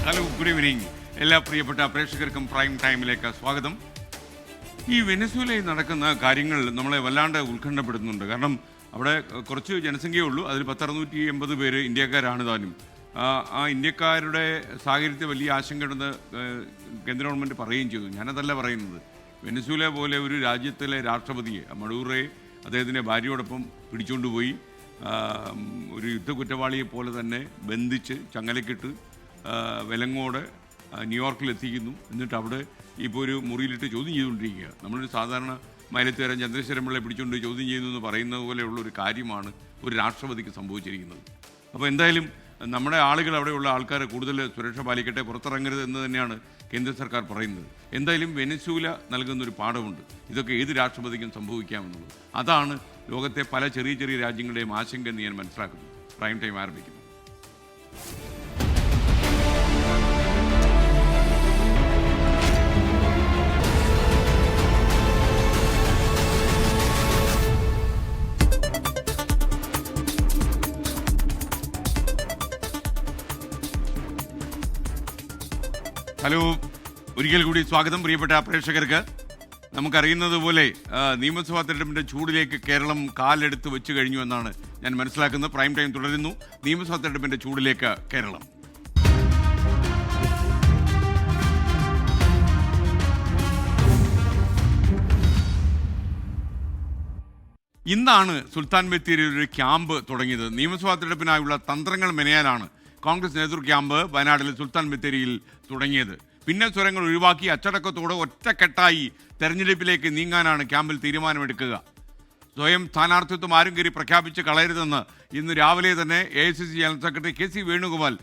Hello, good evening. എല്ലാ പ്രിയപ്പെട്ട പ്രേക്ഷകർക്കും പ്രൈം ടൈമിലേക്ക് സ്വാഗതം. ഈ വെനസ്വേലയിൽ നടക്കുന്ന കാര്യങ്ങൾ നമ്മളെ വല്ലാണ്ട് ഉത്കണ്ഠപ്പെടുത്തുന്നുണ്ട്. കാരണം അവിടെ കുറച്ച് ജനസംഖ്യയേ ഉള്ളൂ. അതിൽ 680 പേര് ഇന്ത്യക്കാരാണ് താനും. ആ ഇന്ത്യക്കാരുടെ സാഹചര്യത്തെ വലിയ ആശങ്കയുണ്ടെന്ന് കേന്ദ്ര ഗവൺമെൻറ് പറയുകയും ചെയ്തു. ഞാനതല്ല പറയുന്നത്. വെനസ്വേല പോലെ ഒരു രാജ്യത്തിലെ രാഷ്ട്രപതിയെ, മഡൂറോയെ അദ്ദേഹത്തിൻ്റെ ഭാര്യയോടൊപ്പം പിടിച്ചുകൊണ്ടുപോയി ഒരു യുദ്ധക്കുറ്റവാളിയെ പോലെ തന്നെ ബന്ധിച്ച് ചങ്ങലക്കിട്ട് വെലങ്ങോട് ന്യൂയോർക്കിലെത്തിക്കുന്നു. എന്നിട്ട് അവിടെ ഇപ്പോൾ ഒരു മുറിയിലിട്ട് ചോദ്യം ചെയ്തുകൊണ്ടിരിക്കുക. നമ്മളൊരു സാധാരണ മൈലത്തുകാരൻ ചന്ദ്രശേഖരൻ പിള്ളയെ പിടിച്ചുകൊണ്ട് ചോദ്യം ചെയ്യുന്നു എന്ന് പറയുന്നത് പോലെയുള്ള ഒരു കാര്യമാണ് ഒരു രാഷ്ട്രപതിക്ക് സംഭവിച്ചിരിക്കുന്നത്. അപ്പോൾ എന്തായാലും നമ്മുടെ ആളുകൾ, അവിടെയുള്ള ആൾക്കാർ കൂടുതൽ സുരക്ഷ പാലിക്കട്ടെ, പുറത്തിറങ്ങരുത് എന്ന് തന്നെയാണ് കേന്ദ്ര സർക്കാർ പറയുന്നത്. എന്തായാലും വെനസ്വേല നൽകുന്നൊരു പാഠമുണ്ട്. ഇതൊക്കെ ഏത് രാഷ്ട്രപതിക്കും സംഭവിക്കാമെന്നുള്ളത്. അതാണ് ലോകത്തെ പല ചെറിയ ചെറിയ രാജ്യങ്ങളുടെയും ആശങ്ക എന്ന് ഞാൻ മനസ്സിലാക്കുന്നു. പ്രൈം ടൈം ആരംഭിക്കുന്നു. ഹലോ, ഒരിക്കൽ കൂടി സ്വാഗതം പ്രിയപ്പെട്ട പ്രേക്ഷകർക്ക്. നമുക്കറിയുന്നത് പോലെ നിയമസഭാ തെരഞ്ഞെടുപ്പിൻ്റെ ചൂടിലേക്ക് കേരളം കാലെടുത്ത് വെച്ച് കഴിഞ്ഞു എന്നാണ് ഞാൻ മനസ്സിലാക്കുന്നത്. പ്രൈം ടൈം തുടരുന്നു. നിയമസഭാ തെരഞ്ഞെടുപ്പിൻ്റെ ചൂടിലേക്ക് കേരളം. ഇന്നാണ് സുൽത്താൻ ബത്തേരിയിൽ ഒരു ക്യാമ്പ് തുടങ്ങിയത്. നിയമസഭാ തെരഞ്ഞെടുപ്പിനായുള്ള തന്ത്രങ്ങൾ മെനയാനാണ് കോൺഗ്രസ് നേതൃ ക്യാമ്പ് വയനാട്ടിലെ സുൽത്താൻ ബത്തേരിയിൽ തുടങ്ങിയത്. പിന്നെ സ്വരങ്ങൾ ഒഴിവാക്കി അച്ചടക്കത്തോടെ ഒറ്റക്കെട്ടായി തെരഞ്ഞെടുപ്പിലേക്ക് നീങ്ങാനാണ് ക്യാമ്പിൽ തീരുമാനമെടുക്കുക. സ്വയം സ്ഥാനാർത്ഥിത്വം ആരും കയറി പ്രഖ്യാപിച്ച് കളയരുതെന്ന് ഇന്ന് രാവിലെ തന്നെ AICC general secretary KC Venugopal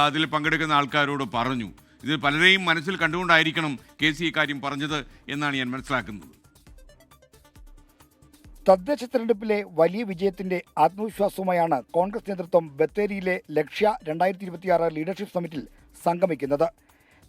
അതിൽ പങ്കെടുക്കുന്ന ആൾക്കാരോട് പറഞ്ഞു. ഇത് പലരെയും മനസ്സിൽ കണ്ടുകൊണ്ടായിരിക്കണം KC ഇക്കാര്യം പറഞ്ഞത് എന്നാണ് ഞാൻ മനസ്സിലാക്കുന്നത്. തദ്ദേശ തെരഞ്ഞെടുപ്പിലെ വലിയ വിജയത്തിന്റെ ആത്മവിശ്വാസവുമായാണ് കോൺഗ്രസ് നേതൃത്വം ബത്തേരിയിലെ ലക്ഷ്യ 2026 ലീഡർഷിപ്പ് സമ്മിറ്റിൽ സംഗമിക്കുന്നത്.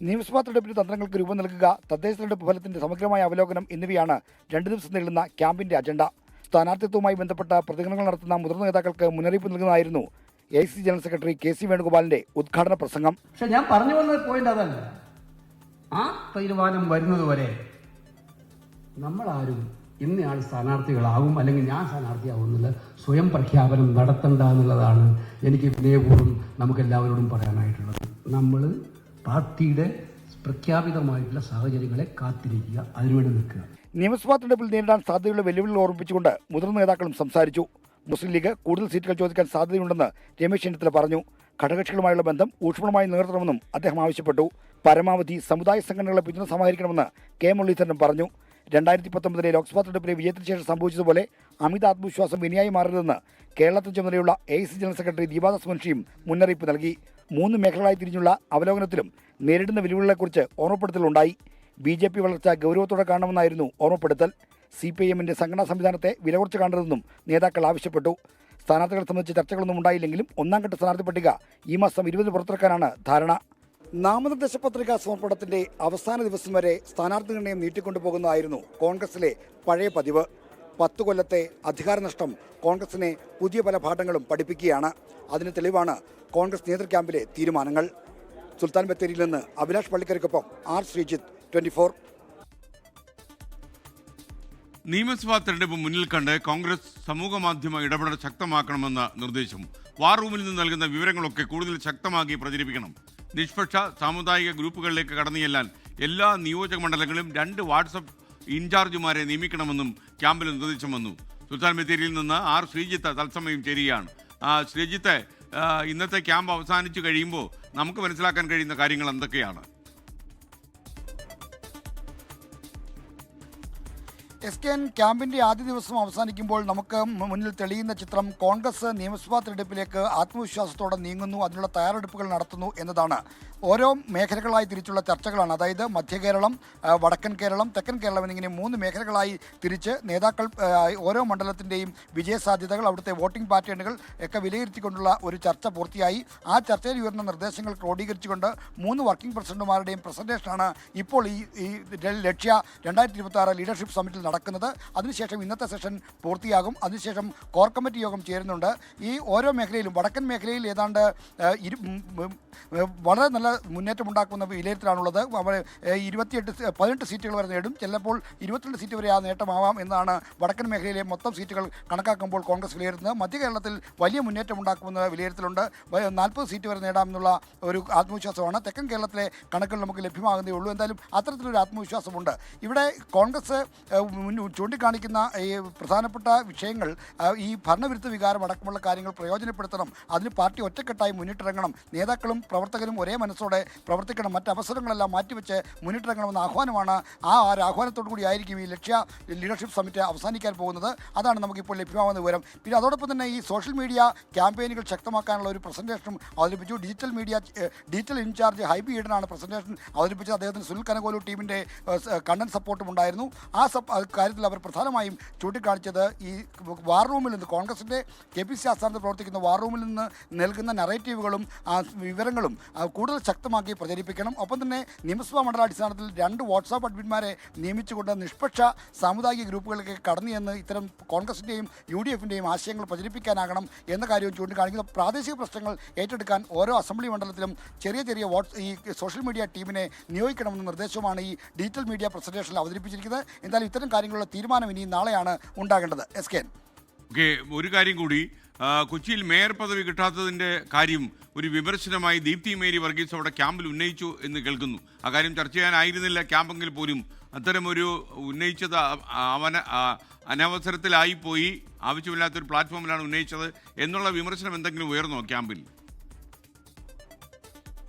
നിയമസഭാ തെരഞ്ഞെടുപ്പിന്റെ തന്ത്രങ്ങൾക്ക് രൂപം നൽകുക, തദ്ദേശ തെരഞ്ഞെടുപ്പ് ഫലത്തിന്റെ സമഗ്രമായ അവലോകനം എന്നിവയാണ് 2 ദിവസം നീളുന്ന ക്യാമ്പിന്റെ അജണ്ട. സ്ഥാനാർത്ഥിത്വവുമായി ബന്ധപ്പെട്ട പ്രതികരണങ്ങൾ നടത്തുന്ന മുതിർന്ന നേതാക്കൾക്ക് മുന്നറിയിപ്പ് നൽകുന്നതായിരുന്നു AICC ജനറൽ സെക്രട്ടറി KC വേണുഗോപാലിന്റെ ഉദ്ഘാടന പ്രസംഗം. പക്ഷെ ഞാൻ പറഞ്ഞു വന്ന പോയിന്റ് അതല്ല. ആ തീരുമാനം വരുന്നതുവരെ നമ്മളാരും ഇന്നയാൾ സ്ഥാനാർത്ഥികളാവും അല്ലെങ്കിൽ ഞാൻ സ്ഥാനാർത്ഥിയാവും എന്നുള്ള സ്വയം പ്രഖ്യാപനം നടത്തണ്ട എന്നുള്ളതാണ് എനിക്ക് വിനയപൂർവ്വം നമുക്കെല്ലാവരോടും പറയാനായിട്ടുള്ളത്. നമ്മൾ പാർട്ടിയുടെ പ്രഖ്യാപിതമായിട്ടുള്ള സാഹചര്യങ്ങളെ കാത്തിരിക്കുക, അതിനുവേണ്ടി നിൽക്കുക. നിയമസഭാ തെരഞ്ഞെടുപ്പിൽ നേരിടാൻ സാധ്യതയുള്ള വെല്ലുവിളികൾ ഓർമ്മിപ്പിച്ചുകൊണ്ട് മുതിർന്ന നേതാക്കളും സംസാരിച്ചു. മുസ്ലിം ലീഗ് കൂടുതൽ സീറ്റുകൾ ചോദിക്കാൻ സാധ്യതയുണ്ടെന്ന് രമേശ് ചെന്നിത്തല പറഞ്ഞു. ഘടകകക്ഷികളുമായുള്ള ബന്ധം ഊഷ്മളമായി നിലനിർത്തണമെന്നും അദ്ദേഹം ആവശ്യപ്പെട്ടു. പരമാവധി സമുദായ സംഘടനകളെ പിന്തുണ സമാഹരിക്കണമെന്ന് K മുരളീധരൻ പറഞ്ഞു. 2019 ലോക്സഭാ തെരഞ്ഞെടുപ്പിലെ വിജയത്തിന് ശേഷം സംഭവിച്ചതുപോലെ അമിത ആത്മവിശ്വാസം വിനയായി മാറരുതെന്ന് കേരളത്തിന് ചുമതലയുള്ള AICC ജനറൽ സെക്രട്ടറി ദീപാദാസ് മുൻഷിയും മുന്നറിയിപ്പ് നൽകി. 3 മേഖലകളായി തിരിഞ്ഞുള്ള അവലോകനത്തിലും നേരിടുന്ന വെല്ലുവിളികളെക്കുറിച്ച് ഓർമ്മപ്പെടുത്തലുണ്ടായി. BJP വളർച്ച ഗൗരവത്തോടെ കാണണമെന്നായിരുന്നു ഓർമ്മപ്പെടുത്തൽ. CPIM-ന്റെ സംഘടനാ സംവിധാനത്തെ വിലകുറച്ച് കാണരുതെന്നും നേതാക്കൾ ആവശ്യപ്പെട്ടു. സ്ഥാനാർത്ഥികളെ സംബന്ധിച്ച് ചർച്ചകളൊന്നും ഉണ്ടായില്ലെങ്കിലും 1ാം ഘട്ട സ്ഥാനാർത്ഥി പട്ടിക ഈ മാസം 20 പുറത്തിറക്കാനാണ് ധാരണ. നാമനിർദ്ദേശ പത്രികാ സമർപ്പണത്തിന്റെ അവസാന ദിവസം വരെ സ്ഥാനാർത്ഥി നിർണയം നീട്ടിക്കൊണ്ടുപോകുന്നതായിരുന്നു കോൺഗ്രസിലെ പഴയ പതിവ്. 10 കൊല്ലത്തെ അധികാരനഷ്ടം കോൺഗ്രസിനെ പുതിയ പല പാഠങ്ങളും പഠിപ്പിക്കുകയാണ്. അതിന് തെളിവാണ് കോൺഗ്രസ് നേതൃ ക്യാമ്പിലെ തീരുമാനങ്ങൾ. സുൽത്താൻ ബത്തേരിയിൽ നിന്ന് അഭിലാഷ് പള്ളിക്കരയ്ക്കൊപ്പം R. ശ്രീജിത്ത്, 24. നിയമസഭാ തെരഞ്ഞെടുപ്പ് മുന്നിൽ കണ്ട് കോൺഗ്രസ് സമൂഹ മാധ്യമ ഇടപെടൽ ശക്തമാക്കണമെന്ന നിർദ്ദേശം. വാർ റൂമിൽ നിന്ന് നൽകുന്ന വിവരങ്ങളൊക്കെ കൂടുതൽ ശക്തമാക്കി പ്രചരിപ്പിക്കണം. നിഷ്പക്ഷ സാമുദായിക ഗ്രൂപ്പുകളിലേക്ക് കടന്നു ചെല്ലാൻ എല്ലാ നിയോജക മണ്ഡലങ്ങളിലും 2 വാട്സപ്പ് ഇൻചാർജുമാരെ നിയമിക്കണമെന്നും ക്യാമ്പിൽ നിർദ്ദേശം വന്നു. സുൽത്താൻ ബത്തേരിയിൽ നിന്ന് R. ശ്രീജിത്ത് തത്സമയം ചേരുകയാണ്. ശ്രീജിത്ത്, ഇന്നത്തെ ക്യാമ്പ് അവസാനിച്ചു കഴിയുമ്പോൾ നമുക്ക് മനസ്സിലാക്കാൻ കഴിയുന്ന കാര്യങ്ങൾ എന്തൊക്കെയാണ്? SKN ക്യാമ്പിന്റെ ആദ്യ ദിവസം അവസാനിക്കുമ്പോൾ നമുക്ക് മുന്നിൽ തെളിയുന്ന ചിത്രം കോൺഗ്രസ് നിയമസഭാ തെരഞ്ഞെടുപ്പിലേക്ക് ആത്മവിശ്വാസത്തോടെ നീങ്ങുന്നു, അതിനുള്ള തയ്യാറെടുപ്പുകൾ നടത്തുന്നു എന്നതാണ്. ഓരോ മേഖലകളായി തിരിച്ചുള്ള ചർച്ചകളാണ്. അതായത് മധ്യ കേരളം, വടക്കൻ കേരളം, തെക്കൻ കേരളം എന്നിങ്ങനെ 3 മേഖലകളായി തിരിച്ച് നേതാക്കൾ ഓരോ മണ്ഡലത്തിൻ്റെയും വിജയസാധ്യതകൾ, അവിടുത്തെ വോട്ടിംഗ് പാറ്റേണുകൾ ഒക്കെ വിലയിരുത്തിക്കൊണ്ടുള്ള ഒരു ചർച്ച പൂർത്തിയായി. ആ ചർച്ചയിൽ ഉയർന്ന നിർദ്ദേശങ്ങൾ ക്രോഡീകരിച്ചുകൊണ്ട് 3 വർക്കിംഗ് പ്രസിഡന്റുമാരുടെയും പ്രസന്റേഷനാണ് ഇപ്പോൾ ഈ ലക്ഷ്യ 2026 ലീഡർഷിപ്പ് സമ്മിറ്റിൽ നടക്കുന്നത്. അതിനുശേഷം ഇന്നത്തെ സെഷൻ പൂർത്തിയാകും. അതിനുശേഷം കോർ കമ്മിറ്റി യോഗം ചേരുന്നുണ്ട്. ഈ ഓരോ മേഖലയിലും വടക്കൻ മേഖലയിൽ ഏതാണ്ട് വളരെ നല്ല മുന്നേറ്റമുണ്ടാക്കുന്ന വിലയിരുത്തലാണുള്ളത്. അവർ 18 സീറ്റുകൾ വരെ നേടും, ചിലപ്പോൾ 22 സീറ്റ് വരെ ആ നേട്ടമാവാം എന്നാണ് വടക്കൻ മേഖലയിലെ മൊത്തം സീറ്റുകൾ കണക്കാക്കുമ്പോൾ കോൺഗ്രസ് വിലയിരുത്തുന്നത്. മധ്യ കേരളത്തിൽ വലിയ മുന്നേറ്റമുണ്ടാക്കുമെന്ന വിലയിരുത്തലുണ്ട്. 40 സീറ്റ് വരെ നേടാമെന്നുള്ള ഒരു ആത്മവിശ്വാസമാണ്. തെക്കൻ കേരളത്തിലെ കണക്കുകൾ നമുക്ക് ലഭ്യമാകുന്നേ ഉള്ളൂ. എന്തായാലും അത്തരത്തിലൊരു ആത്മവിശ്വാസമുണ്ട്. ഇവിടെ കോൺഗ്രസ് ചൂണ്ടിക്കാണിക്കുന്ന ഈ പ്രധാനപ്പെട്ട വിഷയങ്ങൾ ഈ ഭരണവിരുദ്ധ വികാരം അടക്കമുള്ള കാര്യങ്ങൾ പ്രയോജനപ്പെടുത്തണം. അതിന് പാർട്ടി ഒറ്റക്കെട്ടായി മുന്നിട്ടിറങ്ങണം. നേതാക്കളും പ്രവർത്തകരും ഒരേ മനസ്സോടെ പ്രവർത്തിക്കണം. മറ്റ് അവസരങ്ങളെല്ലാം മാറ്റിവെച്ച് മുന്നിട്ടിറങ്ങണമെന്ന ആഹ്വാനമാണ്. ആ ഒരു ആഹ്വാനത്തോടു കൂടി ആയിരിക്കും ഈ ലക്ഷ്യ ലീഡർഷിപ്പ് സമ്മിറ്റ് അവസാനിക്കാൻ പോകുന്നത്. അതാണ് നമുക്കിപ്പോൾ ലഭ്യമാകുന്ന വിവരം. പിന്നെ അതോടൊപ്പം തന്നെ ഈ സോഷ്യൽ മീഡിയ ക്യാമ്പയിനുകൾ ശക്തമാക്കാനുള്ള ഒരു പ്രസൻറ്റേഷനും അവതരിപ്പിച്ചു. ഡിജിറ്റൽ ഇൻചാർജ് ഹൈബി ഈഡനാണ് പ്രസൻറ്റേഷൻ അവതരിപ്പിച്ചത്. അദ്ദേഹത്തിന് സുനിൽ കനകോലു ടീമിൻ്റെ കണ്ടന്റ് സപ്പോർട്ടും ഉണ്ടായിരുന്നു. ആ കാര്യത്തിൽ അവർ പ്രധാനമായും ചൂണ്ടിക്കാണിച്ചത് ഈ വാർ റൂമിൽ നിന്ന് കോൺഗ്രസിൻ്റെ KPCC ആസ്ഥാനത്ത് പ്രവർത്തിക്കുന്ന വാർ റൂമിൽ നിന്ന് നൽകുന്ന നറേറ്റീവുകളും വിവരങ്ങളും കൂടുതൽ ശക്തമാക്കി പ്രചരിപ്പിക്കണം. ഒപ്പം തന്നെ നിയമസഭാ മണ്ഡലാടിസ്ഥാനത്തിൽ 2 വാട്സാപ്പ് അഡ്മിന്മാരെ നിയമിച്ചുകൊണ്ട് നിഷ്പക്ഷ സാമുദായിക ഗ്രൂപ്പുകളിലേക്ക് കടന്നു എന്ന് ഇത്തരം കോൺഗ്രസിൻ്റെയും UDFിൻ്റെയും ആശയങ്ങൾ പ്രചരിപ്പിക്കാനാകണം എന്ന കാര്യവും ചൂണ്ടിക്കാണിക്കുന്നു. പ്രാദേശിക പ്രശ്നങ്ങൾ ഏറ്റെടുക്കാൻ ഓരോ അസംബ്ലി മണ്ഡലത്തിലും ചെറിയ ഈ സോഷ്യൽ മീഡിയ ടീമിനെ നിയോഗിക്കണമെന്ന നിർദ്ദേശവുമാണ് ഈ ഡിജിറ്റൽ മീഡിയ പ്രസന്റേഷനിൽ അവതരിപ്പിച്ചിരിക്കുന്നത്. എന്തായാലും ഇത്തരം കാര്യങ്ങളുള്ള തീരുമാനം ഇനി നാളെയാണ് ഉണ്ടാകേണ്ടത്. SK. ഓക്കെ, ഒരു കാര്യം കൂടി, കൊച്ചിയിൽ മേയർ പദവി കിട്ടാത്തതിൻ്റെ കാര്യം ഒരു വിമർശനമായി ദീപ്തി മേരി വർഗീസ് അവിടെ ക്യാമ്പിൽ ഉന്നയിച്ചു എന്ന് കേൾക്കുന്നു. ആ കാര്യം ചർച്ച ചെയ്യാനായിരുന്നില്ല ക്യാമ്പെങ്കിൽ പോലും അത്തരമൊരു ഉന്നയിച്ചത് അനവസരത്തിലായിപ്പോയി, ആവശ്യമില്ലാത്തൊരു പ്ലാറ്റ്ഫോമിലാണ് ഉന്നയിച്ചത് എന്നുള്ള വിമർശനം എന്തെങ്കിലും ഉയർന്നോ ക്യാമ്പിൽ?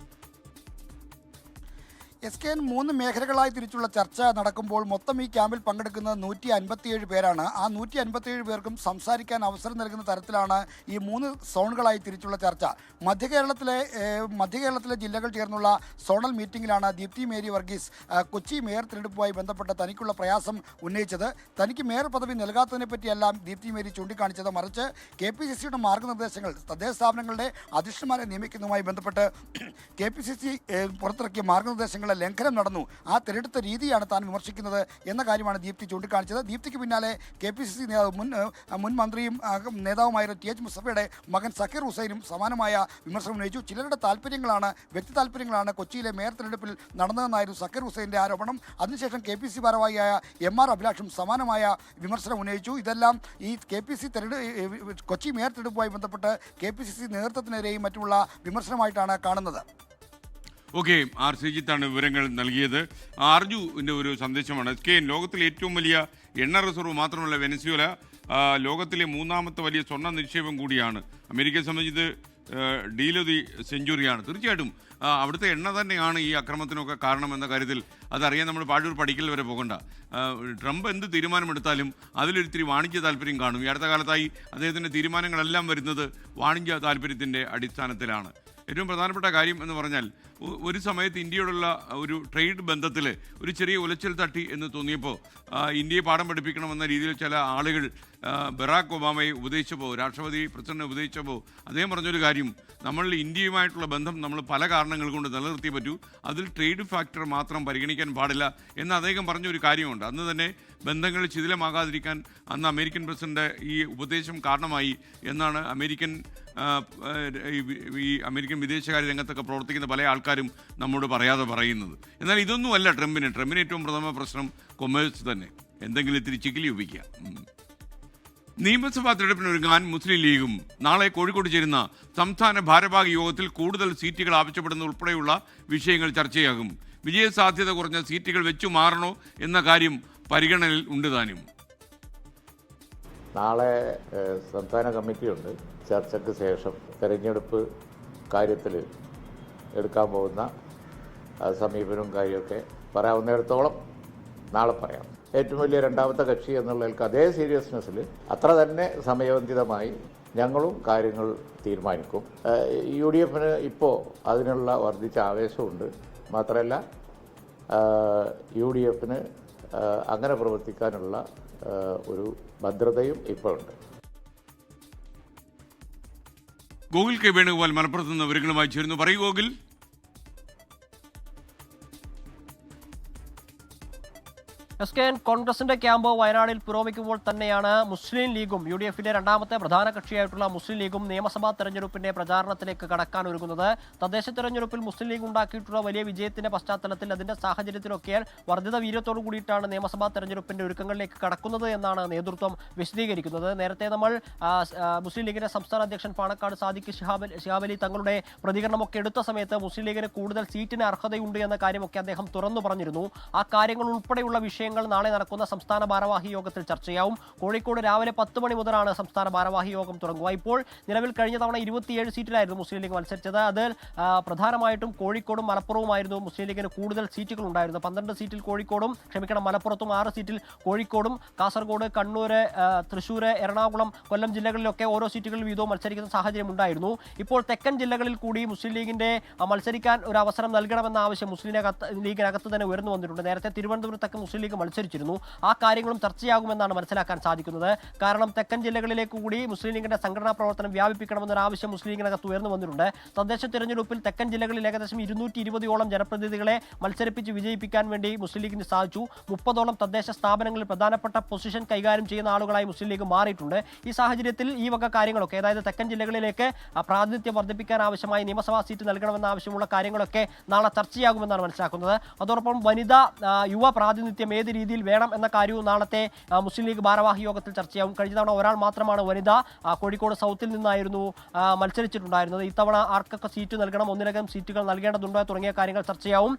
SK 3 മേഖലകളായി തിരിച്ചുള്ള ചർച്ച നടക്കുമ്പോൾ മൊത്തം ഈ ക്യാമ്പിൽ പങ്കെടുക്കുന്നത് 157 പേരാണ്. ആ 157 പേർക്കും സംസാരിക്കാൻ അവസരം നൽകുന്ന തരത്തിലാണ് ഈ 3 സോണുകളായി തിരിച്ചുള്ള ചർച്ച. മധ്യ കേരളത്തിലെ ജില്ലകൾ ചേർന്നുള്ള സോണൽ മീറ്റിംഗിലാണ് ദീപ്തി മേരി വർഗീസ് കൊച്ചി മേയർ തിരഞ്ഞെടുപ്പുമായി ബന്ധപ്പെട്ട തനിക്കുള്ള പ്രയാസം ഉന്നയിച്ചത്. തനിക്ക് മേയർ പദവി നൽകാത്തതിനെ പറ്റിയെല്ലാം ദീപ്തി മേരി ചൂണ്ടിക്കാണിച്ചത്. മറിച്ച് KPCCയുടെ മാർഗ്ഗനിർദ്ദേശങ്ങൾ തദ്ദേശ സ്ഥാപനങ്ങളുടെ അധ്യക്ഷന്മാരെ നിയമിക്കുന്നതുമായി ബന്ധപ്പെട്ട് KPCC പുറത്തിറക്കിയ മാർഗ്ഗനിർദ്ദേശങ്ങൾ ലംഘനം നടന്നു, ആ തിരഞ്ഞെടുത്ത രീതിയാണ് താൻ വിമർശിക്കുന്നത് എന്ന കാര്യമാണ് ദീപ്തി ചൂണ്ടിക്കാണിച്ചത്. ദീപ്തിക്ക് പിന്നാലെ KPCC നേതാവ് മുൻ മന്ത്രിയും നേതാവുമായ TH മുസ്തഫയുടെ മകൻ സക്കീർ ഹുസൈനും സമാനമായ വിമർശനം ഉന്നയിച്ചു. ചിലരുടെ വ്യക്തി താല്പര്യങ്ങളാണ് കൊച്ചിയിലെ മേയർ തെരഞ്ഞെടുപ്പിൽ നടന്നതെന്നായിരുന്നു സക്കീർ ഹുസൈൻ്റെ ആരോപണം. അതിനുശേഷം KPCC ഭാരവാഹിയായ MR അഭിലാഷും സമാനമായ വിമർശനം ഉന്നയിച്ചു. ഇതെല്ലാം ഈ കൊച്ചി മേയർ തെരഞ്ഞെടുപ്പുമായി ബന്ധപ്പെട്ട് KPCC നേതൃത്വത്തിനെതിരെയും മറ്റുമുള്ള വിമർശനമായിട്ടാണ് കാണുന്നത്. ഓക്കെ, ആർ ശ്രീജിത്താണ് വിവരങ്ങൾ നൽകിയത്. ആർജുവിൻ്റെ ഒരു സന്ദേശമാണ്. SK, ലോകത്തിലെ ഏറ്റവും വലിയ എണ്ണ റിസർവ് മാത്രമല്ല വെനസ്വേല ലോകത്തിലെ 3ാമത്തെ വലിയ സ്വർണ്ണ നിക്ഷേപം കൂടിയാണ്. അമേരിക്കയെ സംബന്ധിച്ച് ഡീൽ ഓഫ് ദി സെഞ്ചുറിയാണ്. തീർച്ചയായിട്ടും അവിടുത്തെ എണ്ണ തന്നെയാണ് ഈ അക്രമത്തിനൊക്കെ കാരണമെന്ന കാര്യത്തിൽ അതറിയാൻ നമ്മൾ പാഴൂർ പഠിക്കൽ വരെ പോകണ്ട. ട്രംപ് എന്ത് തീരുമാനമെടുത്താലും അതിലൊരിത്തിരി വാണിജ്യ താല്പര്യം കാണും. ഈ അടുത്ത കാലത്തായി അദ്ദേഹത്തിൻ്റെ തീരുമാനങ്ങളെല്ലാം വരുന്നത് വാണിജ്യ താല്പര്യത്തിൻ്റെ അടിസ്ഥാനത്തിലാണ്. ഏറ്റവും പ്രധാനപ്പെട്ട കാര്യം എന്ന് പറഞ്ഞാൽ ഒരു സമയത്ത് ഇന്ത്യയോടുള്ള ഒരു ട്രേഡ് ബന്ധത്തിൽ ഒരു ചെറിയ ഉലച്ചിൽ തട്ടി എന്ന് തോന്നിയപ്പോൾ ഇന്ത്യയെ പാഠം പഠിപ്പിക്കണമെന്ന രീതിയിൽ ചില ആളുകൾ ബറാക്ക് ഒബാമയെ ഉപദേശിച്ചപ്പോൾ, രാഷ്ട്രപതി പ്രസിഡന്റിനെ ഉപദേശിച്ചപ്പോൾ അദ്ദേഹം പറഞ്ഞൊരു കാര്യം, നമ്മൾ ഇന്ത്യയുമായിട്ടുള്ള ബന്ധം നമ്മൾ പല കാരണങ്ങൾ കൊണ്ട് നിലനിർത്തിയേ പറ്റൂ, അതിൽ ട്രേഡ് ഫാക്ടർ മാത്രം പരിഗണിക്കാൻ പാടില്ല എന്ന് അദ്ദേഹം പറഞ്ഞൊരു കാര്യമുണ്ട്. അന്ന് തന്നെ ബന്ധങ്ങൾ ശിഥിലമാകാതിരിക്കാൻ അന്ന് അമേരിക്കൻ പ്രസിഡന്റ് ഈ ഉപദേശം കാരണമായി എന്നാണ് അമേരിക്കൻ വിദേശകാര്യ രംഗത്തൊക്കെ പ്രവർത്തിക്കുന്ന പല ആൾക്കാരും നമ്മോട് പറയാതെ പറയുന്നത്. എന്നാൽ ഇതൊന്നുമല്ല ട്രംപിന് ഏറ്റവും പ്രഥമ പ്രശ്നം കൊമേഴ്സ് തന്നെ, എന്തെങ്കിലും ഇത്തിരി ചിക്കിലി ഉപയോഗിക്കുക. നിയമസഭാ തെരഞ്ഞെടുപ്പിനൊരുങ്ങാൻ മുസ്ലിം ലീഗും നാളെ കോഴിക്കോട് ചേരുന്ന സംസ്ഥാന ഭാരവാഹി യോഗത്തിൽ കൂടുതൽ സീറ്റുകൾ ആവശ്യപ്പെടുന്ന ഉൾപ്പെടെയുള്ള വിഷയങ്ങൾ ചർച്ചയാകും. വിജയസാധ്യത കുറഞ്ഞ സീറ്റുകൾ വെച്ചു മാറണോ എന്ന കാര്യം പരിഗണനയിൽ ഉണ്ട് താനും. നാളെ സംസ്ഥാന കമ്മിറ്റിയുണ്ട്. ചർച്ചയ്ക്ക് ശേഷം തെരഞ്ഞെടുപ്പ് കാര്യത്തിൽ എടുക്കാൻ പോകുന്ന സമീപനവും കാര്യമൊക്കെ പറയാവുന്നിടത്തോളം നാളെ പറയാം. ഏറ്റവും വലിയ രണ്ടാമത്തെ കക്ഷി എന്നുള്ളതിൽക്ക് അതേ സീരിയസ്നെസ്സിൽ അത്ര തന്നെ സമയബന്ധിതമായി ഞങ്ങളും കാര്യങ്ങൾ തീരുമാനിക്കും. UDFന് ഇപ്പോൾ അതിനുള്ള വർദ്ധിച്ച ആവേശമുണ്ട്. മാത്രമല്ല UDFന് അങ്ങനെ പ്രവർത്തിക്കാനുള്ള ഒരു ഭദ്രതയും ഇപ്പോൾ ഉണ്ട്. ഗോകുൽ കെ വേണുഗോപാൽ മലപ്പുറത്ത് നിന്ന് വിവരങ്ങളുമായി ചേരുന്നു. പറയൂ ഗോകുൽ. എസ്കെഎൻ കോൺഗ്രസിന്റെ ക്യാമ്പ് വയനാടിൽ പുരോഗമിക്കുമ്പോൾ തന്നെയാണ് മുസ്ലിം ലീഗും UDF-ലെ രണ്ടാമത്തെ പ്രധാന കക്ഷിയായിട്ടുള്ള മുസ്ലിം ലീഗും നിയമസഭാ തെരഞ്ഞെടുപ്പിന്റെ പ്രചാരണത്തിലേക്ക് കടക്കാൻ ഒരുങ്ങുന്നത്. തദ്ദേശ തെരഞ്ഞെടുപ്പിൽ മുസ്ലിം ലീഗ് ഉണ്ടാക്കിയിട്ടുള്ള വലിയ വിജയത്തിന്റെ പശ്ചാത്തലത്തിൽ അതിന്റെ സാഹചര്യത്തിലൊക്കെ വർദ്ധിത വീര്യത്തോടു കൂടിയിട്ടാണ് നിയമസഭാ തെരഞ്ഞെടുപ്പിന്റെ ഒരുക്കങ്ങളിലേക്ക് കടക്കുന്നത് എന്നാണ് നേതൃത്വം വിശദീകരിക്കുന്നത്. നേരത്തെ നമ്മൾ മുസ്ലിം ലീഗിന്റെ സംസ്ഥാന അധ്യക്ഷൻ പാണക്കാട് സാദിഖ് ശിഹാബ് അലി തങ്ങളുടെ പ്രതികരണമൊക്കെ എടുത്ത സമയത്ത് മുസ്ലിം ലീഗിന് കൂടുതൽ സീറ്റിന് അർഹതയുണ്ട് എന്ന കാര്യമൊക്കെ അദ്ദേഹം തുറന്നു പറഞ്ഞിരുന്നു. ആ കാര്യങ്ങൾ ഉൾപ്പെടെയുള്ള വിഷയങ്ങൾ നാളെ നടക്കുന്ന സംസ്ഥാന ഭാരവാഹി യോഗത്തിൽ ചർച്ചയാവും. കോഴിക്കോട് രാവിലെ 10 മണി മുതലാണ് സംസ്ഥാന ഭാരവാഹി യോഗം തുടങ്ങുക. ഇപ്പോൾ നിലവിൽ കഴിഞ്ഞ തവണ 27 സീറ്റിലായിരുന്നു മുസ്ലിം ലീഗ് മത്സരിച്ചത്. അതിൽ പ്രധാനമായിട്ടും കോഴിക്കോടും മലപ്പുറവുമായിരുന്നു മുസ്ലിം ലീഗിന് കൂടുതൽ സീറ്റുകൾ ഉണ്ടായിരുന്നത്. 12 സീറ്റിൽ മലപ്പുറത്തും 6 സീറ്റിൽ കോഴിക്കോടും കാസർഗോഡ്, കണ്ണൂർ, തൃശ്ശൂർ, എറണാകുളം, കൊല്ലം ജില്ലകളിലൊക്കെ ഓരോ സീറ്റുകളിൽ വീതവും മത്സരിക്കുന്ന സാഹചര്യം ഉണ്ടായിരുന്നു. ഇപ്പോൾ തെക്കൻ ജില്ലകളിൽ കൂടി മുസ്ലിം ലീഗിന്റെ മത്സരിക്കാൻ ഒരു അവസരം നൽകണമെന്ന ആവശ്യം മുസ്ലിം ലീഗിനകത്ത് തന്നെ ഉയർന്നു വന്നിട്ടുണ്ട്. നേരത്തെ തിരുവനന്തപുരത്തൊക്കെ മുസ്ലിം ലീഗ് മത്സരിച്ചിരുന്നു. ആ കാര്യങ്ങളും ചർച്ചയാകുമെന്നാണ് മനസ്സിലാക്കാൻ സാധിക്കുന്നത്. കാരണം തെക്കൻ ജില്ലകളിലേക്ക് കൂടി മുസ്ലിം ലീഗിന്റെ സംഘടനാ പ്രവർത്തനം വ്യാപിപ്പിക്കണമെന്നൊരു ആവശ്യം മുസ്ലിം ലീഗിനകത്ത് ഉയർന്നു വന്നിട്ടുണ്ട്. തദ്ദേശ തെരഞ്ഞെടുപ്പിൽ തെക്കൻ ജില്ലകളിൽ ഏകദേശം 220ഓളം ജനപ്രതിനിധികളെ മത്സരിപ്പിച്ച് വിജയിപ്പിക്കാൻ വേണ്ടി മുസ്ലിം ലീഗിന് സാധിച്ചു. 30ഓളം തദ്ദേശ സ്ഥാപനങ്ങളിൽ പ്രധാനപ്പെട്ട പൊസിഷൻ കൈകാര്യം ചെയ്യുന്ന ആളുകളായി മുസ്ലിം ലീഗ് മാറിയിട്ടുണ്ട്. ഈ സാഹചര്യത്തിൽ ഈ വക കാര്യങ്ങളൊക്കെ, അതായത് തെക്കൻ ജില്ലകളിലേക്ക് പ്രാതിനിധ്യം വർദ്ധിപ്പിക്കാൻ ആവശ്യമായി നിയമസഭാ സീറ്റ് നൽകണമെന്ന ആവശ്യമുള്ള കാര്യങ്ങളൊക്കെ നാളെ ചർച്ചയാകുമെന്നാണ് മനസ്സിലാക്കുന്നത്. അതോടൊപ്പം വനിതാ യുവ പ്രാതിനിധ്യം ഏത് രീതിയിൽ വേണം എന്ന കാര്യവും നാളത്തെ മുസ്ലിം ലീഗ് ഭാരവാഹി യോഗത്തിൽ ചർച്ചയാവും. കഴിഞ്ഞ തവണ ഒരാൾ മാത്രമാണ് വനിത കോഴിക്കോട് സൗത്തിൽ നിന്നായിരുന്നു മത്സരിച്ചിട്ടുണ്ടായിരുന്നത്. ഇത്തവണ ആർക്കൊക്കെ സീറ്റ് നൽകണം, ഒന്നിലധികം സീറ്റുകൾ നൽകേണ്ടതുണ്ടോ തുടങ്ങിയ കാര്യങ്ങൾ ചർച്ചയാവും.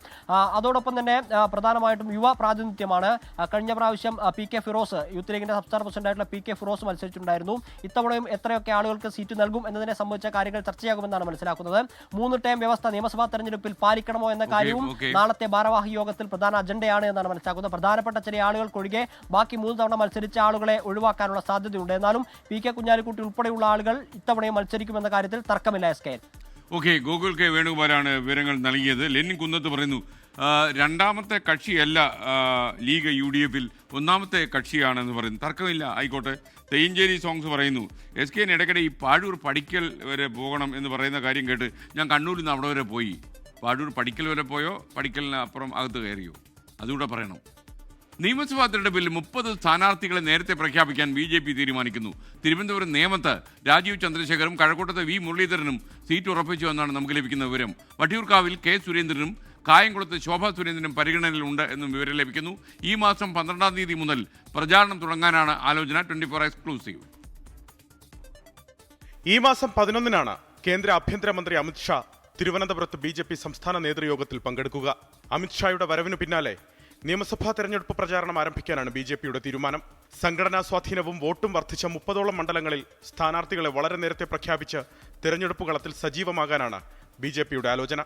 അതോടൊപ്പം തന്നെ പ്രധാനമായിട്ടും യുവ പ്രാതിനിധ്യമാണ്. കഴിഞ്ഞ പ്രാവശ്യം PK ഫിറോസ്, യൂത്ത് ലീഗിന്റെ സംസ്ഥാന പ്രസിഡന്റായിട്ടുള്ള PK ഫിറോസ് മത്സരിച്ചിട്ടുണ്ടായിരുന്നു. ഇത്തവണയും എത്രയൊക്കെ ആളുകൾക്ക് സീറ്റ് നൽകും എന്നതിനെ സംബന്ധിച്ച കാര്യങ്ങൾ ചർച്ചയാകുമെന്നാണ് മനസ്സിലാക്കുന്നത്. 3 ടേം വ്യവസ്ഥ നിയമസഭാ തെരഞ്ഞെടുപ്പിൽ പാലിക്കണമോ എന്ന കാര്യവും നാളത്തെ ഭാരവാഹി യോഗത്തിൽ പ്രധാന അജണ്ടയാണ് എന്നാണ് മനസ്സിലാക്കുന്നത്. പ്രധാനപ്പെട്ട ചില ആളുകൾക്കൊഴികെ ബാക്കി 3 തവണ മത്സരിച്ച ആളുകളെ ഒഴിവാക്കാനുള്ള സാധ്യതയുണ്ട്. എന്നാലും PK കുഞ്ഞാലിക്കുട്ടി ഉൾപ്പെടെയുള്ള ആളുകൾ ഇത്തവണയും മത്സരിക്കുമെന്ന കാര്യത്തിൽ തർക്കമില്ല. SK ഗോകുൽ കെ വേണുഗോപാലാണ് വിവരങ്ങൾ നൽകിയത്. ലെനിൻ കുന്നത്ത് പറയുന്നു രണ്ടാമത്തെ കക്ഷിയല്ല ലീഗ് UDF-ൽ ഒന്നാമത്തെ കക്ഷിയാണെന്ന് പറയുന്നു. തർക്കമില്ല, ആയിക്കോട്ടെ. തെയ്യഞ്ചേരി സോങ്സ് പറയുന്നു SK ഇടയ്ക്കിടെ ഈ പാഴൂർ പഠിക്കൽ വരെ പോകണം എന്ന് പറയുന്ന കാര്യം കേട്ട് ഞാൻ കണ്ണൂരിൽ നിന്ന് അവിടെ വരെ പോയി. പാഴൂർ പഠിക്കൽ വരെ പോയോ, പഠിക്കലിന് അപ്പുറം അകത്ത് കയറിയോ? അതുകൂടെ പറയണം. നിയമസഭാ തെരഞ്ഞെടുപ്പിൽ 30 സ്ഥാനാർത്ഥികളെ നേരത്തെ പ്രഖ്യാപിക്കാൻ BJP തീരുമാനിക്കുന്നു. തിരുവനന്തപുരം നേമത്ത് രാജീവ് ചന്ദ്രശേഖറും കഴക്കൂട്ടത്ത് V മുരളീധരനും സീറ്റ് ഉറപ്പിച്ചു എന്നാണ് നമുക്ക് ലഭിക്കുന്ന വിവരം. വട്ടിയൂർക്കാവിൽ K സുരേന്ദ്രനും കായംകുളത്ത് ശോഭാ സുരേന്ദ്രനും പരിഗണനയിലുണ്ട് എന്നും വിവരം ലഭിക്കുന്നു. ഈ മാസം 12-ാം തീയതി മുതൽ പ്രചാരണം തുടങ്ങാനാണ് ആലോചന. 24 എക്സ്ക്ലൂസീവ്. ഈ മാസം 11-നാണ് കേന്ദ്ര ആഭ്യന്തരമന്ത്രി അമിത്ഷാ തിരുവനന്തപുരത്ത് BJP സംസ്ഥാന നേതൃയോഗത്തിൽ പങ്കെടുക്കുക. അമിത്ഷായുടെ വരവിനു പിന്നാലെ നിയമസഭാ തെരഞ്ഞെടുപ്പ് പ്രചാരണം ആരംഭിക്കാനാണ് BJPയുടെ തീരുമാനം. സംഘടനാ സ്വാധീനവും വോട്ടും വർദ്ധിച്ച 30ഓളം മണ്ഡലങ്ങളിൽ സ്ഥാനാർത്ഥികളെ വളരെ നേരത്തെ പ്രഖ്യാപിച്ച് തെരഞ്ഞെടുപ്പ് കളത്തിൽ സജീവമാകാനാണ് BJPയുടെ ആലോചന.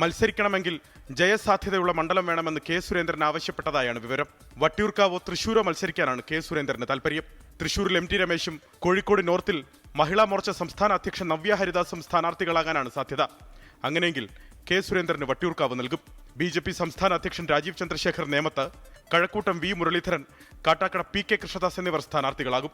മത്സരിക്കണമെങ്കിൽ ജയസാധ്യതയുള്ള മണ്ഡലം വേണമെന്ന് K സുരേന്ദ്രൻ ആവശ്യപ്പെട്ടതായാണ് വിവരം. വട്ടിയൂർക്കാവോ തൃശൂരോ മത്സരിക്കാനാണ് K സുരേന്ദ്രന് താൽപര്യം. തൃശൂരിൽ MT രമേശും കോഴിക്കോട് നോർത്തിൽ മഹിളാ മോർച്ച സംസ്ഥാന അധ്യക്ഷൻ നവ്യ ഹരിദാസും സ്ഥാനാർത്ഥികളാകാനാണ് സാധ്യത. അങ്ങനെയെങ്കിൽ K സുരേന്ദ്രന് വട്ടിയൂർക്കാവ് നൽകും. BJP സംസ്ഥാന അധ്യക്ഷൻ രാജീവ് ചന്ദ്രശേഖർ നേമത്ത്, കഴക്കൂട്ടം V മുരളീധരൻ, കാട്ടാക്കട PK കൃഷ്ണദാസ് എന്നിവർ സ്ഥാനാർത്ഥികളാകും.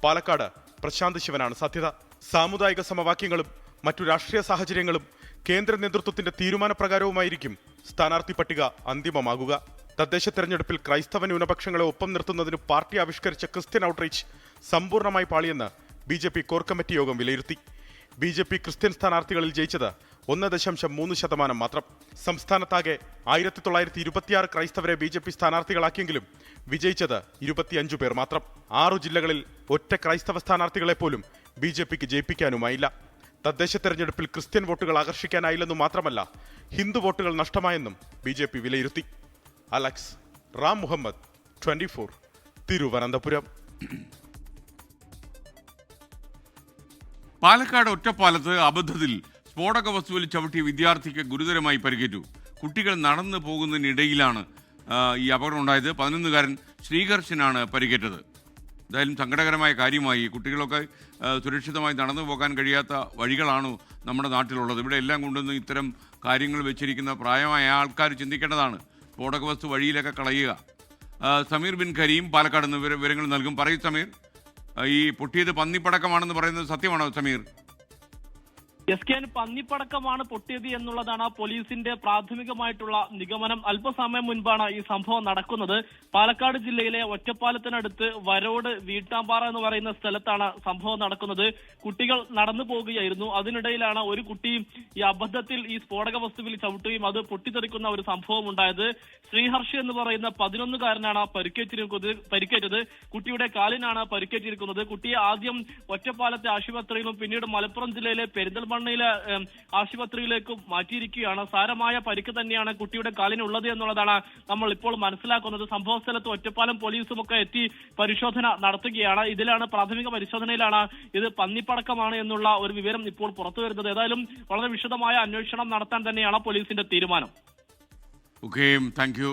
പാലക്കാട് പ്രശാന്ത് ശിവനാണ് സാധ്യത. സാമുദായിക സമവാക്യങ്ങളും മറ്റു രാഷ്ട്രീയ സാഹചര്യങ്ങളും കേന്ദ്ര നേതൃത്വത്തിന്റെ തീരുമാനപ്രകാരവുമായിരിക്കും സ്ഥാനാർത്ഥി പട്ടിക അന്തിമമാകുക. തദ്ദേശ തെരഞ്ഞെടുപ്പിൽ ക്രൈസ്തവ ന്യൂനപക്ഷങ്ങളെ ഒപ്പം നിർത്തുന്നതിന് പാർട്ടി ആവിഷ്കരിച്ച ക്രിസ്ത്യൻ ഔട്ട്റീച്ച് സമ്പൂർണ്ണമായി പാളിയെന്ന് BJP കോർ കമ്മിറ്റി യോഗം വിലയിരുത്തി. BJP ക്രിസ്ത്യൻ സ്ഥാനാർത്ഥികളിൽ ജയിച്ചത് 1.3% മാത്രം. സംസ്ഥാനത്താകെ 1926 ക്രൈസ്തവരെ BJP സ്ഥാനാർത്ഥികളാക്കിയെങ്കിലും വിജയിച്ചത് 25 പേർ മാത്രം. 6 ജില്ലകളിൽ ഒറ്റ ക്രൈസ്തവ സ്ഥാനാർത്ഥികളെ പോലും BJPക്ക് ജയിപ്പിക്കാനുമായില്ല. തദ്ദേശ തെരഞ്ഞെടുപ്പിൽ ക്രിസ്ത്യൻ വോട്ടുകൾ ആകർഷിക്കാനായില്ലെന്നു മാത്രമല്ല, ഹിന്ദു വോട്ടുകൾ നഷ്ടമായെന്നും BJP വിലയിരുത്തി. അലക്സ് റാം മുഹമ്മദ്, 24, തിരുവനന്തപുരം. പാലക്കാട് ഒറ്റപ്പാലത്ത് അബദ്ധത്തിൽ സ്ഫോടക വസ്തുവിൽ ചവിട്ടിയ വിദ്യാർത്ഥിക്ക് ഗുരുതരമായി പരിക്കേറ്റു. കുട്ടികൾ നടന്നു പോകുന്നതിനിടയിലാണ് ഈ അപകടം ഉണ്ടായത്. 11-കാരൻ ശ്രീകർഷനാണ് പരിക്കേറ്റത്. എന്തായാലും സങ്കടകരമായ കാര്യമായി. കുട്ടികളൊക്കെ സുരക്ഷിതമായി നടന്നു പോകാൻ കഴിയാത്ത വഴികളാണോ നമ്മുടെ നാട്ടിലുള്ളത്? ഇവിടെ എല്ലാം കൊണ്ടുവന്ന് ഇത്തരം കാര്യങ്ങൾ വെച്ചിരിക്കുന്ന പ്രായമായ ആൾക്കാർ ചിന്തിക്കേണ്ടതാണ്. സ്ഫോടക വസ്തു വഴിയിലൊക്കെ കളയുക. സമീർ ബിൻ കരീം പാലക്കാട് നിന്ന് വിവരങ്ങൾ നൽകും. പറയൂ സമീർ, ഈ പൊട്ടിയത് പന്നിപ്പടക്കമാണെന്ന് പറയുന്നത് സത്യമാണോ സമീർ? SKN പന്നിപ്പടക്കമാണ് പൊട്ടിയത് എന്നുള്ളതാണ് പോലീസിന്റെ പ്രാഥമികമായിട്ടുള്ള നിഗമനം. അല്പസമയം മുൻപാണ് ഈ സംഭവം നടക്കുന്നത്. പാലക്കാട് ജില്ലയിലെ ഒറ്റപ്പാലത്തിനടുത്ത് വരോട് വീട്ടാമ്പാറ എന്ന് പറയുന്ന സ്ഥലത്താണ് സംഭവം നടക്കുന്നത്. കുട്ടികൾ നടന്നു പോവുകയായിരുന്നു. അതിനിടയിലാണ് ഒരു കുട്ടി ഈ അബദ്ധത്തിൽ ഈ സ്ഫോടക വസ്തുവിൽ ചവിട്ടുകയും അത് പൊട്ടിത്തെറിക്കുന്ന ഒരു സംഭവം ഉണ്ടായത്. ശ്രീഹർഷ് എന്ന് പറയുന്ന 11-കാരനാണ് പരിക്കേറ്റത്. കുട്ടിയുടെ കാലിനാണ് പരിക്കേറ്റിരിക്കുന്നത്. കുട്ടിയെ ആദ്യം ഒറ്റപ്പാലത്തെ ആശുപത്രിയിലും പിന്നീട് മലപ്പുറം ജില്ലയിലെ പെരിന്തൽമണ്ണയിലെ ആശുപത്രിയിലേക്കും മാറ്റിയിരിക്കുകയാണ്. സാരമായ പരിക്ക് തന്നെയാണ് കുട്ടിയുടെ കാലിനുള്ളത് എന്നുള്ളതാണ് നമ്മൾ ഇപ്പോൾ മനസ്സിലാക്കുന്നത്. സംഭവ സ്ഥലത്ത് ഒറ്റപ്പാലം പോലീസും ഒക്കെ എത്തി പരിശോധന നടത്തുകയാണ്. ഇതിലാണ് പ്രാഥമിക പരിശോധനയിലാണ് ഇത് പന്നിപ്പടക്കമാണ് എന്നുള്ള ഒരു വിവരം ഇപ്പോൾ പുറത്തു വരുന്നത്. ഏതായാലും വളരെ വിശദമായ അന്വേഷണം നടത്താൻ തന്നെയാണ് പോലീസിന്റെ തീരുമാനം. Okay, thank you.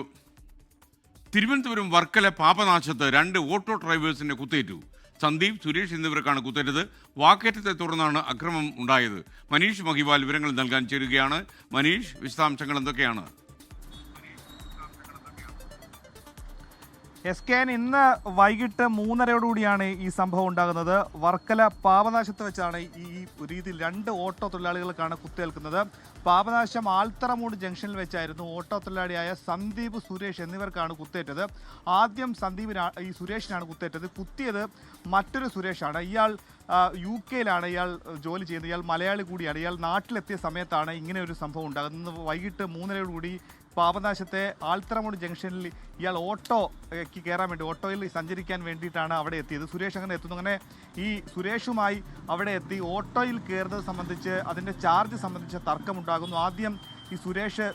Thiruvananthapuram Varkala പാപനാശത്ത് 2 ഓട്ടോ ഡ്രൈവേഴ്സിനെ കുത്തേറ്റു. സന്ദീപ്, സുരേഷ് എന്നിവർക്കാണ് കുത്തേറ്റത്. വാക്കേറ്റത്തെ തുടർന്നാണ് അക്രമം ഉണ്ടായത്. മനീഷ് മഹിവാൽ വിവരങ്ങൾ നൽകാൻ ചേരുകയാണ്. മനീഷ്, വിശദാംശങ്ങൾ എന്തൊക്കെയാണ്? SKN ഇന്ന് വൈകിട്ട് 3:30 ഈ സംഭവം ഉണ്ടാകുന്നത്. വർക്കല പാപനാശത്ത് വെച്ചാണ് ഈ രീതിയിൽ 2 ഓട്ടോ തൊഴിലാളികൾക്കാണ് കുത്തേൽക്കുന്നത്. പാപനാശം ആൽത്തറമൂട് ജംഗ്ഷനിൽ വെച്ചായിരുന്നു ഓട്ടോ തൊഴിലാളിയായ സന്ദീപ്, സുരേഷ് എന്നിവർക്കാണ് കുത്തേറ്റത്. ആദ്യം ഈ സുരേഷിനാണ് കുത്തേറ്റത്. കുത്തിയത് മറ്റൊരു സുരേഷാണ്. ഇയാൾ UK-യിലാണ് ഇയാൾ ജോലി ചെയ്യുന്നത്. ഇയാൾ മലയാളി കൂടിയാണ്. ഇയാൾ നാട്ടിലെത്തിയ സമയത്താണ് ഇങ്ങനെ ഒരു സംഭവം ഉണ്ടാകുന്നത്. വൈകിട്ട് 3:30 പാപനാശത്തെ ആൽത്തറമൂട് ജംഗ്ഷനിൽ ഇയാൾ ഓട്ടോയ്ക്ക് കയറാൻ വേണ്ടി, ഓട്ടോയിൽ സഞ്ചരിക്കാൻ വേണ്ടിയിട്ടാണ് അവിടെ എത്തിയത്. സുരേഷ് അങ്ങനെ എത്തുന്നു. അങ്ങനെ ഈ സുരേഷുമായി അവിടെ എത്തി ഓട്ടോയിൽ കയറുന്നത് സംബന്ധിച്ച്, അതിൻ്റെ ചാർജ് സംബന്ധിച്ച് തർക്കമുണ്ടാകുന്നു. ആദ്യം ഈ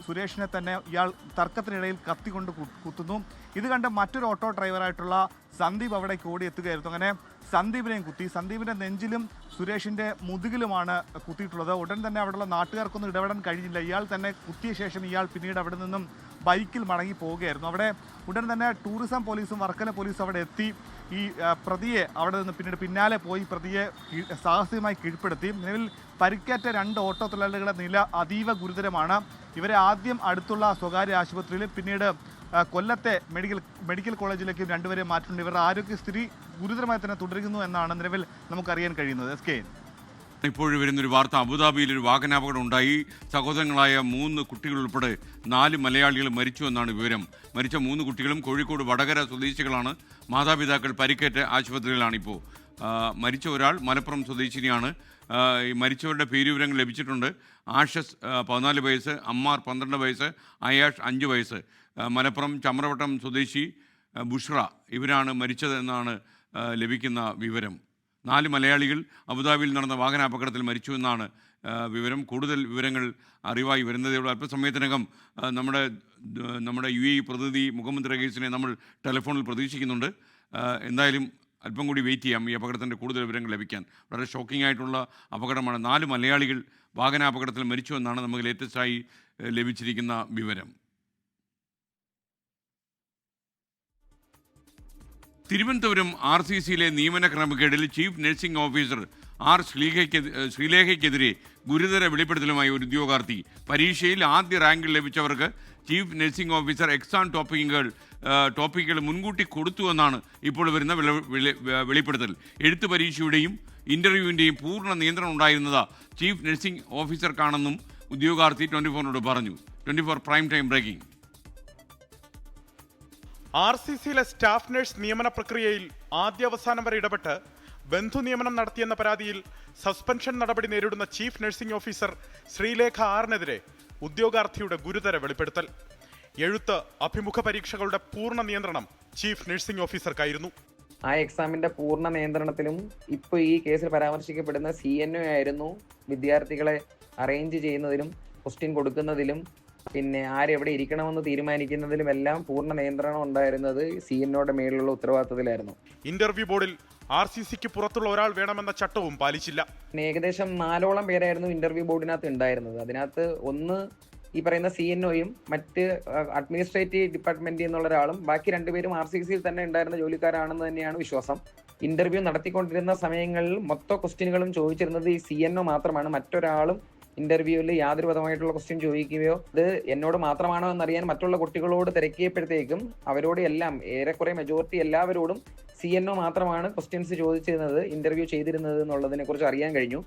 സുരേഷിനെ തന്നെ ഇയാൾ തർക്കത്തിനിടയിൽ കത്തിക്കൊണ്ട് കുത്തുന്നു. ഇത് കണ്ട് മറ്റൊരു ഓട്ടോ ഡ്രൈവറായിട്ടുള്ള സന്ദീപ് അവിടേക്ക് ഓടി എത്തുകയായിരുന്നു. അങ്ങനെ സന്ദീപിനെയും കുത്തി. സന്ദീപിൻ്റെ നെഞ്ചിലും സുരേഷിൻ്റെ മുതുകിലുമാണ് കുത്തിയിട്ടുള്ളത്. ഉടൻ തന്നെ അവിടെയുള്ള നാട്ടുകാർക്കൊന്നും ഇടപെടാൻ കഴിഞ്ഞില്ല. ഇയാൾ തന്നെ കുത്തിയ ശേഷം ഇയാൾ പിന്നീട് അവിടെ നിന്നും ബൈക്കിൽ മടങ്ങി പോവുകയായിരുന്നു. അവിടെ ഉടൻ തന്നെ ടൂറിസം പോലീസും വർക്കല പോലീസും അവിടെ എത്തി ഈ പ്രതിയെ അവിടെ നിന്ന് പിന്നാലെ പോയി പ്രതിയെ സാഹസികമായി കീഴ്പ്പെടുത്തി. നിലവിൽ പരിക്കേറ്റ 2 ഓട്ടോ തൊഴിലാളികളുടെ നില അതീവ ഗുരുതരമാണ്. ഇവരെ ആദ്യം അടുത്തുള്ള സ്വകാര്യ ആശുപത്രിയിലും പിന്നീട് കൊല്ലത്തെ മെഡിക്കൽ കോളേജിലേക്കും 2 പേരെ മാറ്റിയിട്ടുണ്ട്. ഇവരുടെ ആരോഗ്യസ്ഥിതി ഗുരുതരമായി തന്നെ തുടരുന്നു എന്നാണ് നിലവിൽ നമുക്കറിയാൻ കഴിയുന്നത്. SKN. ഇപ്പോഴും വരുന്നൊരു വാർത്ത, അബുദാബിയിൽ ഒരു വാഹനാപകടം ഉണ്ടായി. സഹോദരങ്ങളായ 3 കുട്ടികൾ ഉൾപ്പെടെ 4 മലയാളികൾ മരിച്ചു എന്നാണ് വിവരം. മരിച്ച 3 കുട്ടികളും കോഴിക്കോട് വടകര സ്വദേശികളാണ്. മാതാപിതാക്കൾ പരിക്കേറ്റ ആശുപത്രിയിലാണിപ്പോൾ. മരിച്ച ഒരാൾ മലപ്പുറം സ്വദേശിനിയാണ്. ഈ മരിച്ചവരുടെ പേരുവിവരങ്ങൾ ലഭിച്ചിട്ടുണ്ട്. ആഷസ് 14 വയസ്സ്, അമ്മാർ 12 വയസ്സ്, അയാഷ് 5 വയസ്സ്. മലപ്പുറം ചമ്രവട്ടം സ്വദേശി ബുഷ്ര ഇവരാണ് മരിച്ചതെന്നാണ് ലഭിക്കുന്ന വിവരം. 4 മലയാളികൾ അബുദാബിയിൽ നടന്ന വാഹനാപകടത്തിൽ മരിച്ചു എന്നാണ് വിവരം. കൂടുതൽ വിവരങ്ങൾ അറിവായി വരുന്നതേയുള്ളൂ. അല്പസമയത്തിനകം നമ്മുടെ UAE പ്രതിനിധി മുഹമ്മദ് റഗീസിനെ നമ്മൾ ടെലിഫോണിൽ പ്രതീക്ഷിക്കുന്നുണ്ട്. എന്തായാലും അല്പം കൂടി വെയിറ്റ് ചെയ്യാം ഈ അപകടത്തിൻ്റെ കൂടുതൽ വിവരങ്ങൾ ലഭിക്കാൻ. വളരെ ഷോക്കിംഗ് ആയിട്ടുള്ള അപകടമാണ്. 4 മലയാളികൾ വാഹനാപകടത്തിൽ മരിച്ചു എന്നാണ് നമുക്ക് ലേറ്റസ്റ്റായി ലഭിച്ചിരിക്കുന്ന വിവരം. തിരുവനന്തപുരം RCCയിലെ നിയമന ക്രമക്കേടിൽ ചീഫ് നഴ്സിംഗ് ഓഫീസർ R. ശ്രീലേഖയ്ക്കെതിരെ ഗുരുതര വെളിപ്പെടുത്തലുമായി ഒരു ഉദ്യോഗാർത്ഥി. പരീക്ഷയിൽ ആദ്യ റാങ്കിൽ ലഭിച്ചവർക്ക് ചീഫ് നഴ്സിംഗ് ഓഫീസർ എക്സാം ടോപ്പിക്കുകൾ മുൻകൂട്ടി കൊടുത്തുവെന്നാണ് ഇപ്പോൾ വരുന്ന വെളിപ്പെടുത്തൽ. എഴുത്ത് പരീക്ഷയുടെയും ഇൻ്റർവ്യൂവിൻ്റെയും പൂർണ്ണ നിയന്ത്രണം ഉണ്ടായിരുന്നത് ചീഫ് നഴ്സിംഗ് ഓഫീസർക്കാണെന്നും ഉദ്യോഗാർത്ഥി 24-നോട് പറഞ്ഞു. 24 പ്രൈം ടൈം ബ്രേക്കിംഗ്. RCCയിലെ സ്റ്റാഫ് നഴ്സ് നിയമന പ്രക്രിയയിൽ ആദ്യാവസാനം വരെ ഇടപെട്ട് ബന്ധു നിയമനം നടത്തിയെന്ന പരാതിയിൽ സസ്പെൻഷൻ നടപടി നേരിടുന്ന ചീഫ് നഴ്സിംഗ് ഓഫീസർ ശ്രീലേഖ ആറിനെതിരെ ഉദ്യോഗാർത്ഥിയുടെ ഗുരുതര വെളിപ്പെടുത്തൽ. എഴുത്ത്, അഭിമുഖ പരീക്ഷകളുടെ പൂർണ്ണ നിയന്ത്രണം ചീഫ് നഴ്സിംഗ് ഓഫീസർക്കായിരുന്നു. ആ എക്സാമിന്റെ പൂർണ്ണ നിയന്ത്രണത്തിലും ഇപ്പോൾ ഈ കേസിൽ പരാമർശിക്കപ്പെടുന്ന CNO ആയിരുന്നു വിദ്യാർത്ഥികളെ അറേഞ്ച് ചെയ്യുന്നതിലും ക്വസ്റ്റ്യൻ കൊടുക്കുന്നതിലും പിന്നെ ആരെവിടെ ഇരിക്കണമെന്ന് തീരുമാനിക്കുന്നതിലും എല്ലാം പൂർണ്ണ നിയന്ത്രണം ഉണ്ടായിരുന്നത് CNOയുടെ മേലുള്ള ഉത്തരവാദിത്തത്തിലായിരുന്നു. ഇന്റർവ്യൂ ബോർഡിൽ RCCക്ക് പുറത്തുള്ള ഒരാൾ വേണമെന്ന ചട്ടവും പാലിച്ചില്ല. ഏകദേശം 4ഓളം പേരായിരുന്നു ഇന്റർവ്യൂ ബോർഡിനകത്ത് ഉണ്ടായിരുന്നത്. അതിനകത്ത് ഒന്ന് ഈ പറയുന്ന CNOയും മറ്റ് അഡ്മിനിസ്ട്രേറ്റീവ് ഡിപ്പാർട്ട്മെന്റിൽ നിന്നുള്ള ഒരാളും, ബാക്കി 2 പേരും RCCയിൽ തന്നെ ഉണ്ടായിരുന്ന ജോലിക്കാരാണെന്ന് തന്നെയാണ് വിശ്വാസം. ഇന്റർവ്യൂ നടത്തിക്കൊണ്ടിരുന്ന സമയങ്ങളിൽ മൊത്തം ക്വസ്റ്റ്യനുകളും ചോദിച്ചിരുന്നത് ഈ CNO മാത്രമാണ്. മറ്റൊരാളും ഇന്റർവ്യൂവിൽ യാതൊരു വിധമായിട്ടുള്ള ക്വസ്റ്റ്യൻ ചോദിക്കുകയോ ഇത് എന്നോട് മാത്രമാണോ എന്നറിയാൻ മറ്റുള്ള കുട്ടികളോട് തിരക്കിയപ്പോഴത്തേക്കും അവരോട് എല്ലാം ഏറെക്കുറെ മെജോറിറ്റി എല്ലാവരോടും CNO മാത്രമാണ് ക്വസ്റ്റ്യൻസ് ചോദിച്ചിരുന്നത്, ഇന്റർവ്യൂ ചെയ്തിരുന്നത് എന്നുള്ളതിനെ കുറിച്ച് അറിയാൻ കഴിഞ്ഞു.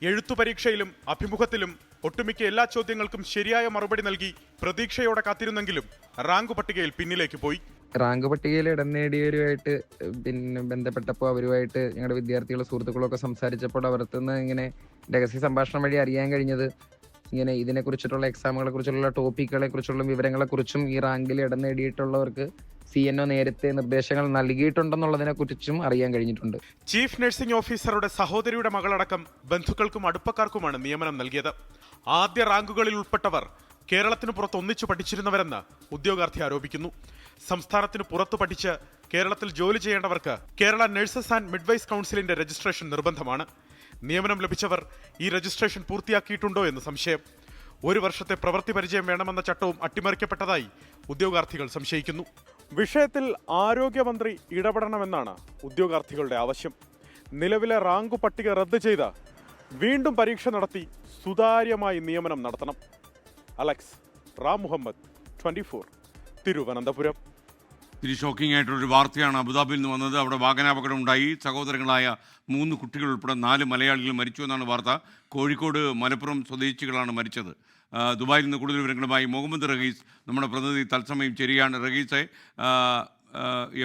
എഴുത്തു പരീക്ഷയിലും അഭിമുഖത്തിലും ഒട്ടുമിക്ക എല്ലാ ചോദ്യങ്ങൾക്കും ശരിയായ മറുപടി നൽകി പ്രതീക്ഷയോടെ കാത്തിരുന്നെങ്കിലും റാങ്ക് പട്ടികയിൽ പിന്നിലേക്ക് പോയി. റാങ്ക് പട്ടികയിൽ ഇടം നേടിയവരുമായിട്ട് ബന്ധപ്പെട്ടപ്പോൾ അവരുമായിട്ട് ഞങ്ങളുടെ വിദ്യാർത്ഥികളും സുഹൃത്തുക്കളൊക്കെ സംസാരിച്ചപ്പോൾ അവർക്ക് നിന്ന് ഇങ്ങനെ രഹസ്യ സംഭാഷണം വഴി അറിയാൻ കഴിഞ്ഞത് ഇങ്ങനെ ഇതിനെക്കുറിച്ചിട്ടുള്ള എക്സാമുകളെ കുറിച്ചുള്ള ടോപ്പിക്കുകളെ കുറിച്ചുള്ള വിവരങ്ങളെ കുറിച്ചും ഈ റാങ്കിൽ ഇടം നേടിയിട്ടുള്ളവർക്ക് CNO നേരത്തെ നിർദ്ദേശങ്ങൾ നൽകിയിട്ടുണ്ടെന്നുള്ളതിനെ കുറിച്ചും അറിയാൻ കഴിഞ്ഞിട്ടുണ്ട്. ചീഫ് നഴ്സിംഗ് ഓഫീസറുടെ സഹോദരിയുടെ മകളടക്കം ബന്ധുക്കൾക്കും അടുപ്പക്കാർക്കുമാണ് നിയമനം നൽകിയത്. ആദ്യ റാങ്കുകളിൽ ഉൾപ്പെട്ടവർ കേരളത്തിന് പുറത്ത് ഒന്നിച്ചു പഠിച്ചിരുന്നവരെന്ന് ഉദ്യോഗാർത്ഥി ആരോപിക്കുന്നു. സംസ്ഥാനത്തിന് പുറത്തു പഠിച്ച് കേരളത്തിൽ ജോലി ചെയ്യേണ്ടവർക്ക് കേരള നഴ്സസ് ആൻഡ് മിഡ്വൈസ് കൗൺസിലിന്റെ രജിസ്ട്രേഷൻ നിർബന്ധമാണ്. നിയമനം ലഭിച്ചവർ ഈ രജിസ്ട്രേഷൻ പൂർത്തിയാക്കിയിട്ടുണ്ടോ എന്ന് സംശയം. 1 വർഷത്തെ പ്രവൃത്തി പരിചയം വേണമെന്ന ചട്ടവും അട്ടിമറിക്കപ്പെട്ടതായി ഉദ്യോഗാർത്ഥികൾ സംശയിക്കുന്നു. വിഷയത്തിൽ ആരോഗ്യമന്ത്രി ഇടപെടണമെന്നാണ് ഉദ്യോഗാർത്ഥികളുടെ ആവശ്യം. നിലവിലെ റാങ്ക് പട്ടിക റദ്ദ് ചെയ്ത് വീണ്ടും പരീക്ഷ നടത്തി സുതാര്യമായി നിയമനം നടത്തണം. അലക്സ് റാം മുഹമ്മദ്, 24, തിരുവനന്തപുരം. ഇത്തിരി ഷോക്കിംഗ് ആയിട്ടൊരു വാർത്തയാണ് അബുദാബിയിൽ നിന്ന് വന്നത്. അവിടെ വാഹനാപകടം ഉണ്ടായി. സഹോദരങ്ങളായ 3 കുട്ടികൾ ഉൾപ്പെടെ 4 മലയാളികൾ മരിച്ചു എന്നാണ് വാർത്ത. കോഴിക്കോട്, മലപ്പുറം സ്വദേശികളാണ് മരിച്ചത്. ദുബായിൽ നിന്ന് കൂടുതൽ വിവരങ്ങളുമായി മുഹമ്മദ് റഹീസ്, നമ്മുടെ പ്രതിനിധി തത്സമയം ശരിയാണ്. റഹീസെ,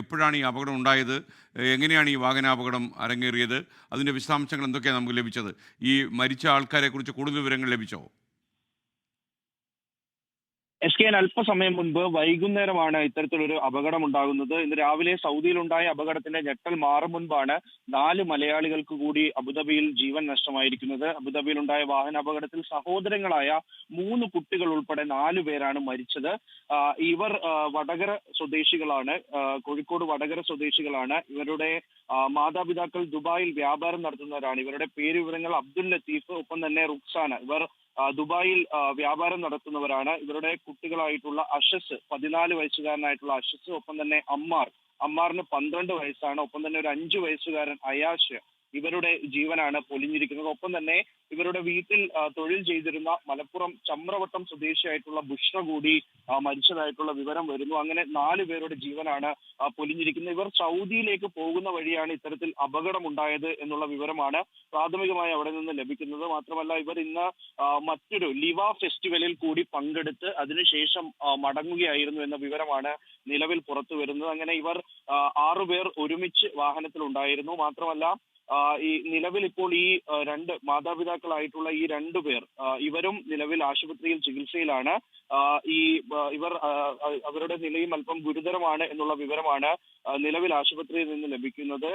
എപ്പോഴാണ് ഈ അപകടം ഉണ്ടായത്? എങ്ങനെയാണ് ഈ വാഹനാപകടം അരങ്ങേറിയത്? അതിൻ്റെ വിശദാംശങ്ങൾ എന്തൊക്കെയാണ് നമുക്ക് ലഭിച്ചത്? ഈ മരിച്ച ആൾക്കാരെക്കുറിച്ച് കൂടുതൽ വിവരങ്ങൾ ലഭിച്ചോ? SK, അല്പസമയം മുൻപ് വൈകുന്നേരമാണ് ഇത്തരത്തിലൊരു അപകടം ഉണ്ടാകുന്നത്. ഇന്ന് രാവിലെ സൗദിയിലുണ്ടായ അപകടത്തിന്റെ ഞെട്ടൽ മാറും മുൻപാണ് 4 മലയാളികൾക്ക് കൂടി അബുദാബിയിൽ ജീവൻ നഷ്ടമായിരിക്കുന്നത്. അബുദാബിയിലുണ്ടായ വാഹനാപകടത്തിൽ സഹോദരങ്ങളായ 3 കുട്ടികൾ ഉൾപ്പെടെ 4 പേരാണ് മരിച്ചത്. ഇവർ വടകര സ്വദേശികളാണ്, കോഴിക്കോട് വടകര സ്വദേശികളാണ്. ഇവരുടെ മാതാപിതാക്കൾ ദുബായിൽ വ്യാപാരം നടത്തുന്നവരാണ്. ഇവരുടെ പേര് വിവരങ്ങൾ അബ്ദുൽ ലത്തീഫ്, ഒപ്പം തന്നെ റുക്സാന. ഇവർ ദുബായിൽ വ്യാപാരം നടത്തുന്നവരാണ്. ഇവരുടെ കുട്ടികളായിട്ടുള്ള അഷസ്, 14 വയസ്സുകാരനായിട്ടുള്ള അഷസ്, ഒപ്പം തന്നെ അമ്മാറിന് 12 വയസ്സാണ്. ഒപ്പം തന്നെ ഒരു 5 വയസ്സുകാരൻ അയാഷ്. ഇവരുടെ ജീവനാണ് പൊലിഞ്ഞിരിക്കുന്നത്. ഒപ്പം തന്നെ ഇവരുടെ വീട്ടിൽ തൊഴിൽ ചെയ്തിരുന്ന മലപ്പുറം ചമ്രവട്ടം സ്വദേശിയായിട്ടുള്ള ബുഷ്ര കൂടി മരിച്ചതായിട്ടുള്ള വിവരം വരുന്നു. അങ്ങനെ 4 പേരുടെ ജീവനാണ് പൊലിഞ്ഞിരിക്കുന്നത്. ഇവർ സൗദിയിലേക്ക് പോകുന്ന വഴിയാണ് ഇത്തരത്തിൽ അപകടം ഉണ്ടായത് എന്നുള്ള വിവരമാണ് പ്രാഥമികമായി അവിടെ നിന്ന് ലഭിക്കുന്നത്. മാത്രമല്ല, ഇവർ ഇന്ന് മറ്റൊരു ലിവ ഫെസ്റ്റിവലിൽ കൂടി പങ്കെടുത്ത് അതിനുശേഷം മടങ്ങുകയായിരുന്നു എന്ന വിവരമാണ് നിലവിൽ പുറത്തു വരുന്നത്. അങ്ങനെ ഇവർ 6 പേർ ഒരുമിച്ച് വാഹനത്തിലുണ്ടായിരുന്നു. മാത്രമല്ല, ഈ നിലവിൽ ഇപ്പോൾ ഈ 2 മാതാപിതാക്കളായിട്ടുള്ള ഈ 2 പേർ, ഇവരും നിലവിൽ ആശുപത്രിയിൽ ചികിത്സയിലാണ്. ഇവർ അവരുടെ നിലയും അല്പം ഗുരുതരമാണ് എന്നുള്ള വിവരമാണ് നിലവിൽ ആശുപത്രിയിൽ നിന്ന് ലഭിക്കുന്നത്.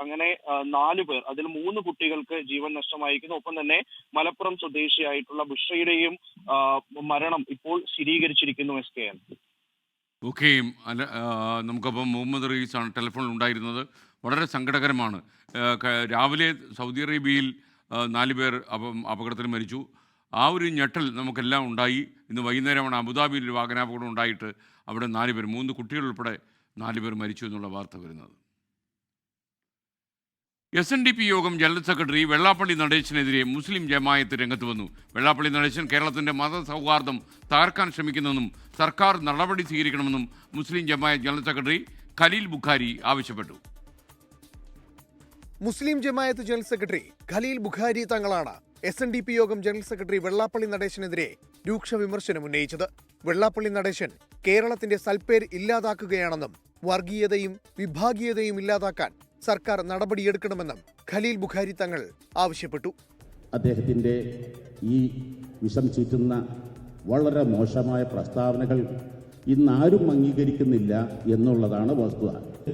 അങ്ങനെ 4 പേർ, അതിൽ 3 കുട്ടികൾക്ക് ജീവൻ നഷ്ടമായിരിക്കുന്നു. ഒപ്പം തന്നെ മലപ്പുറം സ്വദേശിയായിട്ടുള്ള ബുഷ്രയുടെയും മരണം ഇപ്പോൾ സ്ഥിരീകരിച്ചിരിക്കുന്നു. SKN. ഓക്കെ, നമുക്കപ്പം മുഹമ്മദ് റഹീസാണ് ടെലിഫോണിൽ ഉണ്ടായിരുന്നത്. വളരെ സങ്കടകരമാണ്. രാവിലെ സൗദി അറേബ്യയിൽ 4 പേർ അപകടത്തിൽ മരിച്ചു. ആ ഒരു ഞെട്ടൽ നമുക്കെല്ലാം ഉണ്ടായി. ഇന്ന് വൈകുന്നേരമാണ് അബുദാബിയിൽ ഒരു വാഹനാപകടം ഉണ്ടായിട്ട് അവിടെ 4 പേർ, 3 കുട്ടികൾ ഉൾപ്പെടെ 4 പേർ മരിച്ചു എന്നുള്ള വാർത്ത വരുന്നത്. SNDP യോഗം ജനറൽ സെക്രട്ടറി വെള്ളാപ്പള്ളി നടേശനെതിരെ മുസ്ലിം ജമായത്ത് രംഗത്ത് വന്നു. വെള്ളാപ്പള്ളി നടേശൻ കേരളത്തിൻ്റെ മതസൗഹാർദ്ദം തകർക്കാൻ ശ്രമിക്കുന്നെന്നും സർക്കാർ നടപടി സ്വീകരിക്കണമെന്നും മുസ്ലിം ജമായത്ത് ജനറൽ സെക്രട്ടറി ഖലീൽ ബുഖാരി ആവശ്യപ്പെട്ടു. മുസ്ലിം ജമായത്ത് ജനറൽ സെക്രട്ടറി ഖലീൽ ബുഖാരി തങ്ങളാണ് SNDP യോഗം ജനറൽ സെക്രട്ടറി വെള്ളാപ്പള്ളി നടേശനെതിരെ രൂക്ഷ വിമർശനം ഉന്നയിച്ചത്. വെള്ളാപ്പള്ളി നടേശൻ കേരളത്തിന്റെ സൽപ്പേര് ഇല്ലാതാക്കുകയാണെന്നും വർഗീയതയും വിഭാഗീയതയും ഇല്ലാതാക്കാൻ സർക്കാർ നടപടിയെടുക്കണമെന്നും ഖലീൽ ബുഖാരി തങ്ങൾ ആവശ്യപ്പെട്ടു. അദ്ദേഹത്തിൻ്റെ ഈ വിഷം ചീറ്റുന്ന വളരെ മോശമായ പ്രസ്താവനകൾ ഇന്നാരും അംഗീകരിക്കുന്നില്ല എന്നുള്ളതാണ് വസ്തുത.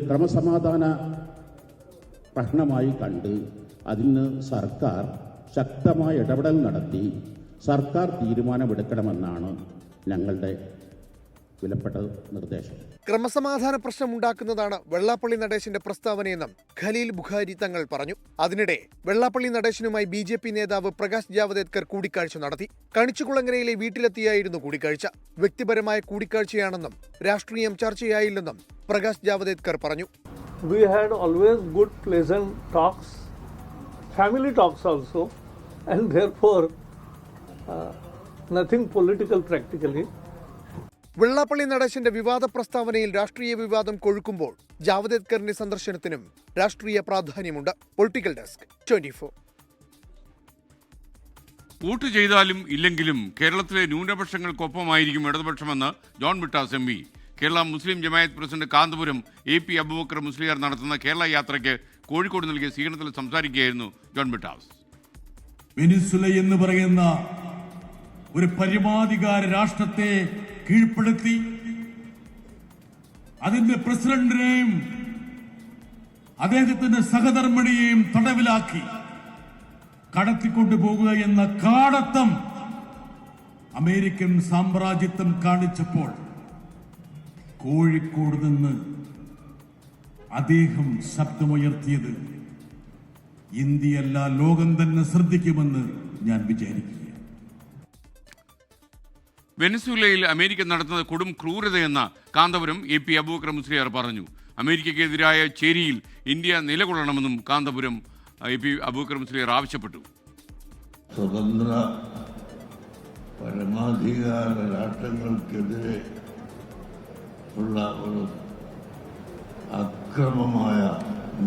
ക്രമസമാധാന പ്രശ്നമായി കണ്ട് അതിന് സർക്കാർ ശക്തമായ ഇടപെടൽ നടത്തി സർക്കാർ തീരുമാനമെടുക്കണമെന്നാണ് ഞങ്ങളുടെ വിലപ്പെട്ട നിർദ്ദേശം. ക്രമസമാധാന പ്രശ്നം ഉണ്ടാക്കുന്നതാണ് വെള്ളാപ്പള്ളി നടേശന്റെ പ്രസ്താവനയെന്നും ഖലീൽ ബുഖാരി തങ്ങൾ പറഞ്ഞു. അതിനിടെ വെള്ളാപ്പള്ളി നടേശനുമായി BJP നേതാവ് പ്രകാശ് ജാവദേക്കർ കൂടിക്കാഴ്ച നടത്തി. കണിച്ചുകുളങ്ങരയിലെ വീട്ടിലെത്തിയായിരുന്നു കൂടിക്കാഴ്ച. വ്യക്തിപരമായ കൂടിക്കാഴ്ചയാണെന്നും രാഷ്ട്രീയം ചർച്ചയായില്ലെന്നും പ്രകാശ് ജാവദേക്കർ പറഞ്ഞു. We had always good, pleasant talks, family talks also, and therefore nothing political practically. Vellappally നടേശന്റെ വിവാദ പ്രസ്താവനയിൽ രാഷ്ട്രീയ വിവാദം കൊഴുക്കുമ്പോൾ ജാവദേക്കറിന്റെ സന്ദർശനത്തിനും രാഷ്ട്രീയ പ്രാധാന്യമുണ്ട്. Political desk 24. വോട്ട് ചെയ്താലും ഇല്ലെങ്കിലും കേരളത്തിലെ ന്യൂനപക്ഷങ്ങൾക്കൊപ്പമായിരിക്കും ഇടതുപക്ഷമെന്ന് John Brittas M P. Kerala Muslim Jamaat president Kanthapuram AP Abubakar Musliyar നടത്തുന്ന കേരള യാത്രയ്ക്ക് കോഴിക്കോട് നൽകിയ സ്വീകരണത്തിൽ സംസാരിക്കുകയായിരുന്നു ജോൺ ബ്രിട്ടാസ്. വെനിസ്വേല എന്ന് പറയുന്ന ഒരു പരമാധികാര രാഷ്ട്രത്തെ കീഴ്പ്പെടുത്തി അതിന്റെ പ്രസിഡന്റിനെയും അദ്ദേഹത്തിന്റെ സഹധർമ്മിണിയെയും തടവിലാക്കി കടത്തിക്കൊണ്ടുപോകുക എന്ന കാടത്തം അമേരിക്കൻ സാമ്രാജ്യത്വം കാണിച്ചപ്പോൾ കോഴിക്കോട് നിന്ന് അദ്ദേഹം ശബ്ദമുയർത്തിയത് ഇന്ത്യയല്ല ലോകം തന്നെ ശ്രദ്ധിക്കുമെന്ന് ഞാൻ വിചാരിക്കുക. വെനസ്വേലയിൽ അമേരിക്ക നടത്തുന്നത് കൊടും ക്രൂരതയെന്ന കാന്തപുരം AP അബൂബക്കർ മുസ്ലിയാർ പറഞ്ഞു. അമേരിക്കയ്ക്കെതിരായ ചേരിയിൽ ഇന്ത്യ നിലകൊള്ളണമെന്നും കാന്തപുരം AP അബൂബക്കർ മുസ്ലിയാർ ആവശ്യപ്പെട്ടു. സ്വതന്ത്ര പരമാധികാര രാഷ്ട്രങ്ങൾക്കെതിരെ ഉള്ള ഒരു അക്രമമായ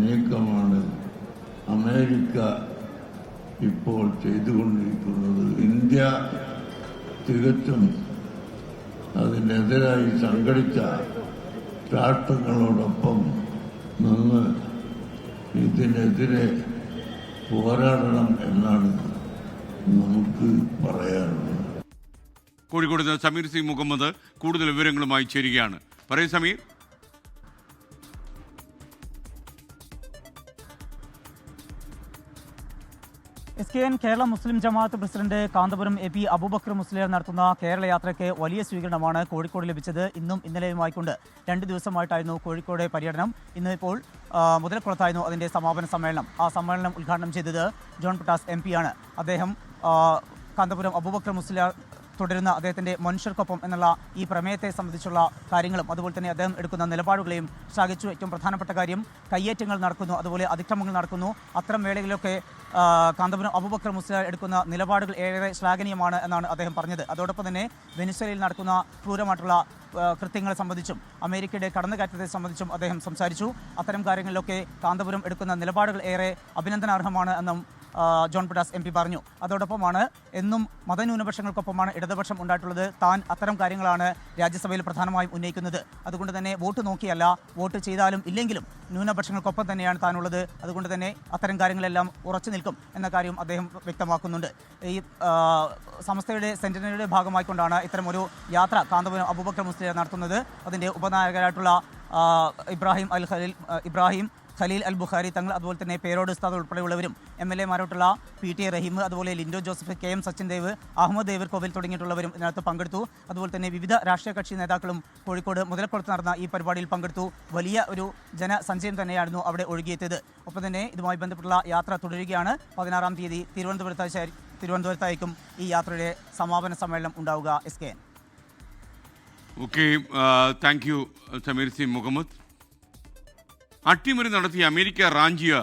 നീക്കമാണ് അമേരിക്ക ഇപ്പോൾ ചെയ്തുകൊണ്ടിരിക്കുന്നത്. ഇന്ത്യ തികച്ചും അതിനെതിരായി സംഘടിച്ച രാഷ്ട്രങ്ങളോടൊപ്പം നിന്ന് ഇതിനെതിരെ പോരാടണം എന്നാണ് നമുക്ക് പറയാനുള്ളത്. കോഴിക്കോട് നിന്ന് സമീർ സി മുഹമ്മദ് കൂടുതൽ വിവരങ്ങളുമായി ചേരുകയാണ്. പറയൂ സമീർ. SKN കേരള മുസ്ലിം ജമാഅത്ത് പ്രസിഡന്റ് കാന്തപുരം AP അബൂബക്കർ മുസ്ലിയാർ നടത്തുന്ന കേരള യാത്രയ്ക്ക് വലിയ സ്വീകരണമാണ് കോഴിക്കോട് ലഭിച്ചത്. ഇന്നും ഇന്നലെയുമായിക്കൊണ്ട് 2 ദിവസമായിട്ടായിരുന്നു കോഴിക്കോട് പര്യടനം. ഇന്നിപ്പോൾ മുതലക്കുളത്തായിരുന്നു അതിൻ്റെ സമാപന സമ്മേളനം. ആ സമ്മേളനം ഉദ്ഘാടനം ചെയ്തത് ജോൺ ബ്രിട്ടാസ് MP ആണ്. അദ്ദേഹം കാന്തപുരം അബൂബക്കർ മുസ്ലിയാർ തുടരുന്ന അദ്ദേഹത്തിൻ്റെ മനുഷ്യർക്കൊപ്പം എന്നുള്ള ഈ പ്രമേയത്തെ സംബന്ധിച്ചുള്ള കാര്യങ്ങളും അതുപോലെ തന്നെ അദ്ദേഹം എടുക്കുന്ന നിലപാടുകളെയും ശ്ലാഘിച്ചു. ഏറ്റവും പ്രധാനപ്പെട്ട കാര്യം കയ്യേറ്റങ്ങൾ നടക്കുന്നു, അതുപോലെ അതിക്രമങ്ങൾ നടക്കുന്നു. അത്തരം വേളകളിലൊക്കെ കാന്തപുരം അബൂബക്കർ മുസ്ലിയാർ എടുക്കുന്ന നിലപാടുകൾ ഏറെ ശ്ലാഘനീയമാണ് എന്നാണ് അദ്ദേഹം പറഞ്ഞത്. അതോടൊപ്പം തന്നെ വെനിസ്വേലയിൽ നടക്കുന്ന ക്രൂരമായിട്ടുള്ള കൃത്യങ്ങളെ സംബന്ധിച്ചും അമേരിക്കയുടെ കടന്നുകയറ്റത്തെ സംബന്ധിച്ചും അദ്ദേഹം സംസാരിച്ചു. അത്തരം കാര്യങ്ങളിലൊക്കെ കാന്തപുരം എടുക്കുന്ന നിലപാടുകൾ ഏറെ അഭിനന്ദനാർഹമാണ് എന്നും ജോൺ ബ്രിട്ടാസ് MP പറഞ്ഞു. അതോടൊപ്പമാണ് എന്നും മതന്യൂനപക്ഷങ്ങൾക്കൊപ്പമാണ് ഇടതുപക്ഷം ഉണ്ടായിട്ടുള്ളത്. താൻ അത്തരം കാര്യങ്ങളാണ് രാജ്യസഭയിൽ പ്രധാനമായും ഉന്നയിക്കുന്നത്. അതുകൊണ്ട് തന്നെ വോട്ട് നോക്കിയല്ല, വോട്ട് ചെയ്താലും ഇല്ലെങ്കിലും ന്യൂനപക്ഷങ്ങൾക്കൊപ്പം തന്നെയാണ് താനുള്ളത്. അതുകൊണ്ട് തന്നെ അത്തരം കാര്യങ്ങളെല്ലാം ഉറച്ചു നിൽക്കും എന്ന കാര്യം അദ്ദേഹം വ്യക്തമാക്കുന്നുണ്ട്. ഈ സംസ്ഥയുടെ സെന്റിനറിയുടെ ഭാഗമായിക്കൊണ്ടാണ് ഇത്തരമൊരു യാത്ര കാന്തപുരം അബൂബക്കർ മുസ്ലിയാർ നടത്തുന്നത്. അതിൻ്റെ ഉപനായകരായിട്ടുള്ള ഇബ്രാഹിം ഖലീൽ അൽ ബുഖാരി തങ്ങൾ, അതുപോലെ തന്നെ പേരോട് ഉസ്താദ് ഉൾപ്പെടെയുള്ളവരും MLA മാരായിട്ടുള്ള PT റഹീം, അതുപോലെ ലിൻഡോ ജോസഫ്, KM സച്ചിൻ ദേവ്, അഹമ്മദ് ദേവർകോവിൽ തുടങ്ങിയിട്ടുള്ളവരും ഇതിനകത്ത് പങ്കെടുത്തു. അതുപോലെ തന്നെ വിവിധ രാഷ്ട്രീയ കക്ഷി നേതാക്കളും കോഴിക്കോട് മുതലക്കുളത്ത് നടന്ന ഈ പരിപാടിയിൽ പങ്കെടുത്തു. വലിയ ഒരു ജനസഞ്ചയം തന്നെയായിരുന്നു അവിടെ ഒഴുകിയെത്തിയത്. ഒപ്പം തന്നെ ഇതുമായി ബന്ധപ്പെട്ടുള്ള യാത്ര തുടരുകയാണ്. 16-ാം തീയതി തിരുവനന്തപുരത്തായിരിക്കും ഈ യാത്രയുടെ സമാപന സമ്മേളനം ഉണ്ടാവുക. SKN. Okay, thank you Sameer C Muhammad. അട്ടിമറി നടത്തിയ അമേരിക്ക റാഞ്ചിയ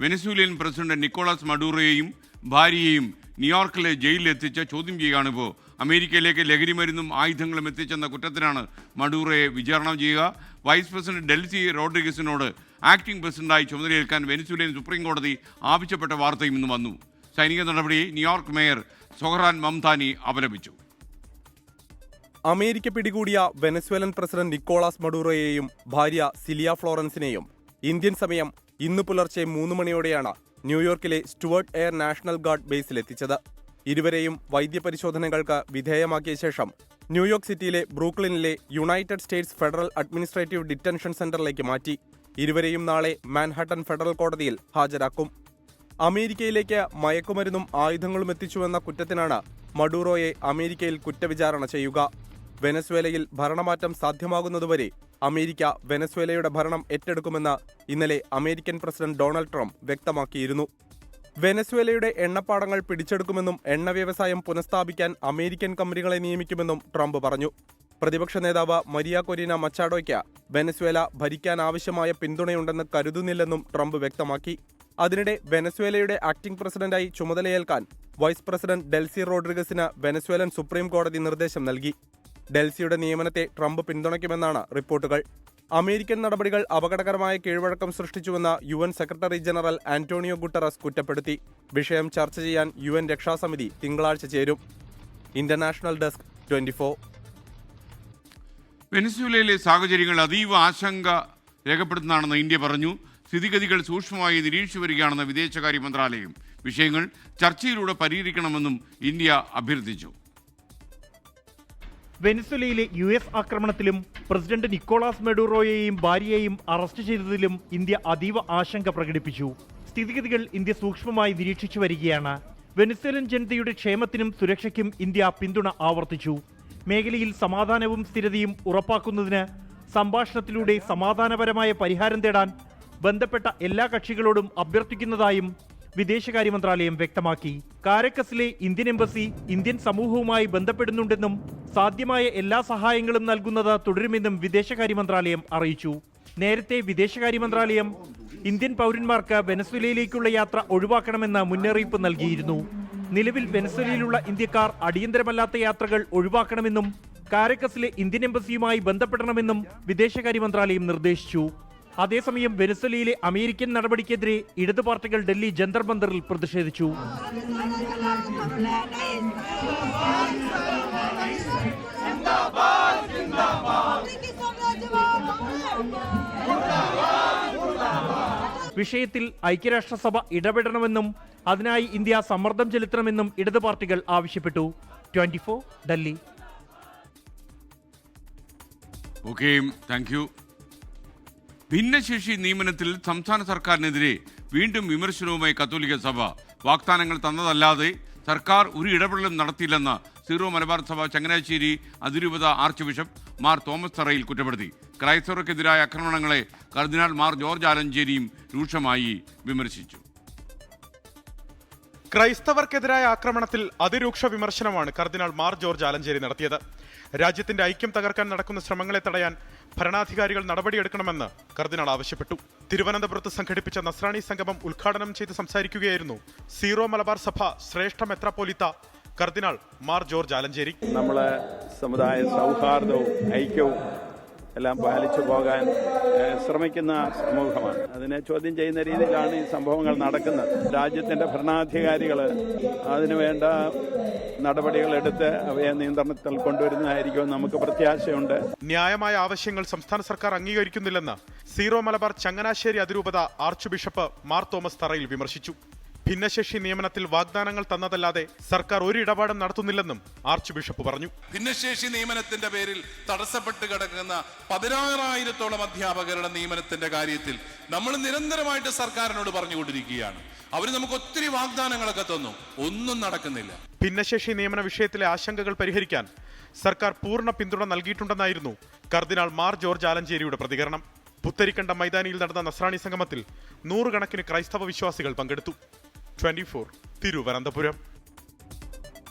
വെനസ്വേലിയൻ പ്രസിഡന്റ് നിക്കോളാസ് മഡൂറോയെയും ഭാര്യയെയും ന്യൂയോർക്കിലെ ജയിലിൽ എത്തിച്ച് ചോദ്യം ചെയ്യുകയാണ് ഇപ്പോൾ. അമേരിക്കയിലേക്ക് ലഹരിമരുന്നും ആയുധങ്ങളും എത്തിച്ചെന്ന കുറ്റത്തിനാണ് മഡൂറോയെ വിചാരണ ചെയ്യുക. വൈസ് പ്രസിഡന്റ് ഡെൽസി റോഡ്രിഗസിനോട് ആക്ടിംഗ് പ്രസിഡന്റായി ചുമതലയേൽക്കാൻ വെനസ്വേലിയൻ സുപ്രീം കോടതി ആവശ്യപ്പെട്ട വാർത്തയും ഇന്ന് വന്നു. സൈനിക നടപടിയെ ന്യൂയോർക്ക് മേയർ സൊഹറാൻ മംതാനി അപലപിച്ചു. അമേരിക്ക പിടികൂടിയ വെനസ്വേലൻ പ്രസിഡന്റ് നിക്കോളാസ് മഡൂറോയെയും ഭാര്യ സിലിയ ഫ്ലോറൻസിനെയും ഇന്ത്യൻ സമയം ഇന്ന് പുലർച്ചെ 3 മണിയോടെയാണ് ന്യൂയോർക്കിലെ സ്റ്റുവർട്ട് എയർ നാഷണൽ ഗാർഡ് ബേസിലെത്തിച്ചത്. ഇരുവരെയും വൈദ്യപരിശോധനകൾക്ക് വിധേയമാക്കിയ ശേഷം ന്യൂയോർക്ക് സിറ്റിയിലെ ബ്രൂക്ലിനിലെ United States federal administrative detention സെന്ററിലേക്ക് മാറ്റി. ഇരുവരെയും നാളെ മാൻഹട്ടൻ ഫെഡറൽ കോടതിയിൽ ഹാജരാക്കും. അമേരിക്കയിലേക്ക് മയക്കുമരുന്നും ആയുധങ്ങളും എത്തിച്ചുവെന്ന കുറ്റത്തിനാണ് മഡൂറോയെ അമേരിക്കയിൽ കുറ്റവിചാരണ ചെയ്യുക. വെനസ്വേലയിൽ ഭരണമാറ്റം സാധ്യമാകുന്നതുവരെ അമേരിക്ക വെനസ്വേലയുടെ ഭരണം ഏറ്റെടുക്കുമെന്ന് ഇന്നലെ അമേരിക്കൻ പ്രസിഡന്റ് ഡൊണാൾഡ് ട്രംപ് വ്യക്തമാക്കിയിരുന്നു. വെനസ്വേലയുടെ എണ്ണപ്പാടങ്ങൾ പിടിച്ചെടുക്കുമെന്നും എണ്ണ വ്യവസായം പുനഃസ്ഥാപിക്കാൻ അമേരിക്കൻ കമ്പനികളെ നിയമിക്കുമെന്നും ട്രംപ് പറഞ്ഞു. പ്രതിപക്ഷ നേതാവ് മരിയ കൊരീന മച്ചാഡോയ്ക്ക് വെനസ്വേല ഭരിക്കാൻ ആവശ്യമായ പിന്തുണയുണ്ടെന്ന് കരുതുന്നില്ലെന്നും ട്രംപ് വ്യക്തമാക്കി. അതിനിടെ വെനസ്വേലയുടെ ആക്ടിംഗ് പ്രസിഡന്റായി ചുമതലയേൽക്കാൻ വൈസ് പ്രസിഡന്റ് ഡെൽസി റോഡ്രിഗസിന് വെനസ്വേലൻ സുപ്രീം കോടതി നിർദ്ദേശം നൽകി. ഡെൽസിയുടെ നിയമനത്തെ ട്രംപ് പിന്തുണയ്ക്കുമെന്നാണ് റിപ്പോർട്ടുകൾ. അമേരിക്കൻ നടപടികൾ അപകടകരമായ കീഴ്വഴക്കം സൃഷ്ടിച്ചുവെന്ന് UN secretary general Antonio Guterres കുറ്റപ്പെടുത്തി. വിഷയം ചർച്ച ചെയ്യാൻ UN രക്ഷാസമിതി തിങ്കളാഴ്ച ചേരും. International desk 24. വെനസ്വേലയിലെ സാഹചര്യങ്ങൾ അതീവ ആശങ്ക രേഖപ്പെടുത്തുന്നതാണെന്ന് ഇന്ത്യ പറഞ്ഞു. സ്ഥിതിഗതികൾ സൂക്ഷ്മമായി നിരീക്ഷിച്ചു വരികയാണെന്ന് വിദേശകാര്യ മന്ത്രാലയം. വിഷയങ്ങൾ ചർച്ചയിലൂടെ പരിഹരിക്കണമെന്നും ഇന്ത്യ അഭ്യർത്ഥിച്ചു. വെനസ്വേലയിലെ US ആക്രമണത്തിലും പ്രസിഡന്റ് നിക്കോളാസ് മെഡൂറോയെയും ഭാര്യയെയും അറസ്റ്റ് ചെയ്തതിലും ഇന്ത്യ അതീവ ആശങ്ക പ്രകടിപ്പിച്ചു. സ്ഥിതിഗതികൾ ഇന്ത്യ സൂക്ഷ്മമായി നിരീക്ഷിച്ചു വരികയാണ്. വെനസ്വേലൻ ജനതയുടെ ക്ഷേമത്തിനും സുരക്ഷയ്ക്കും ഇന്ത്യ പിന്തുണ ആവർത്തിച്ചു. മേഖലയിൽ സമാധാനവും സ്ഥിരതയും ഉറപ്പാക്കുന്നതിന് സംഭാഷണത്തിലൂടെ സമാധാനപരമായ പരിഹാരം തേടാൻ ബന്ധപ്പെട്ട എല്ലാ കക്ഷികളോടും അഭ്യർത്ഥിക്കുന്നതായും വിദേശകാര്യ മന്ത്രാലയം വ്യക്തമാക്കി. കാരക്കസിലെ ഇന്ത്യൻ എംബസി ഇന്ത്യൻ സമൂഹവുമായി ബന്ധപ്പെടുന്നുണ്ടെന്നും സാധ്യമായ എല്ലാ സഹായങ്ങളും നൽകുന്നത് തുടരുമെന്നും വിദേശകാര്യ മന്ത്രാലയം അറിയിച്ചു. നേരത്തെ വിദേശകാര്യ മന്ത്രാലയം ഇന്ത്യൻ പൗരന്മാർക്ക് വെനസ്വേലയിലേക്കുള്ള യാത്ര ഒഴിവാക്കണമെന്ന് മുന്നറിയിപ്പ് നൽകിയിരുന്നു. നിലവിൽ വെനസ്വേലയിലുള്ള ഇന്ത്യക്കാർ അടിയന്തരമല്ലാത്ത യാത്രകൾ ഒഴിവാക്കണമെന്നും കാരക്കസിലെ ഇന്ത്യൻ എംബസിയുമായി ബന്ധപ്പെടണമെന്നും വിദേശകാര്യ മന്ത്രാലയം നിർദ്ദേശിച്ചു. അതേസമയം വെനസ്വേലയിലെ അമേരിക്കൻ നടപടിക്കെതിരെ ഇടതു പാർട്ടികൾ ഡൽഹി ജന്തർ മന്ദറിൽ പ്രതിഷേധിച്ചു. വിഷയത്തിൽ ഐക്യരാഷ്ട്രസഭ ഇടപെടണമെന്നും അതിനായി ഇന്ത്യ സമ്മർദ്ദം ചെലുത്തണമെന്നും ഇടതു പാർട്ടികൾ ആവശ്യപ്പെട്ടു. 24 ഡൽഹി. Okay, thank U. ഭിന്നശേഷി നിയമനത്തിൽ സംസ്ഥാന സർക്കാരിനെതിരെ വീണ്ടും വിമർശനവുമായി കത്തോലിക്ക സഭ. വാഗ്ദാനങ്ങൾ തന്നതല്ലാതെ സർക്കാർ ഒരു ഇടപെടലും നടത്തിയില്ലെന്ന് സീറോ മലബാർ സഭ ചങ്ങനാശ്ശേരി അതിരൂപത ആർച്ച് ബിഷപ്പ് മാർ തോമസ് തറയിൽ കുറ്റപ്പെടുത്തി. ക്രൈസ്തവർക്കെതിരായ ആക്രമണങ്ങളെ കർദിനാൾ മാർ ജോർജ് ആലഞ്ചേരിയും രൂക്ഷമായി വിമർശിച്ചു. ക്രൈസ്തവർക്കെതിരായ ആക്രമണത്തിൽ അതിരൂക്ഷ വിമർശനമാണ് കർദിനാൾ മാർ ജോർജ് ആലഞ്ചേരി നടത്തിയത്. രാജ്യത്തിന്റെ ഐക്യം തകർക്കാൻ നടക്കുന്ന ശ്രമങ്ങളെ തടയാൻ ഭരണാധികാരികൾ നടപടിയെടുക്കണമെന്ന് കർദിനാൾ ആവശ്യപ്പെട്ടു. തിരുവനന്തപുരത്ത് സംഘടിപ്പിച്ച നസ്രാണി സംഗമം ഉദ്ഘാടനം ചെയ്ത് സംസാരിക്കുകയായിരുന്നു സീറോ മലബാർ സഭ ശ്രേഷ്ഠ മെത്രാപ്പോലീത്ത കർദിനാൾ മാർ ജോർജ് ആലഞ്ചേരി. നമ്മളെ സമുദായ സൗഹാർദ്ദവും ഐക്യവും എല്ലാം പാലിച്ചു പോകാൻ ശ്രമിക്കുന്ന സമൂഹമാണ്. അതിനെ ചോദ്യം ചെയ്യുന്ന രീതിയിലാണ് ഈ സംഭവങ്ങൾ നടക്കുന്നത്. രാജ്യത്തിന്റെ ഭരണാധികാരികൾ അതിനുവേണ്ട നടപടികൾ എടുത്ത് അവയെ നിയന്ത്രണത്തിൽ കൊണ്ടുവരുന്നതായിരിക്കും നമുക്ക് പ്രത്യാശയുണ്ട്. ന്യായമായ ആവശ്യങ്ങൾ സംസ്ഥാന സർക്കാർ അംഗീകരിക്കുന്നില്ലെന്ന് സീറോ മലബാർ ചങ്ങനാശ്ശേരി അതിരൂപത ആർച്ച് ബിഷപ്പ് മാർ തോമസ് തറയിൽ വിമർശിച്ചു. ഭിന്നശേഷി നിയമനത്തിൽ വാഗ്ദാനങ്ങൾ തന്നതല്ലാതെ സർക്കാർ ഒരു ഇടപാടും നടത്തുന്നില്ലെന്നും ആർച്ച് ബിഷപ്പ് പറഞ്ഞു. ഭിന്നശേഷി നിയമനത്തിന്റെ പേരിൽ തടസ്സപ്പെട്ട് കിടക്കുന്ന 16,000-ഓളം അധ്യാപകരുടെ നിയമനത്തിന്റെ കാര്യത്തിൽ നമ്മൾ നിരന്തരമായിട്ട് സർക്കാരിനോട് പറഞ്ഞുകൊണ്ടിരിക്കുകയാണ്. അവർ നമുക്ക് ഒത്തിരി വാഗ്ദാനങ്ങളൊക്കെ തന്നു, ഒന്നും നടക്കുന്നില്ല. ഭിന്നശേഷി നിയമന വിഷയത്തിലെ ആശങ്കകൾ പരിഹരിക്കാൻ സർക്കാർ പൂർണ്ണ പിന്തുണ നൽകിയിട്ടുണ്ടെന്നായിരുന്നു കർദിനാൾ മാർ ജോർജ് ആലഞ്ചേരിയുടെ പ്രതികരണം. പുത്തരിക്കണ്ട മൈതാനിയിൽ നടന്ന നസ്രാണി സംഗമത്തിൽ 100 കണക്കിന് ക്രൈസ്തവ വിശ്വാസികൾ പങ്കെടുത്തു. 24 തിരുവനന്തപുരം.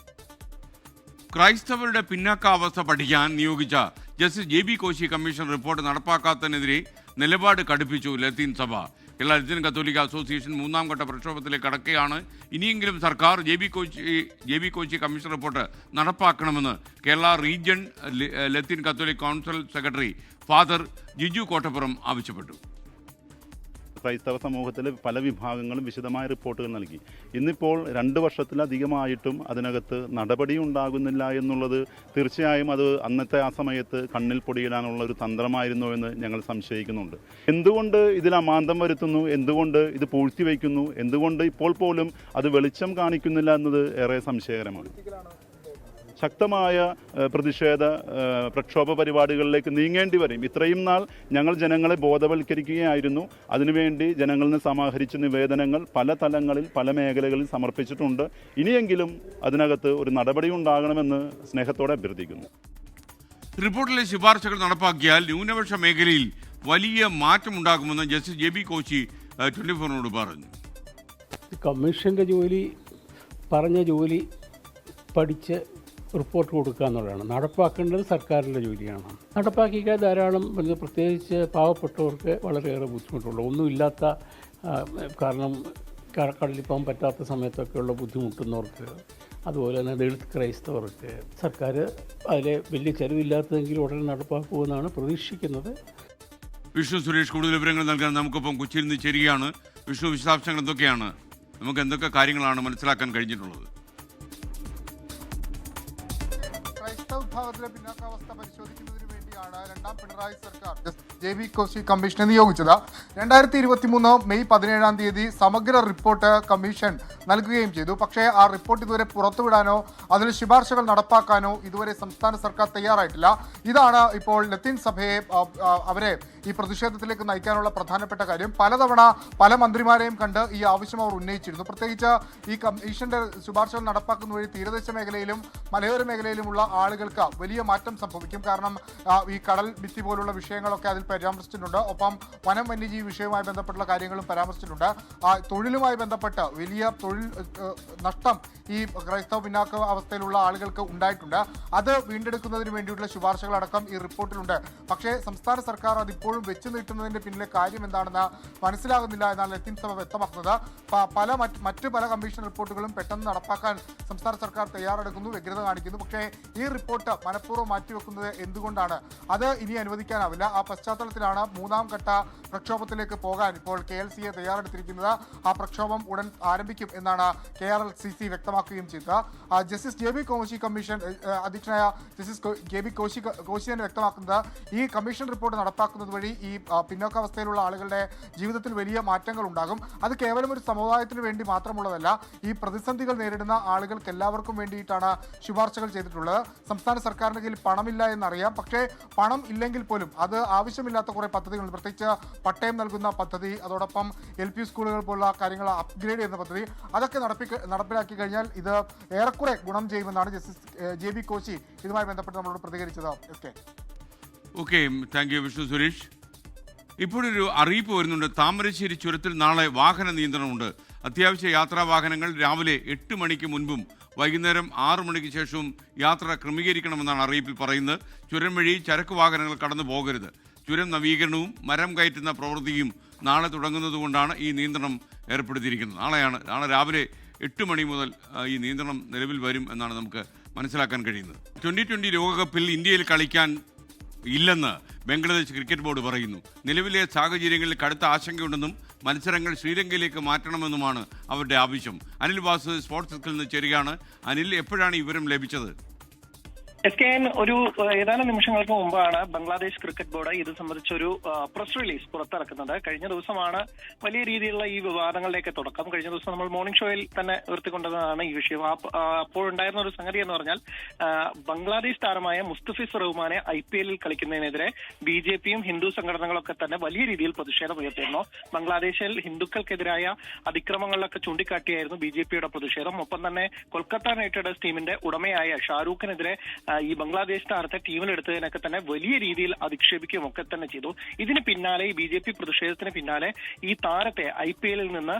ക്രൈസ്തവരുടെ പിന്നാക്കാവസ്ഥ പഠിക്കാൻ നിയോഗിച്ച justice JB Koshy commission report നടപ്പാക്കാത്തതിനെതിരെ നിലപാട് കടുപ്പിച്ചു ലത്തീൻ സഭ. കേരള ലത്തീൻ കത്തോലിക്ക അസോസിയേഷൻ 3ാം ഘട്ട പ്രക്ഷോഭത്തിലേക്ക് കടക്കുകയാണ്. ഇനിയെങ്കിലും സർക്കാർ JB കോശി കമ്മീഷൻ റിപ്പോർട്ട് നടപ്പാക്കണമെന്ന് കേരള റീജിയൺ ലത്തീൻ Catholic council secretary father Jiju Kottappuram ആവശ്യപ്പെട്ടു. ക്രൈസ്തവ സമൂഹത്തിൽ പല വിഭാഗങ്ങളും വിശദമായ റിപ്പോർട്ടുകൾ നൽകി. ഇന്നിപ്പോൾ 2 വർഷത്തിലധികമായിട്ടും അതിനകത്ത് നടപടി ഉണ്ടാകുന്നില്ല എന്നുള്ളത് തീർച്ചയായും അത് അന്നത്തെ ആ സമയത്ത് കണ്ണിൽ പൊടിയിടാനുള്ള ഒരു തന്ത്രമായിരുന്നു എന്ന് ഞങ്ങൾ സംശയിക്കുന്നുണ്ട്. എന്തുകൊണ്ട് ഇതിൽ അമാന്തം വരുത്തുന്നു, എന്തുകൊണ്ട് ഇത് പൂഴ്ത്തിവെക്കുന്നു, എന്തുകൊണ്ട് ഇപ്പോൾ പോലും അത് വെളിച്ചം കാണിക്കുന്നില്ല എന്നത് ഏറെ സംശയകരമാണ്. ശക്തമായ പ്രതിഷേധ പ്രക്ഷോഭ പരിപാടികളിലേക്ക് നീങ്ങേണ്ടി വരും. ഇത്രയും നാൾ ഞങ്ങൾ ജനങ്ങളെ ബോധവൽക്കരിക്കുകയായിരുന്നു. അതിനുവേണ്ടി ജനങ്ങളിൽ നിന്ന് സമാഹരിച്ച നിവേദനങ്ങൾ പല തലങ്ങളിൽ പല മേഖലകളിൽ സമർപ്പിച്ചിട്ടുണ്ട്. ഇനിയെങ്കിലും അതിനകത്ത് ഒരു നടപടി ഉണ്ടാകണമെന്ന് സ്നേഹത്തോടെ അഭ്യർത്ഥിക്കുന്നു. റിപ്പോർട്ടിലെ ശുപാർശകൾ നടപ്പാക്കിയാൽ ന്യൂനപക്ഷ മേഖലയിൽ വലിയ മാറ്റമുണ്ടാകുമെന്ന് ജസ്റ്റിസ് JB കോശി 24നോട് പറഞ്ഞു. കമ്മീഷൻ്റെ ജോലി പറഞ്ഞ ജോലി പഠിച്ച് റിപ്പോർട്ട് കൊടുക്കുക എന്നുള്ളതാണ്. നടപ്പാക്കേണ്ടത് സർക്കാരിൻ്റെ ജോലിയാണ്. നടപ്പാക്കിക്കാൻ ധാരാളം പ്രത്യേകിച്ച് പാവപ്പെട്ടവർക്ക് വളരെയേറെ ബുദ്ധിമുട്ടുണ്ട്. ഒന്നുമില്ലാത്ത കാരണം കടലിൽ പോകാൻ പറ്റാത്ത സമയത്തൊക്കെയുള്ള ബുദ്ധിമുട്ടുന്നവർക്ക്, അതുപോലെ തന്നെ ദളിത് ക്രൈസ്തവർക്ക് സർക്കാർ അതിലെ വലിയ ചെലവില്ലാത്തതെങ്കിലും ഉടനെ നടപ്പാക്കുമെന്നാണ് പ്രതീക്ഷിക്കുന്നത്. വിഷ്ണു സുരേഷ് കൂടുതൽ വിവരങ്ങൾ നൽകാൻ നമുക്കൊപ്പം കൊച്ചിയിൽ നിന്ന് ചേരുകയാണ്. വിഷ്ണു, വിശദാംശങ്ങൾ എന്തൊക്കെയാണ്? നമുക്ക് എന്തൊക്കെ കാര്യങ്ങളാണ് മനസ്സിലാക്കാൻ കഴിഞ്ഞിട്ടുള്ളത്? ക്രൈസ്തവ വിഭാഗത്തിലെ പിന്നാക്കാവസ്ഥ പരിശോധിക്കുന്നതിന് വേണ്ടിയാണ് രണ്ടാം പിണറായി സർക്കാർ JB കോശി കമ്മീഷനെ നിയോഗിച്ചത്. 2023 മെയ് 17 സമഗ്ര റിപ്പോർട്ട് കമ്മീഷൻ നൽകുകയും ചെയ്തു. പക്ഷേ ആ റിപ്പോർട്ട് ഇതുവരെ പുറത്തുവിടാനോ അതിന് ശുപാർശകൾ നടപ്പാക്കാനോ ഇതുവരെ സംസ്ഥാന സർക്കാർ തയ്യാറായിട്ടില്ല. ഇതാണ് ഇപ്പോൾ ലത്തീൻ സഭയെ അവരെ ഈ പ്രതിഷേധത്തിലേക്ക് നയിക്കാനുള്ള പ്രധാനപ്പെട്ട കാര്യം. പലതവണ പല മന്ത്രിമാരെയും കണ്ട് ഈ ആവശ്യം അവർ ഉന്നയിച്ചിരുന്നു. പ്രത്യേകിച്ച് ഈ കമ്മീഷന്റെ ശുപാർശകൾ നടപ്പാക്കുന്ന വഴി തീരദേശ മേഖലയിലും മലയോര മേഖലയിലുമുള്ള ആളുകൾക്ക് വലിയ മാറ്റം സംഭവിക്കും. കാരണം ഈ കടൽ ഭിത്തി പോലുള്ള വിഷയങ്ങളൊക്കെ അതിൽ പരാമർശിച്ചിട്ടുണ്ട്. ഒപ്പം വനം വന്യജീവി വിഷയവുമായി ബന്ധപ്പെട്ടുള്ള കാര്യങ്ങളും പരാമർശിച്ചിട്ടുണ്ട്. തൊഴിലുമായി ബന്ധപ്പെട്ട് വലിയ തൊഴിൽ നഷ്ടം ഈ ക്രൈസ്തവ പിന്നാക്ക അവസ്ഥയിലുള്ള ആളുകൾക്ക് ഉണ്ടായിട്ടുണ്ട്. അത് വീണ്ടെടുക്കുന്നതിന് വേണ്ടിയിട്ടുള്ള ശുപാർശകളടക്കം ഈ റിപ്പോർട്ടിലുണ്ട്. പക്ഷേ സംസ്ഥാന സർക്കാർ അതിപ്പോഴും വെച്ചു നീട്ടുന്നതിന്റെ പിന്നിലെ കാര്യം എന്താണെന്ന് മനസ്സിലാകുന്നില്ല എന്നാണ് ലത്തീൻ സഭ വ്യക്തമാക്കുന്നത്. മറ്റ് പല കമ്മീഷൻ റിപ്പോർട്ടുകളും പെട്ടെന്ന് നടപ്പാക്കാൻ സംസ്ഥാന സർക്കാർ തയ്യാറെടുക്കുന്നു, വ്യഗ്രത കാണിക്കുന്നു. പക്ഷേ ഈ റിപ്പോർട്ട് മനഃപൂർവ്വം മാറ്റിവെക്കുന്നത് എന്തുകൊണ്ടാണ്? അത് ഇനി അനുവദിക്കാനാവില്ല. ആ പശ്ചാത്തലത്തിലാണ് മൂന്നാം ഘട്ട പ്രക്ഷോഭത്തിലേക്ക് പോകാൻ ഇപ്പോൾ KLCA തയ്യാറെടുത്തിരിക്കുന്നത്. ആ പ്രക്ഷോഭം ഉടൻ ആരംഭിക്കും എന്നാണ് KRLCC വ്യക്തമാക്കുകയും ചെയ്തത്. ജസ്റ്റിസ് JB കോശി കമ്മീഷൻ അധ്യക്ഷനായ ജസ്റ്റിസ് JB കോശി തന്നെ വ്യക്തമാക്കുന്നത് ഈ കമ്മീഷൻ റിപ്പോർട്ട് നടപ്പാക്കുന്നത് വഴി ഈ പിന്നോക്കാവസ്ഥയിലുള്ള ആളുകളുടെ ജീവിതത്തിൽ വലിയ മാറ്റങ്ങൾ ഉണ്ടാകും. അത് കേവലം ഒരു സമുദായത്തിന് വേണ്ടി മാത്രമുള്ളതല്ല, ഈ പ്രതിസന്ധികൾ നേരിടുന്ന ആളുകൾക്ക് എല്ലാവർക്കും വേണ്ടിയിട്ടാണ് ശുപാർശകൾ ചെയ്തിട്ടുള്ളത്. സംസ്ഥാന സർക്കാരിൻ്റെ കയ്യിൽ പണമില്ല എന്നറിയാം. പക്ഷേ പണം ഇല്ലെങ്കിൽ പോലും അത് ആവശ്യമില്ലാത്ത കുറേ പദ്ധതികളുണ്ട്. പ്രത്യേകിച്ച് പട്ടയം നൽകുന്ന പദ്ധതി, അതോടൊപ്പം LP സ്കൂളുകൾ പോലുള്ള കാര്യങ്ങൾ അപ്ഗ്രേഡ് ചെയ്യുന്ന പദ്ധതി, അതൊക്കെ നടപ്പിലാക്കി കഴിഞ്ഞാൽ ഇത് ഏറെക്കുറെ ഗുണം ചെയ്യുമെന്നാണ് ജസ്റ്റിസ് JB കോശി ഇതുമായി ബന്ധപ്പെട്ട് നമ്മളോട് പ്രതികരിച്ചത്. Okay, thank U Vishnu Suresh. ഇപ്പോഴൊരു അറിയിപ്പ് വരുന്നുണ്ട്. താമരശ്ശേരി ചുരത്തിൽ നാളെ വാഹന നിയന്ത്രണമുണ്ട്. അത്യാവശ്യ യാത്രാ വാഹനങ്ങൾ രാവിലെ 8 മണിക്ക് മുൻപും വൈകുന്നേരം 6 മണിക്ക് ശേഷവും യാത്ര ക്രമീകരിക്കണമെന്നാണ് അറിയിപ്പിൽ പറയുന്നത്. ചുരം വഴി ചരക്ക് വാഹനങ്ങൾ കടന്നു പോകരുത്. ചുരം നവീകരണവും മരം കയറ്റുന്ന പ്രവൃത്തിയും നാളെ തുടങ്ങുന്നതുകൊണ്ടാണ് ഈ നിയന്ത്രണം ഏർപ്പെടുത്തിയിരിക്കുന്നത്. നാളെ രാവിലെ 8 മണി മുതൽ ഈ നിയന്ത്രണം നിലവിൽ വരും എന്നാണ് നമുക്ക് മനസ്സിലാക്കാൻ കഴിയുന്നത്. 2020 ലോകകപ്പിൽ ഇന്ത്യയിൽ കളിക്കാൻ ഇല്ലെന്ന് ബംഗ്ലാദേശ് ക്രിക്കറ്റ് ബോർഡ് പറയുന്നു. നിലവിലെ സാഹചര്യങ്ങളിൽ കടുത്ത ആശങ്കയുണ്ടെന്നും മത്സരങ്ങൾ ശ്രീലങ്കയിലേക്ക് മാറ്റണമെന്നുമാണ് അവരുടെ ആവശ്യം. അനിൽ വാസു സ്പോർട്സ് ഡെസ്കിൽ നിന്ന് ചേരുകയാണ്. അനിൽ, എപ്പോഴാണ് ഈ വിവരം ലഭിച്ചത്? SKN ഒരു ഏതാനും നിമിഷങ്ങൾക്ക് മുമ്പാണ് ബംഗ്ലാദേശ് ക്രിക്കറ്റ് ബോർഡ് ഇത് സംബന്ധിച്ചൊരു പ്രസ് റിലീസ് പുറത്തിറക്കുന്നത്. കഴിഞ്ഞ ദിവസമാണ് വലിയ രീതിയിലുള്ള ഈ വിവാദങ്ങളിലേക്ക് തുടക്കം. കഴിഞ്ഞ ദിവസം നമ്മൾ മോർണിംഗ് ഷോയിൽ തന്നെ ഉയർത്തിക്കൊണ്ടതാണ് ഈ വിഷയം. അപ്പോഴുണ്ടായിരുന്ന ഒരു സംഗതി എന്ന് പറഞ്ഞാൽ ബംഗ്ലാദേശ് താരമായ മുസ്തഫിസ് റഹ്മാനെ IPL കളിക്കുന്നതിനെതിരെ BJPയും ഹിന്ദു സംഘടനകളൊക്കെ തന്നെ വലിയ രീതിയിൽ പ്രതിഷേധം ഉയർത്തിയിരുന്നു. ബംഗ്ലാദേശിൽ ഹിന്ദുക്കൾക്കെതിരായ അതിക്രമങ്ങളിലൊക്കെ ചൂണ്ടിക്കാട്ടിയായിരുന്നു BJPയുടെ പ്രതിഷേധം. ഒപ്പം തന്നെ കൊൽക്കത്ത നൈറ്റ് റൈഡേഴ്സ് ടീമിന്റെ ഉടമയായ ഷാരൂഖിനെതിരെ ഈ ബംഗ്ലാദേശ് താരത്തെ ടീമിലെടുത്തതിനൊക്കെ തന്നെ വലിയ രീതിയിൽ അധിക്ഷേപിക്കുകയും ഒക്കെ തന്നെ ചെയ്തു. ഇതിന് പിന്നാലെ ഈ BJP പ്രതിഷേധത്തിന് പിന്നാലെ ഈ താരത്തെ IPLൽ നിന്ന്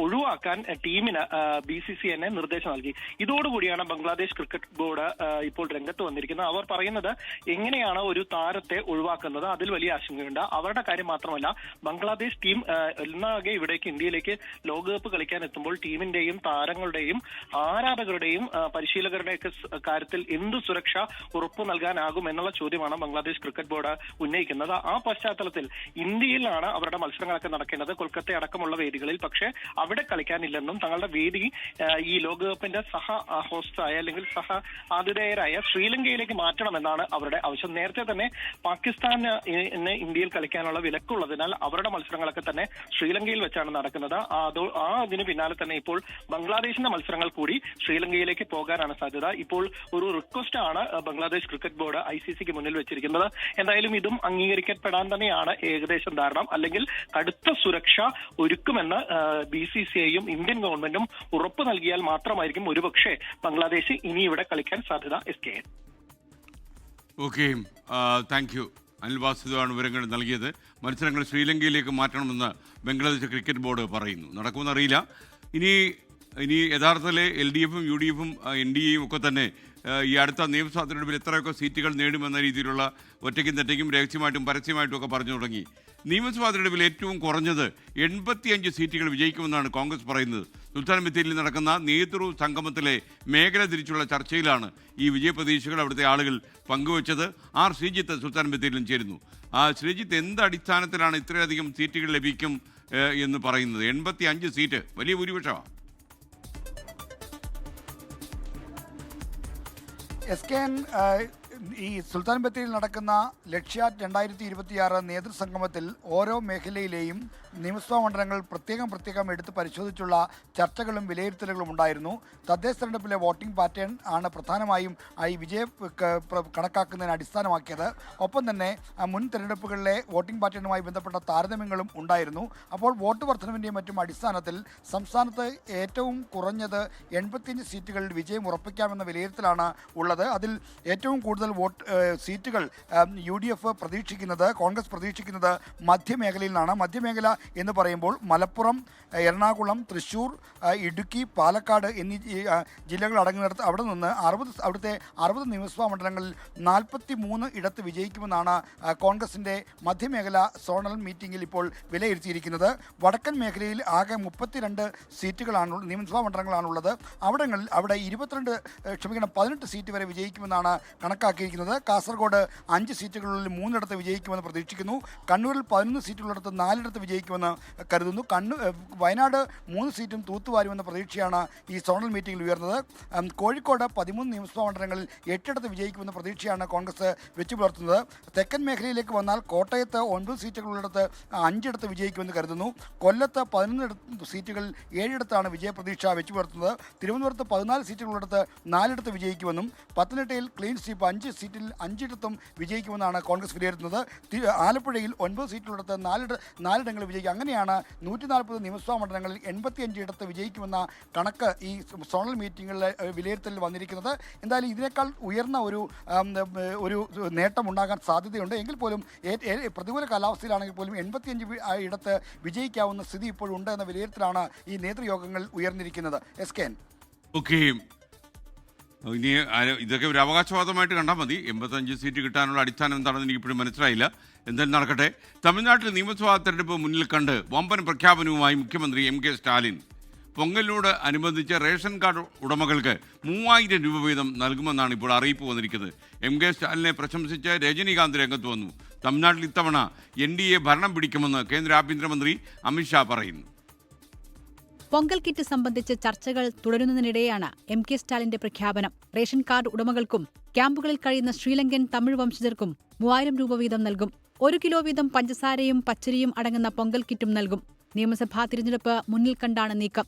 ഒഴിവാക്കാൻ ടീമിന് BCCI നിർദ്ദേശം നൽകി. ഇതോടുകൂടിയാണ് ബംഗ്ലാദേശ് ക്രിക്കറ്റ് ബോർഡ് ഇപ്പോൾ രംഗത്ത് വന്നിരിക്കുന്നത്. അവർ പറയുന്നത് എങ്ങനെയാണ് ഒരു താരത്തെ ഒഴിവാക്കുന്നത്, അതിൽ വലിയ ആശങ്കയുണ്ട്. അവരുടെ കാര്യം മാത്രമല്ല, ബംഗ്ലാദേശ് ടീം ഒന്നാകെ ഇവിടേക്ക് ഇന്ത്യയിലേക്ക് ലോകകപ്പ് കളിക്കാൻ എത്തുമ്പോൾ ടീമിന്റെയും താരങ്ങളുടെയും ആരാധകരുടെയും പരിശീലകരുടെയൊക്കെ കാര്യത്തിൽ എന്ത് സുരക്ഷ ഉറപ്പു നൽകാനാകും എന്നുള്ള ചോദ്യമാണ് ബംഗ്ലാദേശ് ക്രിക്കറ്റ് ബോർഡ് ഉന്നയിക്കുന്നത്. ആ പശ്ചാത്തലത്തിൽ ഇന്ത്യയിലാണ് അവരുടെ മത്സരങ്ങളൊക്കെ നടക്കേണ്ടത്, കൊൽക്കത്ത അടക്കമുള്ള വേദികളിൽ. പക്ഷേ അവിടെ കളിക്കാനില്ലെന്നും തങ്ങളുടെ വേദി ഈ ലോകകപ്പിന്റെ സഹ ഹോസ്റ്റായ അല്ലെങ്കിൽ സഹ ആതിഥേയരായ ശ്രീലങ്കയിലേക്ക് മാറ്റണമെന്നാണ് അവരുടെ ആവശ്യം. നേരത്തെ തന്നെ പാകിസ്ഥാന് ഇന്ത്യയിൽ കളിക്കാനുള്ള വിലക്കുള്ളതിനാൽ അവരുടെ മത്സരങ്ങളൊക്കെ തന്നെ ശ്രീലങ്കയിൽ വെച്ചാണ് നടക്കുന്നത്. അതിന് പിന്നാലെ തന്നെ ഇപ്പോൾ ബംഗ്ലാദേശിന്റെ മത്സരങ്ങൾ കൂടി ശ്രീലങ്കയിലേക്ക് പോകാനാണ് സാധ്യത. ഇപ്പോൾ ഒരു റിക്വസ്റ്റ് ആണ് ബംഗ്ലാദേശ് ക്രിക്കറ്റ് ബോർഡ് ICCക്ക് മുന്നിൽ വെച്ചിരിക്കുന്നത്. എന്തായാലും ഇതും അംഗീകരിക്കപ്പെടാൻ തന്നെയാണ് ഏകദേശം ധാരണം. അല്ലെങ്കിൽ കടുത്ത സുരക്ഷ ഒരുക്കുമെന്ന് BCCIയും ഇന്ത്യൻ ഗവൺമെന്റും ഉറപ്പ് നൽകിയാൽ മാത്രമായിരിക്കും ഒരുപക്ഷെ ബംഗ്ലാദേശ് ഇനി ഇവിടെ കളിക്കാൻ സാധ്യത. SKN. Okay, thank you Anil വാസുദേവാണ് വിവരങ്ങൾ നൽകിയത്. മത്സരങ്ങൾ ശ്രീലങ്കയിലേക്ക് മാറ്റണമെന്ന് ബംഗ്ലാദേശ് ക്രിക്കറ്റ് ബോർഡ് പറയുന്നു. നടക്കുമെന്നറിയില്ല. ഇനി യഥാർത്ഥത്തിൽ LDFും UDFും NDAയും ഒക്കെ തന്നെ ഈ അടുത്ത നിയമസഭാ തെരഞ്ഞെടുപ്പിൽ എത്രയൊക്കെ സീറ്റുകൾ നേടുമെന്ന രീതിയിലുള്ള ഒറ്റയ്ക്കും തെറ്റയ്ക്കും രഹസ്യമായിട്ടും പരസ്യമായിട്ടും ഒക്കെ പറഞ്ഞു തുടങ്ങി. നിയമസഭാ തെരഞ്ഞെടുപ്പിൽ ഏറ്റവും കുറഞ്ഞത് 85 സീറ്റുകൾ വിജയിക്കുമെന്നാണ് കോൺഗ്രസ് പറയുന്നത്. സുൽത്താൻ ബത്തേരിയിൽ നടക്കുന്ന നേതൃ സംഗമത്തിലെ മേഖല തിരിച്ചുള്ള ചർച്ചയിലാണ് ഈ വിജയപ്രതീക്ഷകൾ അവിടുത്തെ ആളുകൾ പങ്കുവച്ചത്. ആർ ശ്രീജിത്ത് സുൽത്താൻ ബത്തേരിയിലും ചേരുന്നു. ശ്രീജിത്ത്, എന്ത് അടിസ്ഥാനത്തിലാണ് ഇത്രയധികം സീറ്റുകൾ ലഭിക്കും എന്ന് പറയുന്നത്? 85 സീറ്റ് വലിയ ഭൂരിപക്ഷമാണ്. ഈ സുൽത്താൻ ബത്തേരിയിൽ നടക്കുന്ന ലക്ഷ്യ 2026 നേതൃസംഗമത്തിൽ ഓരോ മേഖലയിലെയും നിയമസഭാ മണ്ഡലങ്ങൾ പ്രത്യേകം എടുത്ത് പരിശോധിച്ചുള്ള ചർച്ചകളും വിലയിരുത്തലുകളും ഉണ്ടായിരുന്നു. തദ്ദേശ തെരഞ്ഞെടുപ്പിലെ വോട്ടിംഗ് പാറ്റേൺ ആണ് പ്രധാനമായും ഈ വിജയം കണക്കാക്കുന്നതിന് അടിസ്ഥാനമാക്കിയത്. ഒപ്പം തന്നെ മുൻ തെരഞ്ഞെടുപ്പുകളിലെ വോട്ടിംഗ് പാറ്റേണുമായി ബന്ധപ്പെട്ട താരതമ്യങ്ങളും ഉണ്ടായിരുന്നു. അപ്പോൾ വോട്ട് വർധനവിൻ്റെയും മറ്റും അടിസ്ഥാനത്തിൽ സംസ്ഥാനത്ത് ഏറ്റവും കുറഞ്ഞത് 85 സീറ്റുകളിൽ വിജയം ഉറപ്പിക്കാമെന്ന വിലയിരുത്തലാണ് ഉള്ളത്. അതിൽ ഏറ്റവും കൂടുതൽ സീറ്റുകൾ UDF പ്രതീക്ഷിക്കുന്നത്, കോൺഗ്രസ് പ്രതീക്ഷിക്കുന്നത് മധ്യമേഖലയിൽ നിന്നാണ്. മധ്യമേഖല എന്ന് പറയുമ്പോൾ മലപ്പുറം, എറണാകുളം, തൃശ്ശൂർ, ഇടുക്കി, പാലക്കാട് എന്നീ ജില്ലകൾ അടങ്ങുന്നിടത്ത് അവിടെ നിന്ന് അവിടുത്തെ 60 നിയമസഭാ മണ്ഡലങ്ങളിൽ 43 ഇടത്ത് വിജയിക്കുമെന്നാണ് കോൺഗ്രസിൻ്റെ മധ്യമേഖല സോണൽ മീറ്റിംഗിൽ ഇപ്പോൾ വിലയിരുത്തിയിരിക്കുന്നത്. വടക്കൻ മേഖലയിൽ ആകെ 32 സീറ്റുകളാണ്, നിയമസഭാ മണ്ഡലങ്ങളാണുള്ളത്. അവിടെ 18 സീറ്റ് വരെ വിജയിക്കുമെന്നാണ് കണക്കാക്കിയിരിക്കുന്നത്. കാസർഗോഡ് 5 സീറ്റുകളിൽ 3 ഇടത്ത് വിജയിക്കുമെന്ന് പ്രതീക്ഷിക്കുന്നു. കണ്ണൂരിൽ 11 സീറ്റുകളിടത്ത് 4 ഇടത്ത് വിജയിക്കുമെന്ന് കരുതുന്നു. വയനാട് 3 സീറ്റും തൂത്തുവാരുമെന്ന പ്രതീക്ഷയാണ് ഈ സോണൽ മീറ്റിംഗിൽ ഉയർന്നത്. കോഴിക്കോട് 13 നിയമസഭാ മണ്ഡലങ്ങളിൽ 8 ഇടത്ത് വിജയിക്കുമെന്ന പ്രതീക്ഷയാണ് കോൺഗ്രസ് വെച്ചു പുലർത്തുന്നത്. തെക്കൻ മേഖലയിലേക്ക് വന്നാൽ കോട്ടയത്ത് 9 സീറ്റുകളിടത്ത് 5 ഇടത്ത് വിജയിക്കുമെന്ന് കരുതുന്നു. കൊല്ലത്ത് 11 സീറ്റുകളിൽ 7 ഇടത്താണ് വിജയപ്രതീക്ഷ വെച്ചു പുലർത്തുന്നത്. തിരുവനന്തപുരത്ത് 14 സീറ്റുകളിടത്ത് 4 ഇടത്ത് വിജയിക്കുമെന്നും പത്തനംതിട്ടയിൽ ക്ലീൻ സ്വീപ്പ് 5 സീറ്റിൽ 5 ഇടത്തും വിജയിക്കുമെന്നാണ് കോൺഗ്രസ് വിലയിരുത്തുന്നത്. ആലപ്പുഴയിൽ 9 സീറ്റുകളിടത്ത് 4 വിജയിക്കും. അങ്ങനെയാണ് 140 നിയമസഭാ മണ്ഡലങ്ങളിൽ 85 ഇടത്ത് വിജയിക്കുമെന്ന കണക്ക് ഈ സോണൽ മീറ്റിങ്ങുകളിലെ വിലയിരുത്തലിൽ വന്നിരിക്കുന്നത്. എന്തായാലും ഇതിനേക്കാൾ ഉയർന്ന ഒരു നേട്ടം ഉണ്ടാകാൻ സാധ്യതയുണ്ട്. എങ്കിൽ പോലും പ്രതികൂല കാലാവസ്ഥയിലാണെങ്കിൽ പോലും 85 ഇടത്ത് വിജയിക്കാവുന്ന സ്ഥിതി ഇപ്പോഴുണ്ട് എന്ന വിലയിരുത്തലാണ് ഈ നേതൃയോഗങ്ങൾ ഉയർന്നിരിക്കുന്നത്. SKN. ഓക്കെ, ഇനി ഇതൊക്കെ ഒരു അവകാശവാദമായിട്ട് കണ്ടാൽ മതി. 85 സീറ്റ് കിട്ടാനുള്ള അടിസ്ഥാനം എന്താണെന്ന് എനിക്ക് ഇപ്പോഴും മനസ്സിലായില്ല. എന്തായാലും നടക്കട്ടെ. തമിഴ്നാട്ടിൽ നിയമസഭാ തെരഞ്ഞെടുപ്പ് മുന്നിൽ കണ്ട് വമ്പൻ പ്രഖ്യാപനവുമായി മുഖ്യമന്ത്രി MK സ്റ്റാലിൻ. പൊങ്കലിനോട് അനുബന്ധിച്ച് റേഷൻ കാർഡ് ഉടമകൾക്ക് 3000 രൂപ വീതം നൽകുമെന്നാണ് ഇപ്പോൾ അറിയിപ്പ് വന്നിരിക്കുന്നത്. MK സ്റ്റാലിനെ പ്രശംസിച്ച് രജനീകാന്ത് രംഗത്ത് വന്നു. തമിഴ്നാട്ടിൽ ഇത്തവണ NDA ഭരണം പിടിക്കുമെന്ന് കേന്ദ്ര ആഭ്യന്തരമന്ത്രി അമിത്ഷാ പറയുന്നു. പൊങ്കൽ കിറ്റ് സംബന്ധിച്ച് ചർച്ചകൾ തുടരുന്നതിനിടെയാണ് MK സ്റ്റാലിന്റെ പ്രഖ്യാപനം. റേഷൻ കാർഡ് ഉടമകൾക്കും ക്യാമ്പുകളിൽ കഴിയുന്ന ശ്രീലങ്കൻ തമിഴ് വംശജർക്കും 3000 രൂപ വീതം നൽകും. 1 കിലോ വീതം പഞ്ചസാരയും പച്ചരിയും അടങ്ങുന്ന പൊങ്കൽ കിറ്റും നൽകും. നിയമസഭാ തിരഞ്ഞെടുപ്പ് മുന്നിൽ കണ്ടാണ് നീക്കം.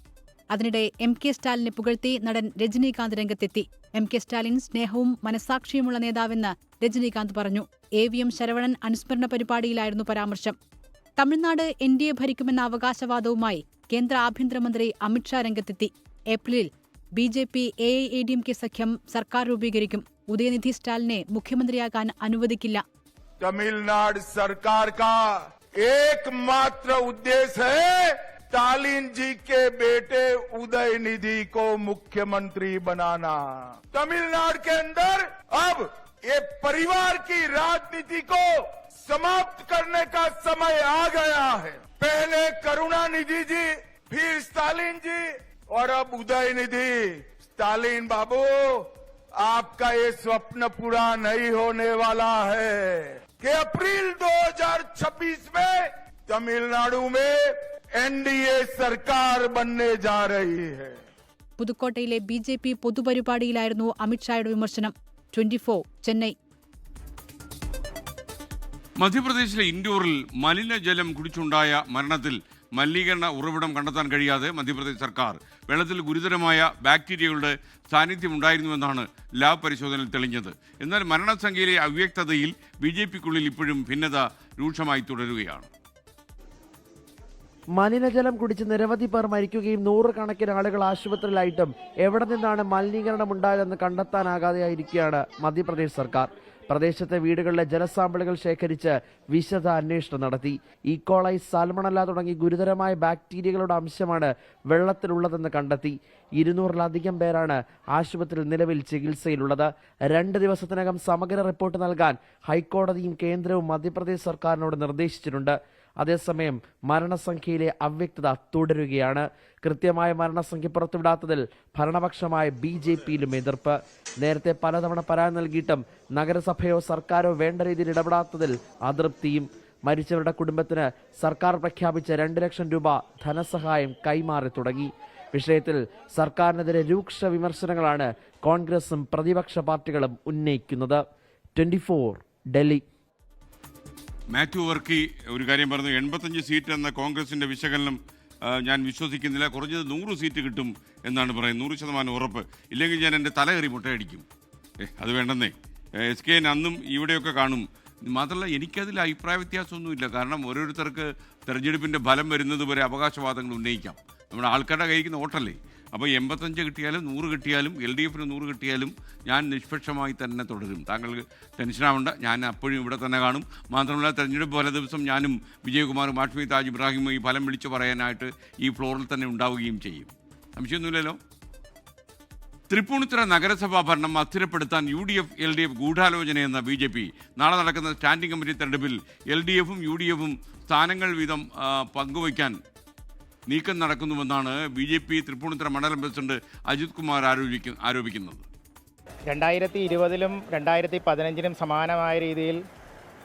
അതിനിടെ MK സ്റ്റാലിനെ പുകഴ്ത്തി നടൻ രജനീകാന്ത് രംഗത്തെത്തി. MK സ്റ്റാലിൻ സ്നേഹവും മനസാക്ഷിയുമുള്ള നേതാവെന്ന് രജനീകാന്ത് പറഞ്ഞു. AVM ശരവണൻ അനുസ്മരണ പരിപാടിയിലായിരുന്നു പരാമർശം. തമിഴ്നാട് NDA ഭരിക്കുമെന്ന അവകാശവാദവുമായി കേന്ദ്ര ആഭ്യന്തരമന്ത്രി അമിത്ഷാ രംഗത്തെത്തി. ഏപ്രിലിൽ BJP AIADMK സഖ്യം സർക്കാർ രൂപീകരിക്കും. ഉദയനിധി സ്റ്റാലിനെ മുഖ്യമന്ത്രിയാകാൻ അനുവദിക്കില്ല. तमिलनाडु सरकार का एकमात्र उद्देश्य है स्टालिन जी के बेटे उदयनिधि को मुख्यमंत्री बनाना. तमिलनाडु के अंदर अब ये परिवार की राजनीति को समाप्त करने का समय आ गया है. पहले करुणानिधि जी, फिर स्टालिन जी और अब उदयनिधि. स्टालिन बाबू, आपका ये स्वप्न पूरा नहीं होने वाला है कि अप्रैल 2026 में तमिलनाडु में NDA സർക്കാർ बनने जा रही है. പുതുക്കോട്ടയിലെ BJP പൊതുപരിപാടിയിലായിരുന്നു അമിത്ഷായുടെ വിമർശനം. 24 ചെന്നൈ. മധ്യപ്രദേശിലെ ഇൻഡോറിൽ മലിനജലം കുടിച്ചുണ്ടായ മരണത്തിൽ മലിനീകരണ ഉറവിടം കണ്ടെത്താൻ കഴിയാതെ മധ്യപ്രദേശ് സർക്കാർ. വെള്ളത്തിൽ ഗുരുതരമായ ബാക്ടീരിയകളുടെ സാന്നിധ്യമുണ്ടായിരുന്നുവെന്നാണ് ലാബ് പരിശോധനയിൽ തെളിഞ്ഞത്. എന്നാൽ മരണസംഖ്യയിലെ അവ്യക്തതയിൽ BJPക്കുള്ളിൽ ഇപ്പോഴും ഭിന്നത രൂക്ഷമായി തുടരുകയാണ്. മലിനജലം കുടിച്ച് നിരവധി പേർ മരിക്കുകയും നൂറുകണക്കിന് ആളുകൾ ആശുപത്രിയിലായിട്ടും എവിടെ നിന്നാണ് മലിനീകരണം ഉണ്ടായതെന്ന് കണ്ടെത്താനാകാതെയായിരിക്കുകയാണ് മധ്യപ്രദേശ് സർക്കാർ. പ്രദേശത്തെ വീടുകളിലെ ജലസാമ്പിളുകൾ ശേഖരിച്ച് വിശദ അന്വേഷണം നടത്തി. ഈക്കോളൈ, സാൽമണല്ല തുടങ്ങി ഗുരുതരമായ ബാക്ടീരിയകളുടെ അംശമാണ് വെള്ളത്തിലുള്ളതെന്ന് കണ്ടെത്തി. 200-ലധികം പേരാണ് ആശുപത്രിയിൽ നിലവിൽ ചികിത്സയിലുള്ളത്. 2 ദിവസത്തിനകം സമഗ്ര റിപ്പോർട്ട് നൽകാൻ ഹൈക്കോടതിയും കേന്ദ്രവും മധ്യപ്രദേശ് സർക്കാരിനോട് നിർദ്ദേശിച്ചിട്ടുണ്ട്. അതേസമയം മരണസംഖ്യയിലെ അവ്യക്തത തുടരുകയാണ്. കൃത്യമായ മരണസംഖ്യ പുറത്തുവിടാത്തതിൽ ഭരണപക്ഷമായ BJPയിലും എതിർപ്പ്. നേരത്തെ പലതവണ പരാതി നൽകിയിട്ടും നഗരസഭയോ സർക്കാരോ വേണ്ട രീതിയിൽ ഇടപെടാത്തതിൽ അതൃപ്തിയും. മരിച്ചവരുടെ കുടുംബത്തിന് സർക്കാർ പ്രഖ്യാപിച്ച 2 ലക്ഷം രൂപ ധനസഹായം കൈമാറി തുടങ്ങി. വിഷയത്തിൽ സർക്കാരിനെതിരെ രൂക്ഷ വിമർശനങ്ങളാണ് കോൺഗ്രസും പ്രതിപക്ഷ പാർട്ടികളും ഉന്നയിക്കുന്നത്. 24 ഡൽഹി. മാത്യു വർക്കി ഒരു കാര്യം പറഞ്ഞു, 85 സീറ്റ് എന്ന കോൺഗ്രസിൻ്റെ വിശകലനം ഞാൻ വിശ്വസിക്കുന്നില്ല. കുറഞ്ഞത് 100 സീറ്റ് കിട്ടും എന്നാണ് പറയുന്നത്. 100% ഉറപ്പ്. ഇല്ലെങ്കിൽ ഞാൻ എൻ്റെ തലകറി മുട്ടയടിക്കും. അത് വേണ്ടെന്നേ. SKN അന്നും ഇവിടെയൊക്കെ കാണും. മാത്രമല്ല എനിക്കതിൽ അഭിപ്രായ വ്യത്യാസമൊന്നുമില്ല. കാരണം ഓരോരുത്തർക്ക് തെരഞ്ഞെടുപ്പിൻ്റെ ഫലം വരുന്നത് വരെ അവകാശവാദങ്ങൾ ഉന്നയിക്കാം. നമ്മുടെ ആൾക്കാരുടെ കയ്യിക്കുന്ന വോട്ടല്ലേ. അപ്പോൾ 85 കിട്ടിയാലും 100 കിട്ടിയാലും LDFന് 100 കിട്ടിയാലും ഞാൻ നിഷ്പക്ഷമായി തന്നെ തുടരും. താങ്കൾ ടെൻഷനാവേണ്ട, ഞാൻ അപ്പോഴും ഇവിടെ തന്നെ കാണും. മാത്രമല്ല തെരഞ്ഞെടുപ്പ് പല ദിവസം ഞാനും വിജയകുമാറും ആഷ്മി താജ് ഇബ്രാഹിമും ഈ ഫലം വിളിച്ചു പറയാനായിട്ട് ഈ ഫ്ലോറിൽ തന്നെ ഉണ്ടാവുകയും ചെയ്യും. സംശയമൊന്നുമില്ലല്ലോ. തൃപ്പൂണിത്തുറ നഗരസഭാ ഭരണം അസ്ഥിരപ്പെടുത്താൻ UDF LDF ഗൂഢാലോചനയെന്ന BJP. നാളെ നടക്കുന്ന സ്റ്റാൻഡിംഗ് കമ്മിറ്റി തെരഞ്ഞെടുപ്പിൽ LDFും UDFും സ്ഥാനങ്ങൾ വീതം പങ്കുവയ്ക്കാൻ നീക്കം നടക്കുന്നുവെന്നാണ് BJP തൃപ്പൂണിത്തുറ മണ്ഡലം പ്രസിഡന്റ് അജിത് കുമാർ ആരോപിക്കുന്നത്. 2020-ലും 2015-ലും സമാനമായ രീതിയിൽ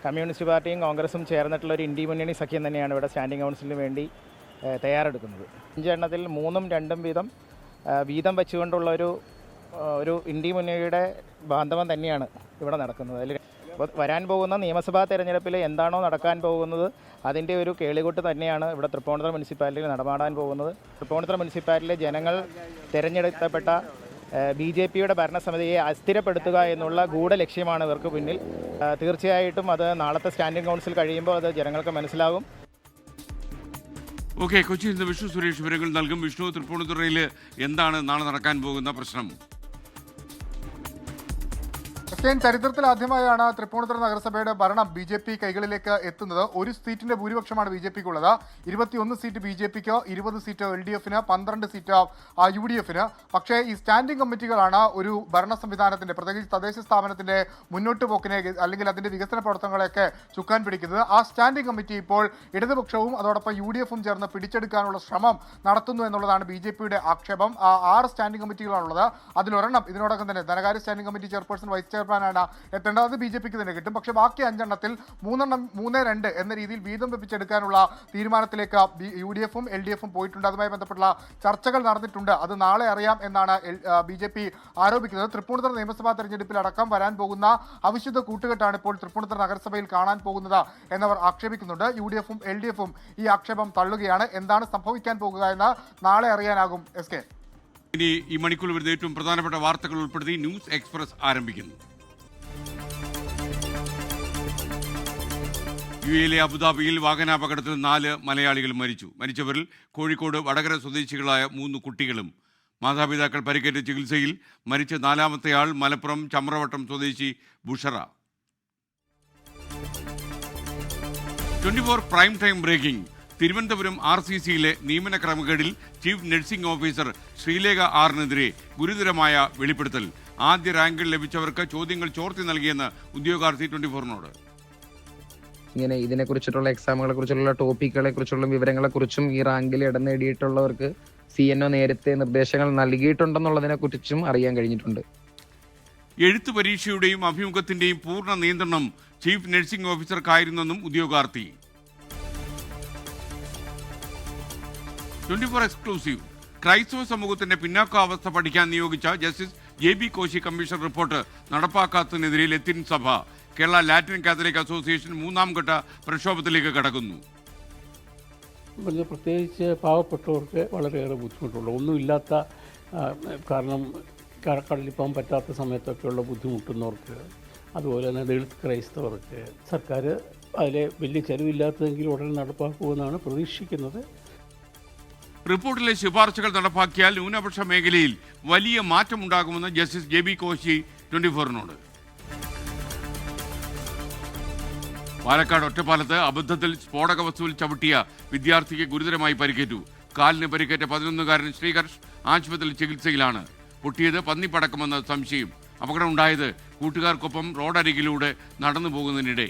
കമ്മ്യൂണിസ്റ്റ് പാർട്ടിയും കോൺഗ്രസും ചേർന്നിട്ടുള്ള ഒരു ഇന്ത്യ മുന്നണി സഖ്യം തന്നെയാണ് ഇവിടെ സ്റ്റാൻഡിംഗ് കൗൺസിലിന് വേണ്ടി തയ്യാറെടുക്കുന്നത്. 5 എണ്ണത്തിൽ 3ഉം 2ഉം വീതം വെച്ചുകൊണ്ടുള്ള ഒരു ഇന്ത്യ മുന്നണിയുടെ ബാന്ധവം തന്നെയാണ് ഇവിടെ നടക്കുന്നത്. അതിൽ വരാൻ പോകുന്ന നിയമസഭാ തെരഞ്ഞെടുപ്പിൽ എന്താണോ നടക്കാൻ പോകുന്നത് അതിൻ്റെ ഒരു കേളികൊട്ട് തന്നെയാണ് ഇവിടെ തൃപ്പൂണിത്തുറ മുനിസിപ്പാലിറ്റിയിൽ നടമാടാൻ പോകുന്നത്. തൃപ്പൂണിത്തുറ മുനിസിപ്പാലിറ്റിയിലെ ജനങ്ങൾ തിരഞ്ഞെടുക്കപ്പെട്ട BJPയുടെ ഭരണസമിതിയെ അസ്ഥിരപ്പെടുത്തുക എന്നുള്ള ഗൂഢലക്ഷ്യമാണ് ഇവർക്ക് പിന്നിൽ. തീർച്ചയായിട്ടും അത് നാളത്തെ സ്റ്റാൻഡിംഗ് കൗൺസിൽ കഴിയുമ്പോൾ അത് ജനങ്ങൾക്ക് മനസ്സിലാകും. ഓക്കെ, കൊച്ചിയിൽ നിന്ന് വിഷ്ണു സുരേഷ് വിവരങ്ങൾ നൽകും. വിഷ്ണു, തൃപ്പൂണിത്തുറയിൽ എന്താണ് നാളെ നടക്കാൻ പോകുന്ന പ്രശ്നം? ചരിത്രത്തിൽ ആദ്യമായാണ് തൃപ്പൂണിത്തുറ നഗരസഭയുടെ ഭരണം BJP കൈകളിലേക്ക് എത്തുന്നത്. 1 സീറ്റിന്റെ ഭൂരിപക്ഷമാണ് BJPക്കുള്ളത്. 21 സീറ്റ് BJPക്ക്, 20 സീറ്റ് LDFന്, 12 സീറ്റ് UDFന്. പക്ഷേ ഈ സ്റ്റാൻഡിംഗ് കമ്മിറ്റികളാണ് ഒരു ഭരണ സംവിധാനത്തിന്റെ, പ്രത്യേകിച്ച് തദ്ദേശ സ്ഥാപനത്തിന്റെ മുന്നോട്ട് പോക്കിനെ അല്ലെങ്കിൽ അതിന്റെ വികസന പ്രവർത്തനങ്ങളെയൊക്കെ ചുക്കാൻ പിടിക്കുന്നത്. ആ സ്റ്റാൻഡിംഗ് കമ്മിറ്റി ഇപ്പോൾ ഇടതുപക്ഷവും അതോടൊപ്പം UDFും ചേർന്ന് പിടിച്ചെടുക്കാനുള്ള ശ്രമം നടത്തുന്നു എന്നുള്ളതാണ് BJPയുടെ ആക്ഷേപം. 6 സ്റ്റാൻഡിംഗ് കമ്മിറ്റികളാണുള്ളത്. അതിലൊരെണ്ണം ഇതിനോടകം തന്നെ ധനകാര്യ സ്റ്റാൻഡിംഗ് കമ്മിറ്റി ചെയർപേഴ്സൺ, വൈസ് ചെയർമാനാണ് എത്തേണ്ടത്. BJPക്ക് തന്നെ കിട്ടും. പക്ഷേ ബാക്കി 5 എണ്ണത്തിൽ 3-2 എന്ന രീതിയിൽ വീതം വെപ്പിച്ചെടുക്കാനുള്ള തീരുമാനത്തിലേക്ക് UDFും LDFും പോയിട്ടുണ്ട്. അതുമായി ബന്ധപ്പെട്ടുള്ള ചർച്ചകൾ നടന്നിട്ടുണ്ട്. അത് നാളെ അറിയാം എന്നാണ് BJP ആരോപിക്കുന്നത്. തൃപ്പൂണിത്തുറ നിയമസഭാ തെരഞ്ഞെടുപ്പിൽ അടക്കം വരാൻ പോകുന്ന അവിശുദ്ധ കൂട്ടുകെട്ടാണ് ഇപ്പോൾ തൃപ്പൂണിത്തുറ നഗരസഭയിൽ കാണാൻ പോകുന്നത് എന്നവർ ആക്ഷേപിക്കുന്നുണ്ട്. UDFും LDFും ഈ ആക്ഷേപം തള്ളുകയാണ്. എന്താണ് സംഭവിക്കാൻ പോകുക എന്ന് നാളെ അറിയാനാകും. SK, ഇനി ഈ മണിക്കൂർ വരുന്ന ഏറ്റവും പ്രധാനപ്പെട്ട വാർത്തകൾ ഉൾപ്പെടുത്തി ന്യൂസ് എക്സ്പ്രസ് ആരംഭിക്കുന്നു. UAE അബുദാബിയിൽ വാഹനാപകടത്തിൽ 4 മലയാളികൾ മരിച്ചു. മരിച്ചവരിൽ കോഴിക്കോട് വടകര സ്വദേശികളായ 3 കുട്ടികളും. മാതാപിതാക്കൾ പരിക്കേറ്റ ചികിത്സയിൽ. മരിച്ച 4-മത്തെയാൾ മലപ്പുറം ചമ്രവട്ടം സ്വദേശി Bushara. 24 prime time breaking. Thiruvananthapuram RCCയിലെ നിയമന ക്രമക്കേടിൽ ചീഫ് നഴ്സിംഗ് ഓഫീസർ ശ്രീലേഖ ആറിനെതിരെ ഗുരുതരമായ വെളിപ്പെടുത്തൽ. ആദ്യ റാങ്കിൽ ലഭിച്ചവർക്ക് ചോദ്യങ്ങൾ ചോർത്തി നൽകിയെന്ന് ഉദ്യോഗാർത്ഥി 24നോട്. ഇങ്ങനെ ഇതിനെക്കുറിച്ചിട്ടുള്ള എക്സാമുകളെ കുറിച്ചുള്ള ടോപ്പിക്കുകളെ കുറിച്ചുള്ള വിവരങ്ങളെ കുറിച്ചും ഈ റാങ്കിൽ ഇടം നേടിയിട്ടുള്ളവർക്ക് CNO നേരത്തെ നിർദ്ദേശങ്ങൾ നൽകിയിട്ടുണ്ടെന്നുള്ളതിനെ കുറിച്ചും അറിയാൻ കഴിഞ്ഞിട്ടുണ്ട്. എഴുത്തു പരീക്ഷയുടെയും അഭിമുഖത്തിന്റെയും പൂർണ്ണ നിയന്ത്രണം ചീഫ് നഴ്സിംഗ് ഓഫീസർക്കായിരുന്നെന്നും ഉദ്യോഗാർത്ഥി. 24 എക്സ്ക്ലൂസീവ്. ക്രൈസ്തവ സമൂഹത്തിന്റെ പിന്നാക്കാവസ്ഥ പഠിക്കാൻ നിയോഗിച്ച justice JB Koshy commission report നടപ്പാക്കാത്തതിനെതിരെ ലത്തീൻ സഭ. കേരള ലാറ്റിൻ കാത്തലിക് അസോസിയേഷൻ 3ാം ഘട്ട പ്രക്ഷോഭത്തിലേക്ക് കടക്കുന്നു. പ്രത്യേകിച്ച് പാവപ്പെട്ടവർക്ക് വളരെയേറെ ബുദ്ധിമുട്ടുള്ളൂ. ഒന്നുമില്ലാത്ത കാരണം കടലിൽ പോകാൻ പറ്റാത്ത സമയത്തൊക്കെയുള്ള ബുദ്ധിമുട്ടുന്നവർക്ക്, അതുപോലെ തന്നെ ദളിത് ക്രൈസ്തവർക്ക് സർക്കാർ അതിലെ വലിയ ചെലവില്ലാത്തതെങ്കിലും ഉടനെ നടപ്പാക്കുമെന്നാണ് പ്രതീക്ഷിക്കുന്നത്. റിപ്പോർട്ടിലെ ശുപാർശകൾ നടപ്പാക്കിയാൽ ന്യൂനപക്ഷ മേഖലയിൽ വലിയ മാറ്റമുണ്ടാകുമെന്ന് ജസ്റ്റിസ് JB കോശി 24നോട്. പാലക്കാട് ഒറ്റപ്പാലത്ത് അബദ്ധത്തിൽ സ്ഫോടക വസ്തുവിൽ ചവിട്ടിയ വിദ്യാർത്ഥിക്ക് ഗുരുതരമായി പരിക്കേറ്റു. കാലിന് പരിക്കേറ്റ 11-കാരൻ ശ്രീകർഷ് ആശുപത്രിയിൽ ചികിത്സയിലാണ്. പൊട്ടിയത് പന്നിപ്പടക്കമെന്ന സംശയം. അപകടം ഉണ്ടായത് കൂട്ടുകാർക്കൊപ്പം റോഡരികിലൂടെ നടന്നു പോകുന്നതിനിടെ.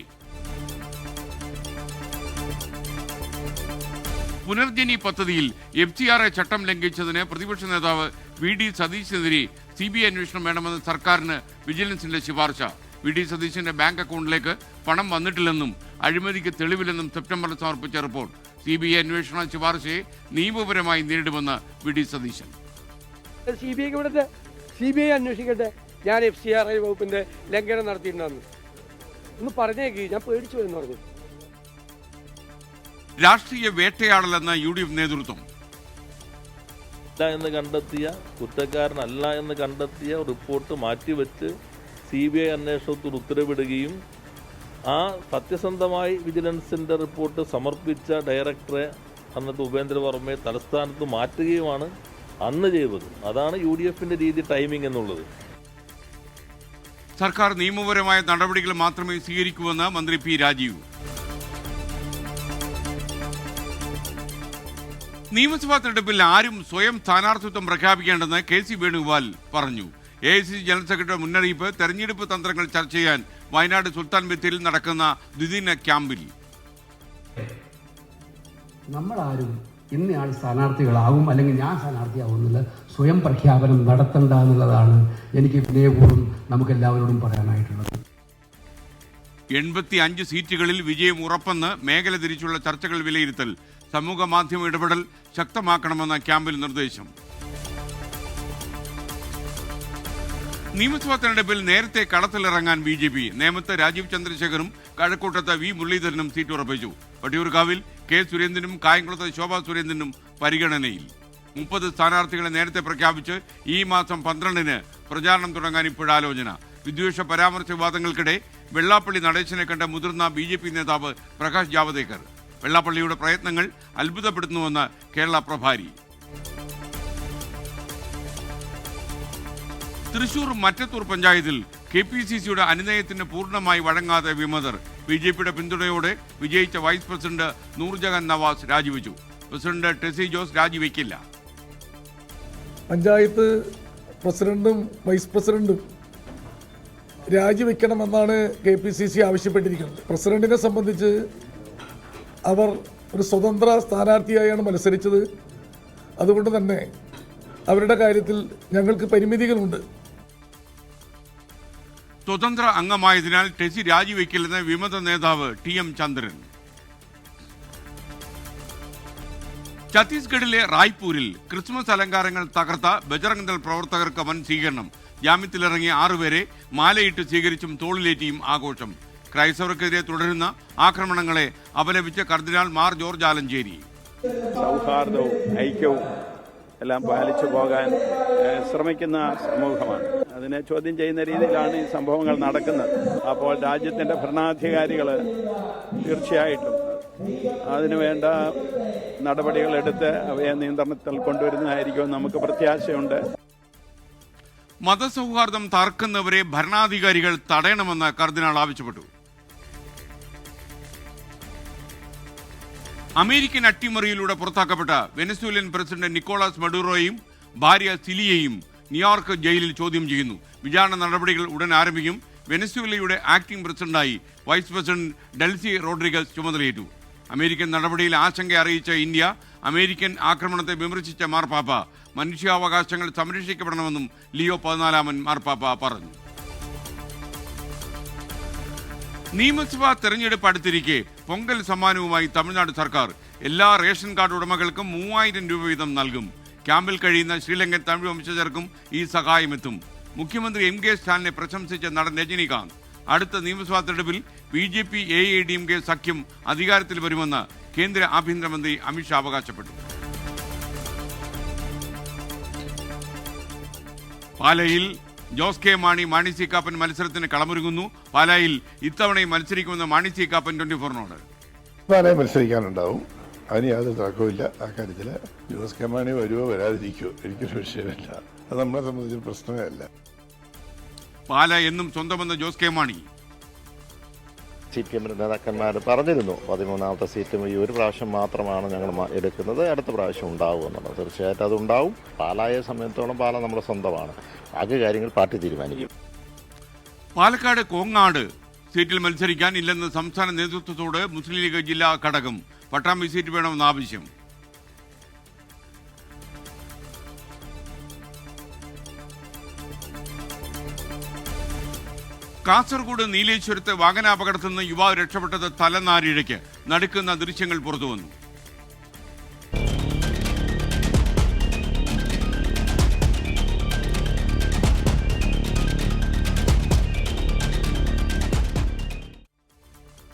പുനർജനി പദ്ധതിയിൽ FCRA ചട്ടം ലംഘിച്ചതിന് പ്രതിപക്ഷ നേതാവ് VD സതീശിനെതിരെ CBI അന്വേഷണം വേണമെന്ന് സർക്കാരിന് വിജിലൻസിന്റെ ശുപാർശ. VD സതീശന്റെ ബാങ്ക് അക്കൗണ്ടിലേക്ക് പണം വന്നിട്ടില്ലെന്നും അഴിമതിക്ക് തെളിവില്ലെന്നും സെപ്റ്റംബറിൽ സമർപ്പിച്ച റിപ്പോർട്ട്. CBI അന്വേഷണ ശുപാർശയെ നിയമപരമായി നേരിടുമെന്ന് VD സതീശൻ. CBI അന്വേഷിക്കട്ടെ, ഞാൻ FCRA വകുപ്പിന്റെ ലംഘനം നടത്തിയിട്ടുണ്ടെന്ന് ഒന്ന് പറഞ്ഞേക്ക്, ഞാൻ പേടിച്ചു എന്ന് പറഞ്ഞു. രാഷ്ട്രീയ വേട്ടയാടലെന്ന UDF നേതൃത്വം. എന്ന് കണ്ടെത്തിയ കുറ്റക്കാരനല്ല എന്ന് കണ്ടെത്തിയ റിപ്പോർട്ട് മാറ്റിവെച്ച് CBI അന്വേഷണത്തിന് ഉത്തരവിടുകയും ആ സത്യസന്ധമായി വിജിലൻസിന്റെ റിപ്പോർട്ട് സമർപ്പിച്ച ഡയറക്ടറെ അന്നത്തെ ഉപേന്ദ്ര വർമ്മയെ തലസ്ഥാനത്ത് മാറ്റുകയുമാണ് അന്ന് ചെയ്തത്. അതാണ് UDFന്റെ രീതി, ടൈമിംഗ് എന്നുള്ളത്. സർക്കാർ നിയമപരമായ നടപടികൾ മാത്രമേ സ്വീകരിക്കൂവെന്ന് മന്ത്രി P. രാജീവ്. നിയമസഭാ തെരഞ്ഞെടുപ്പിൽ ആരും സ്വയം സ്ഥാനാർത്ഥിത്വം പ്രഖ്യാപിക്കേണ്ടെന്ന് KC വേണുഗോപാൽ പറഞ്ഞു. AICC ജനറൽ സെക്രട്ടറി മുന്നറിയിപ്പ്. തെരഞ്ഞെടുപ്പ് തന്ത്രങ്ങൾ ചർച്ച ചെയ്യാൻ വയനാട് സുൽത്താൻ ബത്തേരിയിൽ നടക്കുന്ന ദ്വിദിന ക്യാമ്പിൽ. നമ്മളാരും ഇന്നയാൾ സ്ഥാനാർത്ഥികളാവും അല്ലെങ്കിൽ ഞാൻ സ്ഥാനാർത്ഥിയാവുന്നില്ല സ്വയം പ്രഖ്യാപനം നടത്തണ്ട എന്നുള്ളതാണ് എനിക്ക് വിനയപൂർവ്വം നമുക്കെല്ലാവരോടും പറയാനായിട്ടുള്ളത്. 85 സീറ്റുകളിൽ വിജയം ഉറപ്പെന്ന് മേഖല തിരിച്ചുള്ള ചർച്ചകൾ വിലയിരുത്തൽ. സമൂഹ മാധ്യമ ഇടപെടൽ ശക്തമാക്കണമെന്ന ക്യാമ്പിൽ നിർദ്ദേശം. നിയമസഭാ തെരഞ്ഞെടുപ്പിൽ നേരത്തെ കളത്തിലിറങ്ങാൻ BJP. നേമത്ത് രാജീവ് ചന്ദ്രശേഖറും കഴക്കൂട്ടത്ത് V. മുരളീധരനും സീറ്റ് ഉറപ്പിച്ചു. വട്ടിയൂർക്കാവിൽ K. സുരേന്ദ്രനും കായംകുളത്ത് ശോഭാ സുരേന്ദ്രനും പരിഗണനയിൽ. 30 സ്ഥാനാർത്ഥികളെ നേരത്തെ പ്രഖ്യാപിച്ച് ഈ മാസം 12-ന് പ്രചാരണം തുടങ്ങാൻ ഇപ്പോഴാലോചന. വിദ്വേഷ പരാമർശ വിവാദങ്ങൾക്കിടെ വെള്ളാപ്പള്ളി നടേശനെ കണ്ട മുതിർന്ന BJP നേതാവ് പ്രകാശ് ജാവദേക്കർ. വെള്ളാപ്പള്ളിയുടെ പ്രയത്നങ്ങൾ അത്ഭുതപ്പെടുത്തുന്നുവെന്ന് കേരള പ്രഭാരി. തൃശൂർ മറ്റത്തൂർ പഞ്ചായത്തിൽ KPCCയുടെ അനുനയത്തിന് പൂർണ്ണമായി വഴങ്ങാതെ വിമതർ. BJPയുടെ പിന്തുണയോടെ വിജയിച്ച വൈസ് പ്രസിഡന്റ് നൂർജഹാൻ നവാസ് രാജിവെച്ചു. പ്രസിഡന്റ് ടെസി ജോസ് രാജിവെക്കില്ല. പഞ്ചായത്ത് പ്രസിഡന്റും വൈസ് പ്രസിഡന്റും രാജിവെക്കണമെന്നാണ് KPCC ആവശ്യപ്പെട്ടിരിക്കുന്നത്. പ്രസിഡന്റിനെ സംബന്ധിച്ച് അവർ ഒരു സ്വതന്ത്ര സ്ഥാനാർത്ഥിയായാണ് മത്സരിച്ചത്. അതുകൊണ്ട് തന്നെ അവരുടെ കാര്യത്തിൽ ഞങ്ങൾക്ക് പരിമിതികളുണ്ട്. സ്വതന്ത്ര അംഗമായതിനാൽ ടെസി രാജിവെക്കില്ലെന്ന് വിമത നേതാവ് TM ചന്ദ്രൻ. ഛത്തീസ്ഗഡിലെ റായ്പൂരിൽ ക്രിസ്മസ് അലങ്കാരങ്ങൾ തകർത്ത ബജറംഗ് ദൾ പ്രവർത്തകർക്ക് വൻ സ്വീകരണം. ജാമ്യത്തിലിറങ്ങിയ 6 പേരെ മാലയിട്ട് സ്വീകരിച്ചും തോളിലേറ്റിയും ആഘോഷം. ക്രൈസ്തവർക്കെതിരെ തുടരുന്ന ആക്രമണങ്ങളെ അപലപിച്ച കർദിനാൾ മാർ ജോർജ് ആലഞ്ചേരി. സൗഹാർദ്ദവും ഐക്യവും എല്ലാം പാലിച്ചു പോകാൻ ശ്രമിക്കുന്ന സമൂഹമാണ്. അതിനെ ചോദ്യം ചെയ്യുന്ന രീതിയിലാണ് ഈ സംഭവങ്ങൾ നടക്കുന്നത്. അപ്പോൾ രാജ്യത്തിന്റെ ഭരണാധികാരികൾ തീർച്ചയായിട്ടും അതിനുവേണ്ട നടപടികൾ എടുത്ത് അവയെ നിയന്ത്രണത്തിൽ കൊണ്ടുവരുന്നതായിരിക്കും നമുക്ക് പ്രത്യാശയുണ്ട്. മതസൗഹാർദ്ദം തകർക്കുന്നവരെ ഭരണാധികാരികൾ തടയണമെന്ന് കർദിനാൾ ആവശ്യപ്പെട്ടു. അമേരിക്കൻ അട്ടിമറിയിലൂടെ പുറത്താക്കപ്പെട്ട വെനസ്വേലിയൻ പ്രസിഡന്റ് നിക്കോളാസ് മഡൂറോയെയും ഭാര്യ സിലിയെയും ന്യൂയോർക്ക് ജയിലിൽ ചോദ്യം ചെയ്യുന്നു. വിചാരണ നടപടികൾ ഉടൻ ആരംഭിക്കും. വെനസ്വേലയുടെ ആക്ടിംഗ് പ്രസിഡന്റായി വൈസ് പ്രസിഡന്റ് ഡെൽസി റോഡ്രിഗസ് ചുമതലയേറ്റു. അമേരിക്കൻ നടപടിയിൽ ആശങ്ക അറിയിച്ച ഇന്ത്യ അമേരിക്കൻ ആക്രമണത്തെ വിമർശിച്ച മാർപ്പാപ്പ മനുഷ്യാവകാശങ്ങൾ സംരക്ഷിക്കപ്പെടണമെന്നും ലിയോ 14 മാർപ്പാപ്പ പറഞ്ഞു. നിയമസഭാ തെരഞ്ഞെടുപ്പ് അടുത്തിരിക്കെ പൊങ്കൽ സമ്മാനവുമായി തമിഴ്നാട് സർക്കാർ. എല്ലാ റേഷൻ കാർഡ് ഉടമകൾക്കും 3000 രൂപ വീതം നൽകും. ക്യാമ്പിൽ കഴിയുന്ന ശ്രീലങ്കൻ തമിഴ് വംശജർക്കും ഈ സഹായമെത്തും. മുഖ്യമന്ത്രി MK സ്റ്റാലിനെ പ്രശംസിച്ച നടൻ രജനീകാന്ത്. അടുത്ത നിയമസഭാ തെരഞ്ഞെടുപ്പിൽ BJP AIADMK സഖ്യം അധികാരത്തിൽ വരുമെന്ന് കേന്ദ്ര ആഭ്യന്തരമന്ത്രി അമിത്ഷാ അവകാശപ്പെട്ടു. പാലയിൽ ജോസ് കെ മാണി മാണി സി കാപ്പൻ മത്സരത്തിന് കളമൊരുങ്ങുന്നു. പാലായിൽ ഇത്തവണയും മത്സരിക്കുമെന്ന് മാണി സി കാപ്പൻ 24നോട്. പാലായിൽ മത്സരിക്കാനുണ്ടാവും, അതിന് യാതൊരു തർക്കവുമില്ല. ആ കാര്യത്തിൽ ജോസ് കെ മാണി വരുമോ വരാതിരിക്കുമോ എനിക്കൊരു വിഷയമല്ല, അത് നമ്മളെ സംബന്ധിച്ചൊരു പ്രശ്നമേ അല്ല. പാല എന്നും സ്വന്തമെന്ന് ജോസ് കെ മാണി. CPM നേതാക്കന്മാർ പറഞ്ഞിരുന്നു 13ാമത്തെ സീറ്റും ഈ ഒരു പ്രാവശ്യം മാത്രമാണ് ഞങ്ങൾ എടുക്കുന്നത്, അടുത്ത പ്രാവശ്യം ഉണ്ടാവും എന്നുള്ളത്. തീർച്ചയായിട്ടും അതുണ്ടാവും. പാലായെ സംബന്ധിച്ചോളം പാല നമ്മുടെ സ്വന്തമാണ്. ബാക്കി കാര്യങ്ങൾ പാർട്ടി തീരുമാനിക്കും. പാലക്കാട് കോങ്ങാട് സീറ്റിൽ മത്സരിക്കാൻ ഇല്ലെന്ന് സംസ്ഥാന നേതൃത്വത്തോട് മുസ്ലിം ലീഗ് ജില്ലാ ഘടകം. പട്ടാമ്പി സീറ്റ് വേണമെന്ന ആവശ്യം. കാസർഗോഡ് നീലേശ്വരത്ത് വാഹനാപകടത്തിൽ നിന്ന് യുവാവ് രക്ഷപ്പെട്ടത് തലനാരിഴയ്ക്ക്. നടുക്കുന്ന ദൃശ്യങ്ങൾ പുറത്തുവന്നു.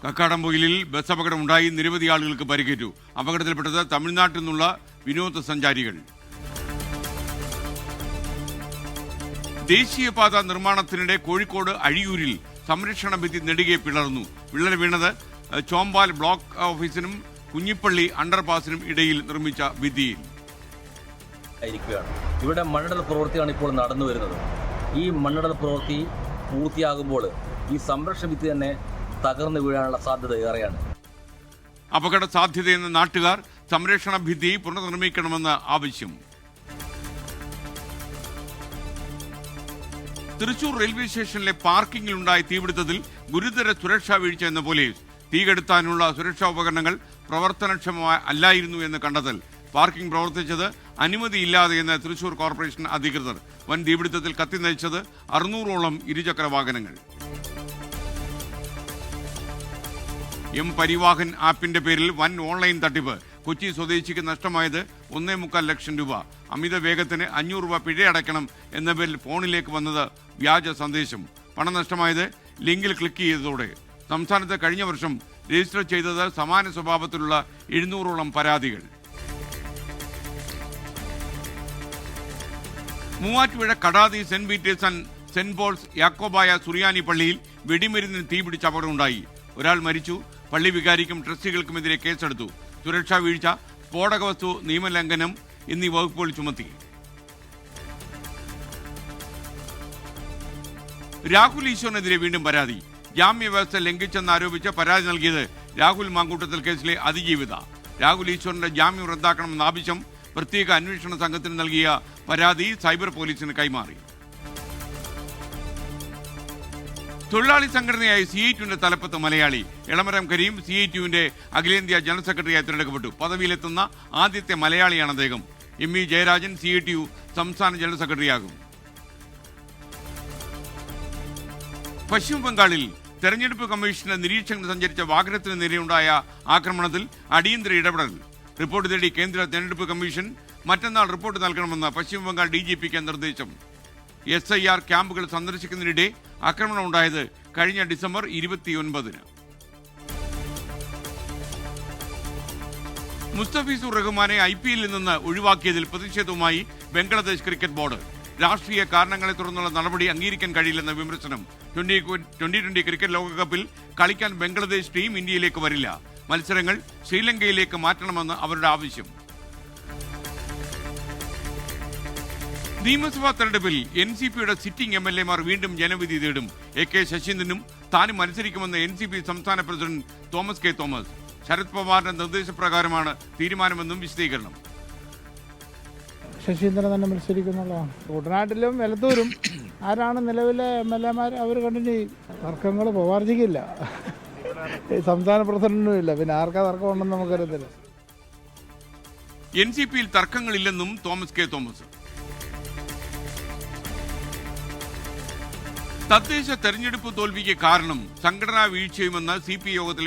കക്കാടംപൊയിലിൽ ബസ് അപകടമുണ്ടായി. നിരവധി ആളുകൾക്ക് പരിക്കേറ്റു. അപകടത്തിൽപ്പെട്ടത് തമിഴ്നാട്ടിൽ നിന്നുള്ള വിനോദസഞ്ചാരികൾ. ദേശീയപാത നിർമ്മാണത്തിനിടെ കോഴിക്കോട് അഴിയൂരിൽ സംരക്ഷണ ഭിത്തി നെടുകെ പിളർന്നു. വിള്ളൽ വീണത് ചോമ്പാൽ ബ്ലോക്ക് ഓഫീസിനും കുഞ്ഞിപ്പള്ളി അണ്ടർപാസിനും ഇടയിൽ നിർമ്മിച്ച ഭിത്തിയിൽ. ഇവിടെ മണ്ണിടൽ പ്രവൃത്തിയാണ് ഇപ്പോൾ നടന്നു വരുന്നത്. ഈ മണ്ണിടൽ പ്രവൃത്തി പൂർത്തിയാകുമ്പോൾ ഈ സംരക്ഷണ ഭിത്തി തന്നെ തകർന്നു വീഴാനുള്ള സാധ്യത ഏറെയാണ്. അപകട സാധ്യതയെന്ന നാട്ടുകാർ സംരക്ഷണ ഭിത്തി പുനർനിർമ്മിക്കണമെന്ന് ആവശ്യം. തൃശൂർ റെയിൽവേ സ്റ്റേഷനിലെ പാർക്കിംഗിലുണ്ടായ തീപിടുത്തത്തിൽ ഗുരുതര സുരക്ഷാ വീഴ്ച എന്ന പോലീസ്. തീകെടുത്താനുള്ള സുരക്ഷാ ഉപകരണങ്ങൾ പ്രവർത്തനക്ഷമമല്ലായിരുന്നു എന്ന് കണ്ടെത്തൽ. പാർക്കിംഗ് പ്രവർത്തിച്ചത് അനുമതിയില്ലാതെയെന്ന് തൃശൂർ കോർപ്പറേഷൻ അധികൃതർ. വൻ തീപിടുത്തത്തിൽ കത്തിനശിച്ചത് 600ഓളം ഇരുചക്ര വാഹനങ്ങൾ. പരിവാഹൻ ആപ്പിന്റെ പേരിൽ വൻ ഓൺലൈൻ തട്ടിപ്പ്. കൊച്ചി സ്വദേശിക്ക് നഷ്ടമായത് 1.25 ലക്ഷം രൂപ. അമിത വേഗത്തിന് 500 രൂപ പിഴയടയ്ക്കണം എന്ന പേരിൽ ഫോണിലേക്ക് വന്നത് വ്യാജ സന്ദേശം. പണം നഷ്ടമായത് ലിങ്കിൽ ക്ലിക്ക് ചെയ്തതോടെ. സംസ്ഥാനത്ത് കഴിഞ്ഞ വർഷം രജിസ്റ്റർ ചെയ്തത് സമാന സ്വഭാവത്തിലുള്ള 700ഓളം പരാതികൾ. Muvattupuzha Kadathi saint Peter's and saint Paul's Yakobaya Suriyani പള്ളിയിൽ വെടിമരുന്നിന് തീപിടിച്ച അപകടമുണ്ടായി. ഒരാൾ മരിച്ചു. പള്ളി വികാരിക്കും ട്രസ്റ്റികൾക്കുമെതിരെ കേസെടുത്തു. സുരക്ഷാ വീഴ്ച, സ്ഫോടക വസ്തു നിയമലംഘനം എന്നീ വകുപ്പുകൾ ചുമത്തി. രാഹുൽ ഈശ്വറിനെതിരെ വീണ്ടും പരാതി. ജാമ്യവ്യവസ്ഥ ലംഘിച്ചെന്നാരോപിച്ച് പരാതി നൽകിയത് രാഹുൽ മാങ്കൂട്ടത്തിൽ കേസിലെ അതിജീവിത. രാഹുൽ ഈശ്വറിന്റെ ജാമ്യം റദ്ദാക്കണമെന്ന ആവശ്യം പ്രത്യേക അന്വേഷണ സംഘത്തിന് നൽകിയ പരാതി സൈബർ പോലീസിന് കൈമാറി. തൊഴിലാളി സംഘടനയായ CITUവിന്റെ തലപ്പത്ത് മലയാളി. എളമരം കരീം CITUവിന്റെ അഖിലേന്ത്യാ ജനറൽ സെക്രട്ടറിയായി തിരഞ്ഞെടുക്കപ്പെട്ടു. പദവിയിലെത്തുന്ന ആദ്യത്തെ മലയാളിയാണ് അദ്ദേഹം. ME ജയരാജൻ CITU സംസ്ഥാന ജനറൽ സെക്രട്ടറിയാകും. പശ്ചിമ ബംഗാളിൽ തെരഞ്ഞെടുപ്പ് കമ്മീഷന്റെ നിരീക്ഷകന് സഞ്ചരിച്ച വാഹനത്തിന് നേരെയുണ്ടായ ആക്രമണത്തിൽ അടിയന്തര ഇടപെടൽ. റിപ്പോർട്ട് തേടി കേന്ദ്ര തെരഞ്ഞെടുപ്പ് കമ്മീഷൻ മറ്റന്നാൾ റിപ്പോർട്ട് നൽകണമെന്ന് പശ്ചിമ ബംഗാൾ DGPക്ക് നിർദ്ദേശം. SIR ക്യാമ്പുകൾ സന്ദർശിക്കുന്നതിനിടെ ആക്രമണം ഉണ്ടായത് കഴിഞ്ഞ ഡിസംബർ 29-ന്. മുസ്തഫീസുർ റഹ്മാനെ IPL നിന്ന് ഒഴിവാക്കിയതിൽ പ്രതിഷേധവുമായി ബംഗ്ലാദേശ് ക്രിക്കറ്റ് ബോർഡ്. രാഷ്ട്രീയ കാരണങ്ങളെ തുടർന്നുള്ള നടപടി അംഗീകരിക്കാൻ കഴിയില്ലെന്ന വിമർശനം. 2020 ക്രിക്കറ്റ് ലോകകപ്പിൽ കളിക്കാൻ ബംഗ്ലാദേശ് ടീം ഇന്ത്യയിലേക്ക് വരില്ല. മത്സരങ്ങൾ ശ്രീലങ്കയിലേക്ക് മാറ്റണമെന്ന് അവരുടെ ആവശ്യം. നിയമസഭാ തെരഞ്ഞെടുപ്പിൽ NCPയുടെ സിറ്റിംഗ് MLAമാർ വീണ്ടും ജനവിധി തേടും. AK ശശീന്ദ്രനും താനും മത്സരിക്കുമെന്ന് NCP സംസ്ഥാന president Thomas K Thomas. Sharad പവാറിന്റെ നിർദ്ദേശപ്രകാരമാണ് തീരുമാനമെന്നും വിശദീകരണം. ശശീന്ദ്രൻ തന്നെ മത്സരിക്കുന്നുള്ളതാണ്. കുട്ടനാട്ടിലും എലത്തൂരും ആരാണ് നിലവിലെ MLAമാർ അവർ കണ്ടിന്യൂ ചെയ്യും. തർക്കങ്ങൾ പവാർജിക്കില്ല, സംസ്ഥാന പ്രസിഡന്റിനും ഇല്ല, പിന്നെ ആർക്കാ തർക്കം ഉണ്ടെന്ന് നമുക്കറിയത്തില്ല. NCPയിൽ തർക്കങ്ങളില്ലെന്നും തോമസ് കെ തോമസ്. തദ്ദേശ തെരഞ്ഞെടുപ്പ് തോൽവിക്ക് കാരണം സംഘടനാ വീഴ്ചയുമെന്ന് CP യോഗത്തിൽ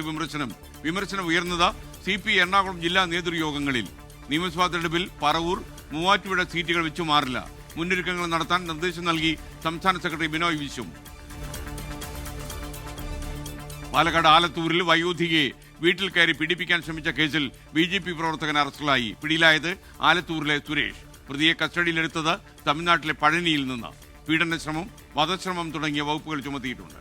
വിമർശനം ഉയർന്നത് CP എറണാകുളം ജില്ലാ നേതൃയോഗങ്ങളിൽ. നിയമസഭാ തെരഞ്ഞെടുപ്പിൽ പറവൂർ, മൂവാറ്റുപുഴ സീറ്റുകൾ വെച്ചു മാറില്ല. മുന്നൊരുക്കങ്ങൾ നടത്താൻ നിർദ്ദേശം നൽകി സംസ്ഥാന സെക്രട്ടറി ബിനോയ് വിശ്വം. പാലക്കാട് ആലത്തൂരിൽ വയോധികയെ വീട്ടിൽ കയറി പീഡിപ്പിക്കാൻ ശ്രമിച്ച കേസിൽ BJP പ്രവർത്തകൻ അറസ്റ്റിലായി. പിടിയിലായത് ആലത്തൂരിലെ സുരേഷ്. പ്രതിയെ കസ്റ്റഡിയിലെടുത്തത് തമിഴ്നാട്ടിലെ പഴനിയിൽ നിന്ന്. പീഡനശ്രമം, വധശ്രമം തുടങ്ങിയ വകുപ്പുകൾ ചുമത്തിയിട്ടുണ്ട്.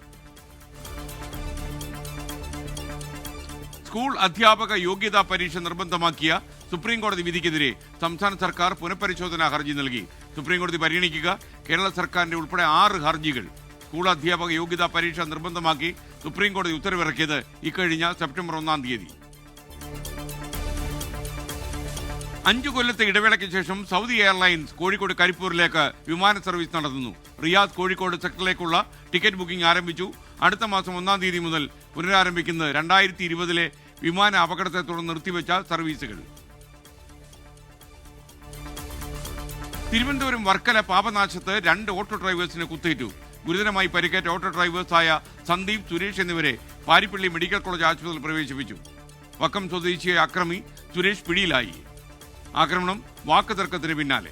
സ്കൂൾ അധ്യാപക യോഗ്യതാ പരീക്ഷ നിർബന്ധമാക്കിയ സുപ്രീംകോടതി വിധിക്കെതിരെ സംസ്ഥാന സർക്കാർ പുനഃപരിശോധനാ ഹർജി നൽകി. സുപ്രീംകോടതി പരിഗണിക്കുക കേരള സർക്കാരിന്റെ ഉൾപ്പെടെ 6 ഹർജികൾ. സ്കൂൾ അധ്യാപക യോഗ്യതാ പരീക്ഷ നിർബന്ധമാക്കി സുപ്രീം കോടതി ഉത്തരവിറക്കിയത് ഇക്കഴിഞ്ഞ സെപ്റ്റംബർ 1 തീയതി. 5 കൊല്ലത്തെ ഇടവേളയ്ക്ക് ശേഷം സൗദി എയർലൈൻസ് കോഴിക്കോട് കരിപ്പൂരിലേക്ക് വിമാന സർവീസ് നടത്തുന്നു. റിയാദ് കോഴിക്കോട് സെക്ടറിലേക്കുള്ള ടിക്കറ്റ് ബുക്കിംഗ് ആരംഭിച്ചു. അടുത്ത മാസം 1 തീയതി മുതൽ പുനരാരംഭിക്കുന്നത് 2020 വിമാന അപകടത്തെ തുടർന്ന് നിർത്തിവെച്ച സർവീസുകൾ. തിരുവനന്തപുരം വർക്കല പാപനാശത്ത് 2 ഓട്ടോ ഡ്രൈവേഴ്സിന് കുത്തേറ്റു. ഗുരുതരമായി പരിക്കേറ്റ ഓട്ടോ ഡ്രൈവേഴ്സായ സന്ദീപ്, സുരേഷ് എന്നിവരെ പാരിപ്പള്ളി മെഡിക്കൽ കോളേജ് ആശുപത്രിയിൽ പ്രവേശിപ്പിച്ചു. വക്കം സ്വദേശിയായ അക്രമി സുരേഷ് പിടിയിലായി. ആക്രമണം വാക്കുതർക്കത്തിന് പിന്നാലെ.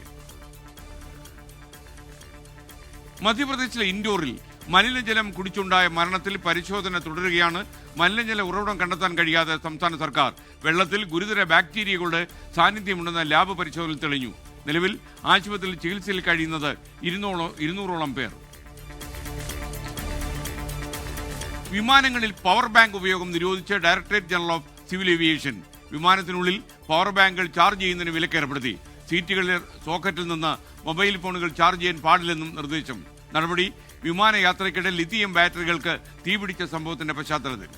മധ്യപ്രദേശിലെ ഇൻഡോറിൽ മലിനജലം കുടിച്ചുണ്ടായ മരണത്തിൽ പരിശോധന തുടരുകയാണ്. മലിനജല ഉറവിടം കണ്ടെത്താൻ കഴിയാതെ സംസ്ഥാന സർക്കാർ. വെള്ളത്തിൽ ഗുരുതര ബാക്ടീരിയകളുടെ സാന്നിധ്യമുണ്ടെന്ന ലാബ് പരിശോധനയിൽ തെളിഞ്ഞു. നിലവിൽ ആശുപത്രിയിൽ ചികിത്സയിൽ കഴിയുന്നത് 200ഓളം പേർ. വിമാനങ്ങളിൽ പവർ ബാങ്ക് ഉപയോഗം നിരോധിച്ച് directorate general of civil aviation. വിമാനത്തിനുള്ളിൽ പവർ ബാങ്കുകൾ ചാർജ് ചെയ്യുന്നതിന് വിലക്കേർപ്പെടുത്തി. സീറ്റുകളിലെ സോക്കറ്റിൽ നിന്ന് മൊബൈൽ ഫോണുകൾ ചാർജ് ചെയ്യാൻ പാടില്ലെന്നും നിർദ്ദേശം. നടപടി വിമാനയാത്രയ്ക്കിടെ ലിഥിയം ബാറ്ററികൾക്ക് തീപിടിച്ച സംഭവത്തിന്റെ പശ്ചാത്തലത്തിൽ.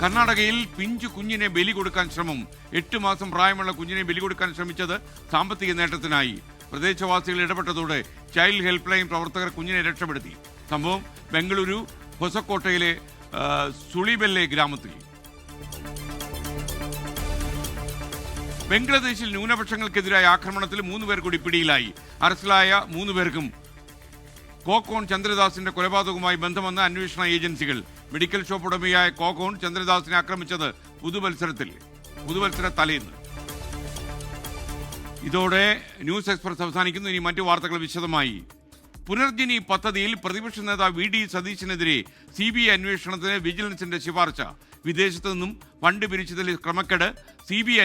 കർണാടകയിൽ പിഞ്ചു കുഞ്ഞിനെ ബലി കൊടുക്കാൻ ശ്രമം. 8 മാസം പ്രായമുള്ള കുഞ്ഞിനെ ബലി കൊടുക്കാൻ ശ്രമിച്ചത് സാമ്പത്തിക നേട്ടത്തിനായി. പ്രദേശവാസികൾ ഇടപെട്ടതോടെ ചൈൽഡ് ഹെൽപ്പ് ലൈൻ പ്രവർത്തകർ കുഞ്ഞിനെ രക്ഷപ്പെടുത്തി. സംഭവം ബംഗളൂരു ഹൊസക്കോട്ടയിലെ സുളിബെല്ലെ ഗ്രാമത്തിൽ. ബംഗ്ലാദേശിൽ ന്യൂനപക്ഷങ്ങൾക്കെതിരായ ആക്രമണത്തിൽ 3 പേർ കൂടി പിടിയിലായി. അറസ്റ്റിലായ 3 പേർക്കും കോക്കോൺ ചന്ദ്രദാസിന്റെ കൊലപാതകവുമായി ബന്ധമെന്ന് അന്വേഷണ ഏജൻസികൾ. മെഡിക്കൽ ഷോപ്പ് ഉടമയായ കോക്കോൺ ചന്ദ്രദാസിനെ ആക്രമിച്ചത് പുതുവത്സര തലേന്ന്. ഇതോടെ ന്യൂസ് എക്സ്പ്രസ് അവസാനിക്കുന്നു. ഇനി മറ്റു വാർത്തകൾ വിശദമായി. പുനർജനി പദ്ധതിയിൽ പ്രതിപക്ഷ നേതാവ് വി ഡി സതീശനെതിരെ CBI അന്വേഷണത്തിന് വിജിലൻസിന്റെ ശുപാർശ. വിദേശത്തു നിന്നും ഫണ്ട് പിരിച്ചതിൽ ക്രമക്കേട് CBI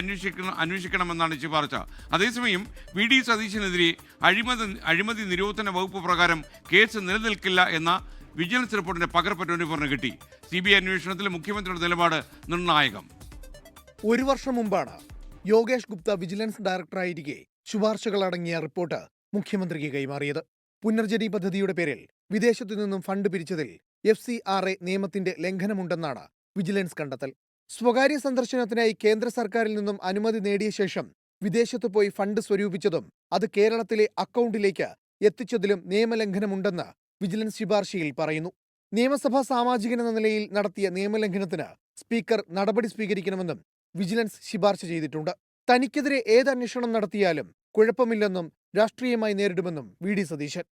അന്വേഷിക്കണമെന്നാണ് ശുപാർശ. അതേസമയം വി ഡി സതീശനെതിരെ അഴിമതി നിരോധന വകുപ്പ് പ്രകാരം കേസ് നിലനിൽക്കില്ല എന്ന വിജിലൻസ് റിപ്പോർട്ടിന്റെ പകർപ്പ് 24 കിട്ടി. CBI അന്വേഷണത്തിൽ മുഖ്യമന്ത്രിയുടെ നിലപാട് നിർണായകം. 1 വർഷം മുമ്പാണ് യോഗേഷ് ഗുപ്ത വിജിലൻസ് ഡയറക്ടറായിരിക്കെ ശുപാർശകളടങ്ങിയ റിപ്പോർട്ട് മുഖ്യമന്ത്രിക്ക് കൈമാറിയത്. പുനർജനി പദ്ധതിയുടെ പേരിൽ വിദേശത്തു നിന്നും ഫണ്ട് പിരിച്ചതിൽ FCRA നിയമത്തിന്റെ ലംഘനമുണ്ടെന്നാണ് വിജിലൻസ് കണ്ടെത്തൽ. സ്വകാര്യ സന്ദർശനത്തിനായി കേന്ദ്ര സർക്കാരിൽ നിന്നും അനുമതി നേടിയ ശേഷം വിദേശത്ത് പോയി ഫണ്ട് സ്വരൂപിച്ചതും അത് കേരളത്തിലെ അക്കൗണ്ടിലേക്ക് എത്തിച്ചതിലും നിയമലംഘനമുണ്ടെന്ന് വിജിലൻസ് ശുപാർശയിൽ പറയുന്നു. നിയമസഭാ സാമാജികൻ എന്ന നിലയിൽ നടത്തിയ നിയമലംഘനത്തിന് സ്പീക്കർ നടപടി സ്വീകരിക്കണമെന്നും വിജിലൻസ് ശുപാർശ ചെയ്തിട്ടുണ്ട്. തനിക്കെതിരെ ഏത് അന്വേഷണം നടത്തിയാലും കുഴപ്പമില്ലെന്നും രാഷ്ട്രീയമായി നേരിടുമെന്നും വി ഡി സതീശൻ.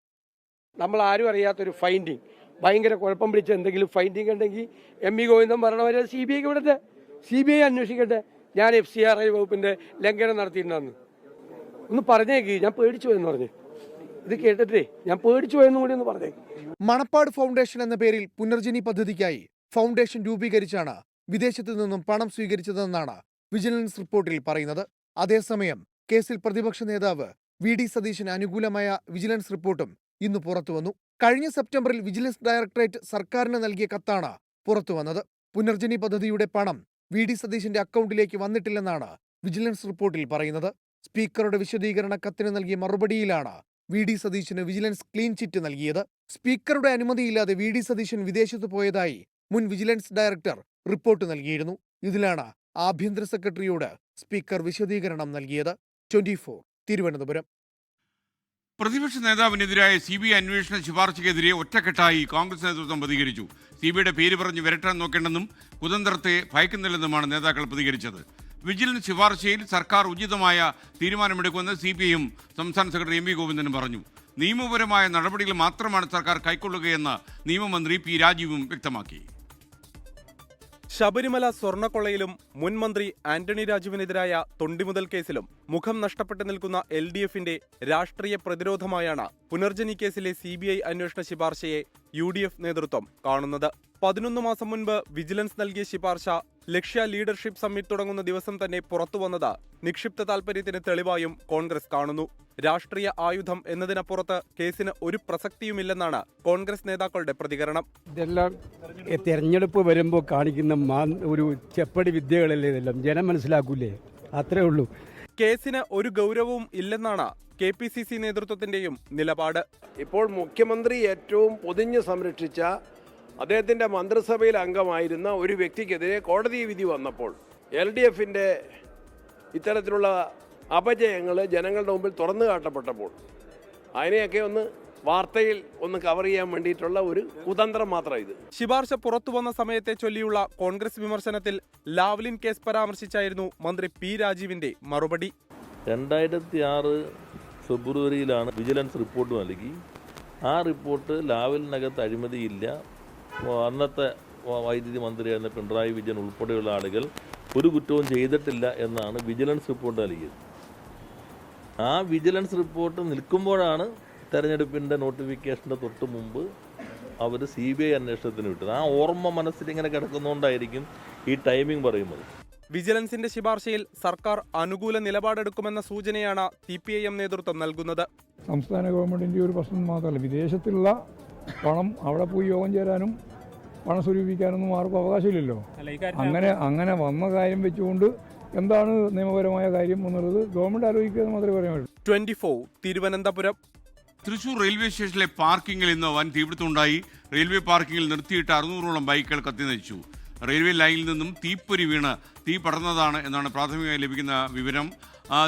നമ്മൾ ആരും അറിയാത്തൊരു ഫൈൻഡിങ്, ഭയങ്കര കുഴപ്പം പിടിച്ച എന്തെങ്കിലും ഫൈൻഡിങ് ഉണ്ടെങ്കിൽ ME ഗോവിന്ദൻ പറഞ്ഞവരെ CBIക്ക് വിടട്ടെ, CBI അന്വേഷിക്കട്ടെ. ഞാൻ FCRI വകുപ്പിന്റെ ലംഘനം നടത്തിയിട്ടുണ്ടെന്ന് ഒന്ന് പറഞ്ഞേക്ക്. ഞാൻ പേടിച്ചു പോയെന്ന് പറഞ്ഞു. ഇത് കേട്ടിട്ടേ ഞാൻ പേടിച്ചു പോയെന്നും കൂടി ഒന്ന് പറഞ്ഞേക്ക്. മണപ്പാട് ഫൗണ്ടേഷൻ എന്ന പേരിൽ പുനർജനി പദ്ധതിക്കായി ഫൗണ്ടേഷൻ രൂപീകരിച്ചാണ് വിദേശത്തു നിന്നും പണം സ്വീകരിച്ചതെന്നാണ് വിജിലൻസ് റിപ്പോർട്ടിൽ പറയുന്നത്. അതേസമയം കേസിൽ പ്രതിപക്ഷ നേതാവ് വി ഡി സതീശന് അനുകൂലമായ വിജിലൻസ് റിപ്പോർട്ടും ഇന്ന് പുറത്തുവന്നു. കഴിഞ്ഞ സെപ്റ്റംബറിൽ വിജിലൻസ് ഡയറക്ടറേറ്റ് സർക്കാരിന് നൽകിയ കത്താണ് പുറത്തുവന്നത്. പുനർജനി പദ്ധതിയുടെ പണം വി ഡി സതീശന്റെ അക്കൗണ്ടിലേക്ക് വന്നിട്ടില്ലെന്നാണ് വിജിലൻസ് റിപ്പോർട്ടിൽ പറയുന്നത്. സ്പീക്കറുടെ വിശദീകരണ കത്തിന് നൽകിയ മറുപടിയിലാണ് വി ഡി സതീശന് വിജിലൻസ് ക്ലീൻ ചിറ്റ് നൽകിയത്. സ്പീക്കറുടെ അനുമതിയില്ലാതെ വി ഡി സതീശൻ വിദേശത്ത് പോയതായി മുൻ വിജിലൻസ് ഡയറക്ടർ റിപ്പോർട്ട് നൽകിയിരുന്നു. ഇതിലാണ് ആഭ്യന്തര സെക്രട്ടറിയോട് സ്പീക്കർ വിശദീകരണം നൽകിയത്. 24 തിരുവനന്തപുരം. പ്രതിപക്ഷ നേതാവിനെതിരായ CBI അന്വേഷണ ശുപാർശയ്ക്കെതിരെ ഒറ്റക്കെട്ടായി കോൺഗ്രസ് നേതൃത്വം പ്രതികരിച്ചു. CBIയുടെ പേര് പറഞ്ഞ് വിരട്ടാൻ നോക്കേണ്ടെന്നും കുതന്ത്രത്തെ ഭയക്കുന്നില്ലെന്നുമാണ് നേതാക്കൾ പ്രതികരിച്ചത്. വിജിലൻസ് ശുപാർശയിൽ സർക്കാർ ഉചിതമായ തീരുമാനമെടുക്കുമെന്ന് CPIയും സംസ്ഥാന സെക്രട്ടറി MV ഗോവിന്ദനും പറഞ്ഞു. നിയമപരമായ നടപടികൾ മാത്രമാണ് സർക്കാർ കൈക്കൊള്ളുകയെന്ന് നിയമമന്ത്രി P രാജീവും വ്യക്തമാക്കി. ശബരിമല സ്വർണ്ണക്കൊള്ളയിലും മുൻ മന്ത്രി ആന്റണി രാജുവിനെതിരായ തൊണ്ടിമുതൽ കേസിലും മുഖം നഷ്ടപ്പെട്ടു നിൽക്കുന്ന LDFന്റെ രാഷ്ട്രീയ പ്രതിരോധമായാണ് പുനർജനി കേസിലെ CBI അന്വേഷണ ശുപാർശയെ UDF നേതൃത്വം കാണുന്നത്. 11 മാസം മുൻപ് വിജിലൻസ് നൽകിയ ശുപാർശ ലക്ഷ്യ ലീഡർഷിപ്പ് സമ്മിറ്റ് തുടങ്ങുന്ന ദിവസം തന്നെ പുറത്തുവന്നത് നിക്ഷിപ്ത താൽപര്യത്തിന് തെളിവായും കോൺഗ്രസ് കാണുന്നു. രാഷ്ട്രീയ ആയുധം എന്നതിനപ്പുറത്ത് കേസിന് ഒരു പ്രസക്തിയുമില്ലെന്നാണ് കോൺഗ്രസ് നേതാക്കളുടെ പ്രതികരണം. ഇതെല്ലാം തെരഞ്ഞെടുപ്പ് വരുമ്പോൾ കാണിക്കുന്ന ഒരു ചെപ്പടി വിദ്യകളല്ലേ, ഇതെല്ലാം ജനം മനസ്സിലാക്കൂലേ, അത്രേ ഉള്ളൂ. കേസിന് ഒരു ഗൗരവവും ഇല്ലെന്നാണ് KPCC നേതൃത്വത്തിന്റെയും നിലപാട്. ഇപ്പോൾ മുഖ്യമന്ത്രി ഏറ്റവും പൊതിഞ്ഞ് സംരക്ഷിച്ച അദ്ദേഹത്തിൻ്റെ മന്ത്രിസഭയിൽ അംഗമായിരുന്ന ഒരു വ്യക്തിക്കെതിരെ കോടതി വിധി വന്നപ്പോൾ LDFിൻ്റെ ഇത്തരത്തിലുള്ള അപജയങ്ങൾ ജനങ്ങളുടെ മുമ്പിൽ തുറന്നു കാട്ടപ്പെട്ടപ്പോൾ അതിനെയൊക്കെ ഒന്ന് വാർത്തയിൽ ഒന്ന് കവർ ചെയ്യാൻ വേണ്ടിയിട്ടുള്ള ഒരു കുതന്ത്രം മാത്രം ഇത്. ശുപാർശ പുറത്തു വന്ന സമയത്തെ ചൊല്ലിയുള്ള കോൺഗ്രസ് വിമർശനത്തിൽ ലാവ്ലിൻ കേസ് പരാമർശിച്ചായിരുന്നു മന്ത്രി P. രാജീവിന്റെ മറുപടി. 2006 ഫെബ്രുവരിയിലാണ് വിജിലൻസ് റിപ്പോർട്ട് നൽകി. ആ റിപ്പോർട്ട് ലാവലിനകത്ത് അഴിമതിയില്ല, അന്നത്തെ വൈദ്യുതി മന്ത്രിയായിരുന്ന പിണറായി വിജയൻ ഉൾപ്പെടെയുള്ള ആളുകൾ ഒരു കുറ്റവും ചെയ്തിട്ടില്ല എന്നാണ് വിജിലൻസ് റിപ്പോർട്ട് നൽകിയത്. ആ വിജിലൻസ് റിപ്പോർട്ട് നിൽക്കുമ്പോഴാണ് തെരഞ്ഞെടുപ്പിൻ്റെ നോട്ടിഫിക്കേഷൻ്റെ തൊട്ട് മുമ്പ് അവർ CBI അന്വേഷണത്തിന് വിട്ടത്. ആ ഓർമ്മ മനസ്സിലിങ്ങനെ കിടക്കുന്നതുകൊണ്ടായിരിക്കും ഈ ടൈമിംഗ് പറയുന്നത്. വിജിലൻസിന്റെ ശുപാർശയിൽ സർക്കാർ അനുകൂല നിലപാടെടുക്കുമെന്ന സൂചനയാണ് CPIM നേതൃത്വം നൽകുന്നത്. സംസ്ഥാന ഗവൺമെന്റിന്റെ ഒരു പ്രശ്നം മാത്രമല്ല, വിദേശത്തുള്ള പണം അവിടെ പോയി യോഗം ചേരാനും പണം സ്വരൂപിക്കാനൊന്നും ആർക്കും അവകാശമില്ലല്ലോ. അങ്ങനെ വന്ന കാര്യം വെച്ചുകൊണ്ട് എന്താണ് നിയമപരമായ കാര്യം എന്നുള്ളത് ഗവൺമെന്റ് ആലോചിക്കുക മാത്രമേ പറയാൻ പറ്റൂ. 24 തിരുവനന്തപുരം. തൃശൂർ റെയിൽവേ സ്റ്റേഷനിലെ പാർക്കിങ്ങിൽ ഇന്ന് വൻ തീപിടുത്തമുണ്ടായി. റെയിൽവേ പാർക്കിങ്ങിൽ നിർത്തിയിട്ട് 600ഓളം ബൈക്കുകൾ കത്തിനശിച്ചു. റെയിൽവേ ലൈനിൽ നിന്നും തീപ്പൊരി വീണ് തീ പടർന്നതാണ് എന്നാണ് പ്രാഥമികമായി ലഭിക്കുന്ന വിവരം.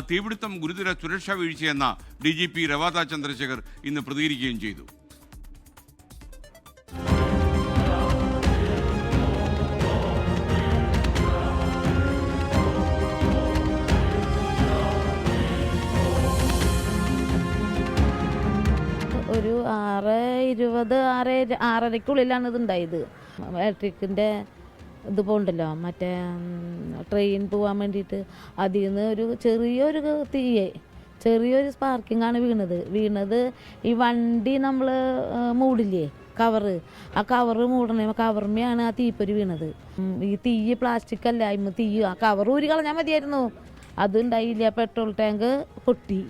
തീപിടുത്തം ഗുരുതര സുരക്ഷാ വീഴ്ചയെന്ന DGP രവാദ ചന്ദ്രശേഖർ ഇന്ന് പ്രതികരിക്കുകയും ചെയ്തു. ഒരു 6:20 6:30 ഇതുണ്ടായത്. ഇലക്ട്രിക്കിൻ്റെ ഇത് പോകണ്ടല്ലോ, മറ്റേ ട്രെയിൻ പോകാൻ വേണ്ടിയിട്ട് അതിൽ നിന്ന് ഒരു ചെറിയൊരു സ്പാർക്കിങ്ങാണ് വീണത്. ഈ വണ്ടി നമ്മൾ മൂടില്ലേ കവറ്, ആ കവറ് മൂടണേ കവറിന്മേയാണ് ആ തീപ്പൊരി വീണത്. ഈ തീ പ്ലാസ്റ്റിക് അല്ല, അതിന് തീ ആ കവർ ഊരി കളഞ്ഞാൽ മതിയായിരുന്നു, അതുണ്ടായില്ല. പെട്രോൾ ടാങ്ക് പൊട്ടി.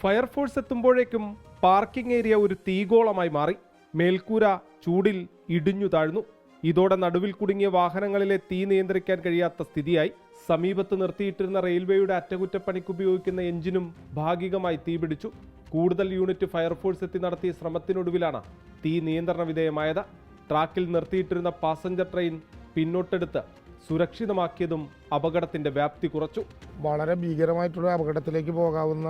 ഫയർഫോഴ്സ് എത്തുമ്പോഴേക്കും പാർക്കിംഗ് ഏരിയ ഒരു തീഗോളമായി മാറി. മേൽക്കൂര ചൂടിൽ ഇടിഞ്ഞു താഴ്ന്നു. ഇതോടെ നടുവിൽ കുടുങ്ങിയ വാഹനങ്ങളിലെ തീ നിയന്ത്രിക്കാൻ കഴിയാത്ത സ്ഥിതിയായി. സമീപത്ത് നിർത്തിയിട്ടിരുന്ന റെയിൽവേയുടെ അറ്റകുറ്റപ്പണിക്ക് ഉപയോഗിക്കുന്ന എഞ്ചിനും ഭാഗികമായി തീപിടിച്ചു. കൂടുതൽ യൂണിറ്റ് ഫയർഫോഴ്സ് എത്തി നടത്തിയ ശ്രമത്തിനൊടുവിലാണ് തീ നിയന്ത്രണ വിധേയമായത്. ട്രാക്കിൽ നിർത്തിയിട്ടിരുന്ന പാസഞ്ചർ ട്രെയിൻ പിന്നോട്ടെടുത്ത് സുരക്ഷിതമാക്കിയതും അപകടത്തിന്റെ വ്യാപ്തി കുറച്ചു. വളരെ ഭീകരമായിട്ടുള്ള അപകടത്തിലേക്ക് പോകാവുന്ന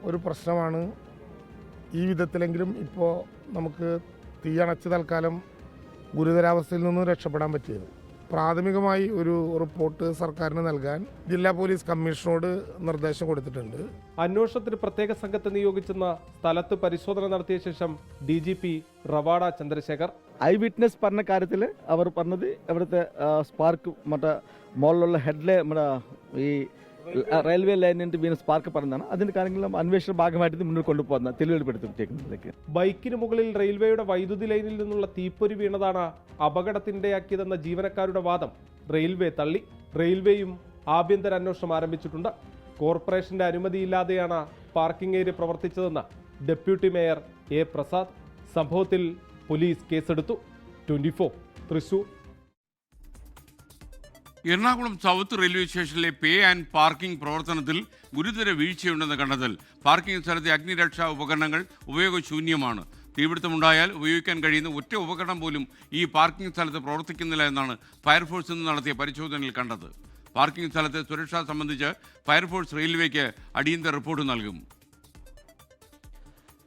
ഒരു പ്രശ്നമാണ്. ഈ വിധത്തിലെങ്കിലും ഇപ്പോൾ നമുക്ക് തീയണച്ച് തൽക്കാലം ഗുരുതരാവസ്ഥയിൽ നിന്ന് രക്ഷപ്പെടാൻ പറ്റിയത്. പ്രാഥമികമായി ഒരു റിപ്പോർട്ട് സർക്കാരിന് നൽകാൻ ജില്ലാ പോലീസ് കമ്മീഷണറോട് നിർദ്ദേശം കൊടുത്തിട്ടുണ്ട്. അന്വേഷണത്തിന് പ്രത്യേക സംഘത്തെ നിയോഗിച്ചെന്ന സ്ഥലത്ത് പരിശോധന നടത്തിയ ശേഷം DGP Rawada Chandrasekhar eyewitness പറഞ്ഞ കാര്യത്തിൽ അവർ പറഞ്ഞത് ഇവിടുത്തെ സ്പാർക്ക് മറ്റേ മോളിലുള്ള ഹെഡിലെ ഈ റെയിൽവേ ലൈനിന്റെ വീണ് സ്പാർക്ക് പറഞ്ഞതാണ്. അതിന്റെ കാര്യങ്ങളും അന്വേഷണ ഭാഗമായിട്ട് മുന്നോട്ട് കൊണ്ടുപോകുന്ന തെളിവെടുപ്പെടുത്തിയേക്കുന്നതൊക്കെ. ബൈക്കിന് മുകളിൽ റെയിൽവേയുടെ വൈദ്യുതി ലൈനിൽ നിന്നുള്ള തീപ്പൊരി വീണതാണ് അപകടത്തിനിടയാക്കിയതെന്ന ജീവനക്കാരുടെ വാദം റെയിൽവേ തള്ളി. റെയിൽവേയും ആഭ്യന്തര അന്വേഷണം ആരംഭിച്ചിട്ടുണ്ട്. കോർപ്പറേഷന്റെ അനുമതിയില്ലാതെയാണ് പാർക്കിംഗ് ഏരിയ പ്രവർത്തിച്ചതെന്ന് ഡെപ്യൂട്ടി മേയർ A. പ്രസാദ്. സംഭവത്തിൽ പോലീസ് കേസെടുത്തു. 24 തൃശൂർ. എറണാകുളം സൗത്ത് റെയിൽവേ സ്റ്റേഷനിലെ പേ ആൻഡ് പാർക്കിംഗ് പ്രവർത്തനത്തിൽ ഗുരുതര വീഴ്ചയുണ്ടെന്ന് കണ്ടെത്തൽ. പാർക്കിംഗ് സ്ഥലത്തെ അഗ്നിരക്ഷാ ഉപകരണങ്ങൾ ഉപയോഗശൂന്യമാണ്. തീപിടുത്തമുണ്ടായാൽ ഉപയോഗിക്കാൻ കഴിയുന്ന ഒറ്റ ഉപകരണം പോലും ഈ പാർക്കിംഗ് സ്ഥലത്ത് പ്രവർത്തിക്കുന്നില്ല എന്നാണ് ഫയർഫോഴ്സ് നിന്ന് നടത്തിയ പരിശോധനയിൽ കണ്ടത്. പാർക്കിംഗ് സ്ഥലത്തെ സുരക്ഷ സംബന്ധിച്ച് ഫയർഫോഴ്സ് റെയിൽവേക്ക് അടിയന്തര റിപ്പോർട്ട് നൽകും.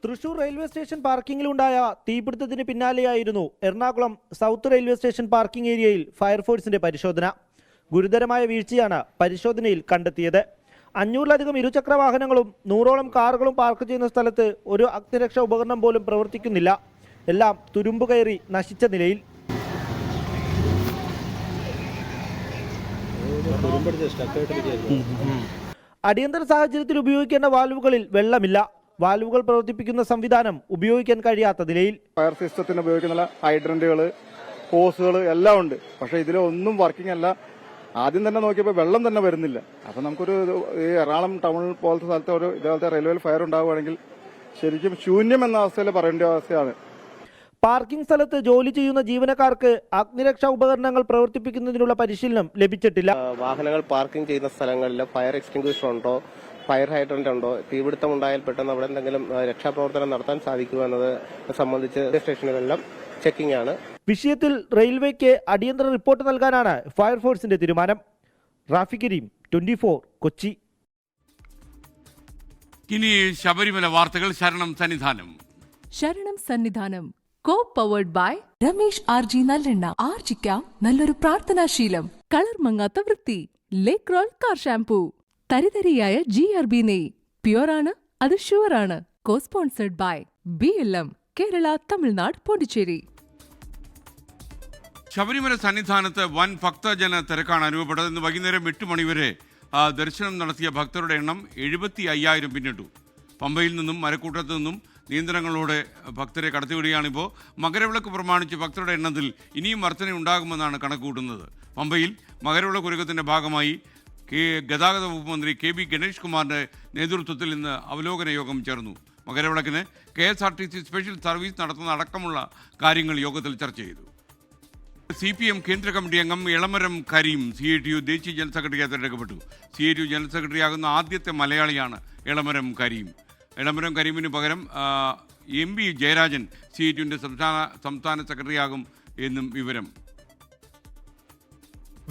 തൃശൂർ റെയിൽവേ സ്റ്റേഷൻ പാർക്കിംഗിലുണ്ടായ തീപിടുത്തത്തിന് പിന്നാലെയായിരുന്നു Ernakulam south railway station parking ഏരിയയിൽ ഫയർഫോഴ്സിന്റെ പരിശോധന. ഗുരുതരമായ വീഴ്ചയാണ് പരിശോധനയിൽ കണ്ടെത്തിയത്. 500-ലധികം ഇരുചക്ര വാഹനങ്ങളും 100ഓളം കാറുകളും പാർക്ക് ചെയ്യുന്ന സ്ഥലത്ത് ഒരു അഗ്നിരക്ഷാ ഉപകരണം പോലും പ്രവർത്തിക്കുന്നില്ല. എല്ലാം തുരുമ്പ് കയറി നശിച്ച നിലയിൽ. അടിയന്തര സാഹചര്യത്തിൽ ഉപയോഗിക്കേണ്ട വാൽവുകളിൽ വെള്ളമില്ല. വാൽവുകൾ പ്രവർത്തിപ്പിക്കുന്ന സംവിധാനം ഉപയോഗിക്കാൻ കഴിയാത്ത നിലയിൽ. ഫയർ സിസ്റ്റത്തിന് ഉപയോഗിക്കുന്ന ഹൈഡ്രന്റുകൾ, ഹോസുകൾ എല്ലാം ഉണ്ട്. പക്ഷേ ഇതിലൊന്നും വർക്കിംഗ് അല്ല. ആദ്യം തന്നെ നോക്കിയപ്പോൾ വെള്ളം തന്നെ വരുന്നില്ല. അപ്പം നമുക്കൊരു ഈ എറണാകുളം ടൗൺ പോലത്തെ സ്ഥലത്ത് ഒരു ഇതേപോലത്തെ റെയിൽവേയിൽ ഫയർ ഉണ്ടാവുകയാണെങ്കിൽ ശരിക്കും ശൂന്യം എന്ന അവസ്ഥയിൽ പറയേണ്ട അവസ്ഥയാണ്. പാർക്കിംഗ് സ്ഥലത്ത് ജോലി ചെയ്യുന്ന ജീവനക്കാർക്ക് അഗ്നിരക്ഷാ ഉപകരണങ്ങൾ പ്രവർത്തിപ്പിക്കുന്നതിനുള്ള പരിശീലനം ലഭിച്ചിട്ടില്ല. വാഹനങ്ങൾ പാർക്കിംഗ് ചെയ്യുന്ന സ്ഥലങ്ങളിൽ ഫയർ എക്സ്റ്റിംഗ്വിഷർ ഉണ്ടോ, ഫയർ ഹൈഡ്രന്റ് ഉണ്ടോ, തീപിടുത്തം ഉണ്ടായാൽ പെട്ടെന്ന് അവിടെ എന്തെങ്കിലും രക്ഷാപ്രവർത്തനം നടത്താൻ സാധിക്കുമോ എന്നത് സംബന്ധിച്ച് സ്റ്റേഷനുകളിലെല്ലാം ചെക്കിംഗ് ആണ്. വിഷയത്തിൽ റെയിൽവേക്ക് അടിയന്തര റിപ്പോർട്ട് നൽകാനാണ് ഫയർഫോഴ്സിന്റെ തീരുമാനം. റാഫി കരീം, 24 കൊച്ചി. ഇനി ശബരിമല വാർത്തകൾ. ശരണം സന്നിധാനം. ശരണം സന്നിധാനം co powered by Ramesh RG നല്ലെണ്ണ. ആർജിക്കാം നല്ലൊരു പ്രാർത്ഥനാശീലം. കളർ മങ്ങാത്ത വൃത്തി. Lake roll car shampoo. തരിതരിയായ GRB നെയ്. പ്യുവർ ആണ്, അത് ഷുവർ ആണ്. Co sponsored by BLM Kerala, Tamil Nadu, Pondicherry. Sabarimala സന്നിധാനത്ത് വൻ ഭക്തജന തിരക്കാണ് അനുഭവപ്പെട്ടത്. ഇന്ന് വൈകുന്നേരം 8 മണിവരെ ദർശനം നടത്തിയ ഭക്തരുടെ എണ്ണം 75,000 പിന്നിട്ടു. പമ്പയിൽ നിന്നും മരക്കൂട്ടത്തു നിന്നും നിയന്ത്രണങ്ങളോടെ ഭക്തരെ കടത്തിവിടുകയാണിപ്പോൾ. മകരവിളക്ക് പ്രമാണിച്ച് ഭക്തരുടെ എണ്ണത്തിൽ ഇനിയും വർധന ഉണ്ടാകുമെന്നാണ് കണക്കുകൂട്ടുന്നത്. പമ്പയിൽ മകരവിളക്ക് ഒരുക്കത്തിൻ്റെ ഭാഗമായി ഗതാഗത വകുപ്പ് മന്ത്രി KB ഗണേഷ് കുമാറിൻ്റെ നേതൃത്വത്തിൽ ഇന്ന് അവലോകന യോഗം ചേർന്നു. മകരവിളക്കിന് KSRTC സ്പെഷ്യൽ സർവീസ് നടത്തുന്ന അടക്കമുള്ള കാര്യങ്ങൾ യോഗത്തിൽ ചർച്ച ചെയ്തു. CPM കേന്ദ്ര കമ്മിറ്റി അംഗം എളമരം കരീം CITU ദേശീയ ജനറൽ സെക്രട്ടറിയായി തിരഞ്ഞെടുക്കപ്പെട്ടു. CITU ജനറൽ സെക്രട്ടറിയാകുന്ന ആദ്യത്തെ മലയാളിയാണ് എളമരം കരീം. എളമരം കരീമിന് പകരം MP ജയരാജൻ CITUവിൻ്റെ സംസ്ഥാന സെക്രട്ടറിയാകും എന്നും വിവരം.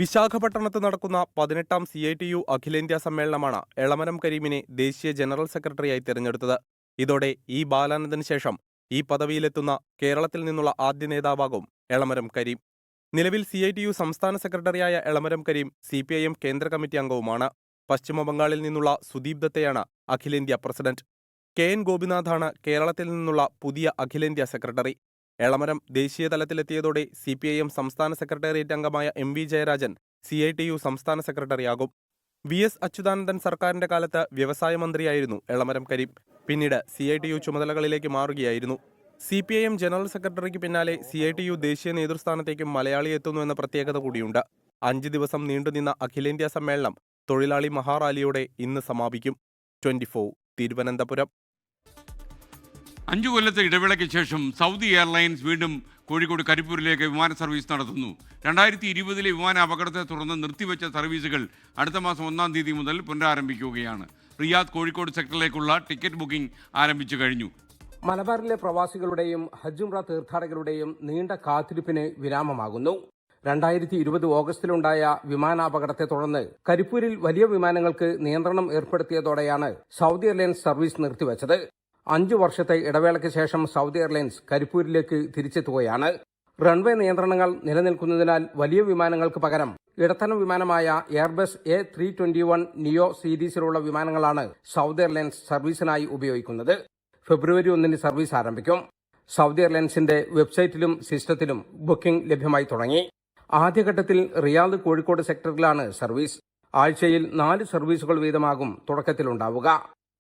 വിശാഖപട്ടണത്ത് നടക്കുന്ന 18ാം CITU അഖിലേന്ത്യാ സമ്മേളനമാണ് എളമരം കരീമിനെ ദേശീയ ജനറൽ സെക്രട്ടറിയായി തിരഞ്ഞെടുത്തത്. ഇതോടെ E ബാലാനന്ദന് ശേഷം ഈ പദവിയിലെത്തുന്ന കേരളത്തിൽ നിന്നുള്ള ആദ്യ നേതാവാകും എളമരം കരീം. നിലവിൽ CITU സംസ്ഥാന സെക്രട്ടറിയായ എളമരം കരീം CPIM കേന്ദ്ര കമ്മിറ്റി അംഗവുമാണ്. പശ്ചിമബംഗാളിൽ നിന്നുള്ള സുദീപ് ദത്തയാണ് അഖിലേന്ത്യാ പ്രസിഡന്റ്. KN ഗോപിനാഥാണ് കേരളത്തിൽ നിന്നുള്ള പുതിയ അഖിലേന്ത്യാ സെക്രട്ടറി. എളമരം ദേശീയ തലത്തിലെത്തിയതോടെ CPIM സംസ്ഥാന സെക്രട്ടേറിയറ്റ് അംഗമായ MP ജയരാജൻ CITU സംസ്ഥാന സെക്രട്ടറിയാകും. VS അച്യുതാനന്ദൻ സർക്കാരിന്റെ കാലത്ത് വ്യവസായ മന്ത്രിയായിരുന്നു എളമരം കരീം. പിന്നീട് CITU ചുമതലകളിലേക്ക് മാറുകയായിരുന്നു. CPIM ജനറൽ സെക്രട്ടറിക്ക് പിന്നാലെ CITU ദേശീയ നേതൃസ്ഥാനത്തേക്കും മലയാളി എത്തുന്നു എന്ന പ്രത്യേകത കൂടിയുണ്ട്. 5 ദിവസം നീണ്ടുനിന്ന അഖിലേന്ത്യാ സമ്മേളനം തൊഴിലാളി മഹാറാലിയോടെ ഇന്ന് സമാപിക്കും. 24 തിരുവനന്തപുരം. 5 കൊല്ലത്തെ ഇടവേളയ്ക്ക് ശേഷം സൗദി എയർലൈൻസ് വീണ്ടും കോഴിക്കോട് കരിപ്പൂരിലേക്ക് വിമാന സർവീസ് നടത്തുന്നു. 2020 വിമാന അപകടത്തെ തുടർന്ന് നിർത്തിവെച്ച സർവീസുകൾ അടുത്ത മാസം 1-ാം തീയതി മുതൽ പുനരാരംഭിക്കുകയാണ്. റിയാദ് കോഴിക്കോട് സെക്ടറിലേക്കുള്ള ടിക്കറ്റ് ബുക്കിംഗ് ആരംഭിച്ചു കഴിഞ്ഞു. മലബാറിലെ പ്രവാസികളുടെയും ഹജ്ജുംറ തീർത്ഥാടകരുടെയും നീണ്ട കാത്തിരിപ്പിന് വിരാമമാകുന്നു. 2020 ഓഗസ്റ്റിലുണ്ടായ വിമാനാപകടത്തെ തുടർന്ന് കരിപ്പൂരിൽ വലിയ വിമാനങ്ങൾക്ക് നിയന്ത്രണം ഏർപ്പെടുത്തിയതോടെയാണ് സൗദി എയർലൈൻസ് സർവീസ് നിർത്തിവച്ചത്. 5 വർഷത്തെ ഇടവേളയ്ക്ക് ശേഷം സൗദി എയർലൈൻസ് കരിപ്പൂരിലേക്ക് തിരിച്ചെത്തുകയാണ്. റൺവേ നിയന്ത്രണങ്ങൾ നിലനിൽക്കുന്നതിനാൽ വലിയ വിമാനങ്ങൾക്ക് പകരം ഇടത്തരം വിമാനമായ എയർബസ് A321 നിയോ സീരീസിലുള്ള വിമാനങ്ങളാണ് സൗദി എയർലൈൻസ് സർവീസിനായി ഉപയോഗിക്കുന്നത്. ഫെബ്രുവരി 1-ന് സർവീസ് ആരംഭിക്കും. സൗദി എയർലൈൻസിന്റെ വെബ്സൈറ്റിലും സിസ്റ്റത്തിലും ബുക്കിംഗ് ലഭ്യമായി തുടങ്ങി. ആദ്യഘട്ടത്തിൽ റിയാദ് കോഴിക്കോട് സെക്ടറിലാണ് സർവീസ്. ആഴ്ചയിൽ 4 സർവീസുകൾ വീതമാകും തുടക്കത്തിലുണ്ടാവുക.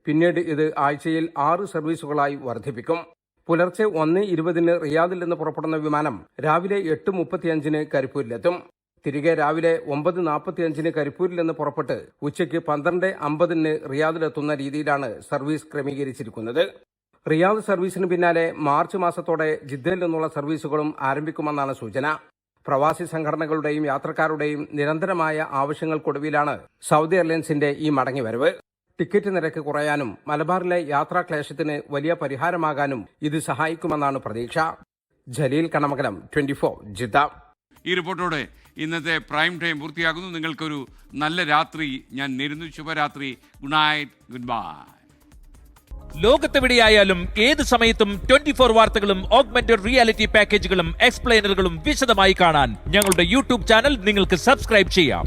പിന്നീട് ഇത് ആഴ്ചയിൽ 6 സർവീസുകളായി വർദ്ധിപ്പിക്കും. പുലർച്ചെ 1:20-ന് റിയാദിൽ നിന്ന് പുറപ്പെടുന്ന വിമാനം രാവിലെ 8:35-ന് കരിപ്പൂരിലെത്തും. തിരികെ രാവിലെ 9:45-ന് കരിപ്പൂരിൽ നിന്ന് പുറപ്പെട്ട് ഉച്ചയ്ക്ക് 12:50-ന് റിയാദിലെത്തുന്ന രീതിയിലാണ് സർവീസ് ക്രമീകരിച്ചിരിക്കുന്നത്. റിയാദ് സർവീസിന് പിന്നാലെ മാർച്ച് മാസത്തോടെ ജിദ്ദയിൽ നിന്നുള്ള സർവീസുകളും ആരംഭിക്കുമെന്നാണ് സൂചന. പ്രവാസി സംഘടനകളുടെയും യാത്രക്കാരുടെയും നിരന്തരമായ ആവശ്യങ്ങൾക്കൊടുവിലാണ് സൗദി എയർലൈൻസിന്റെ ഈ മടങ്ങിവരവ്. ടിക്കറ്റ് നിരക്ക് കുറയാനും മലബാറിലെ യാത്രാക്ലേശത്തിന് വലിയ പരിഹാരമാകാനും ഇത് സഹായിക്കുമെന്നാണ് പ്രതീക്ഷ. ജലീൽ കണമകലം, 24 ജിദ്ദ. ഈ റിപ്പോർട്ടോടെ ഇന്നത്തെ പ്രൈം ടൈം പൂർത്തിയാകുന്നു. നിങ്ങൾക്കൊരു നല്ല രാത്രി ഞാൻ നേരുന്നു. ശുഭരാത്രി. Good night, good bye. ലോകത്തെവിടെയായാലും ഏത് സമയത്തും 24 വാർത്തകളും ഓഗ്മെന്റഡ് റിയാലിറ്റി പാക്കേജുകളും എക്സ്പ്ലെയിനറുകളും വിശദമായി കാണാൻ ഞങ്ങളുടെ YouTube ചാനൽ നിങ്ങൾക്ക് സബ്സ്ക്രൈബ് ചെയ്യാം.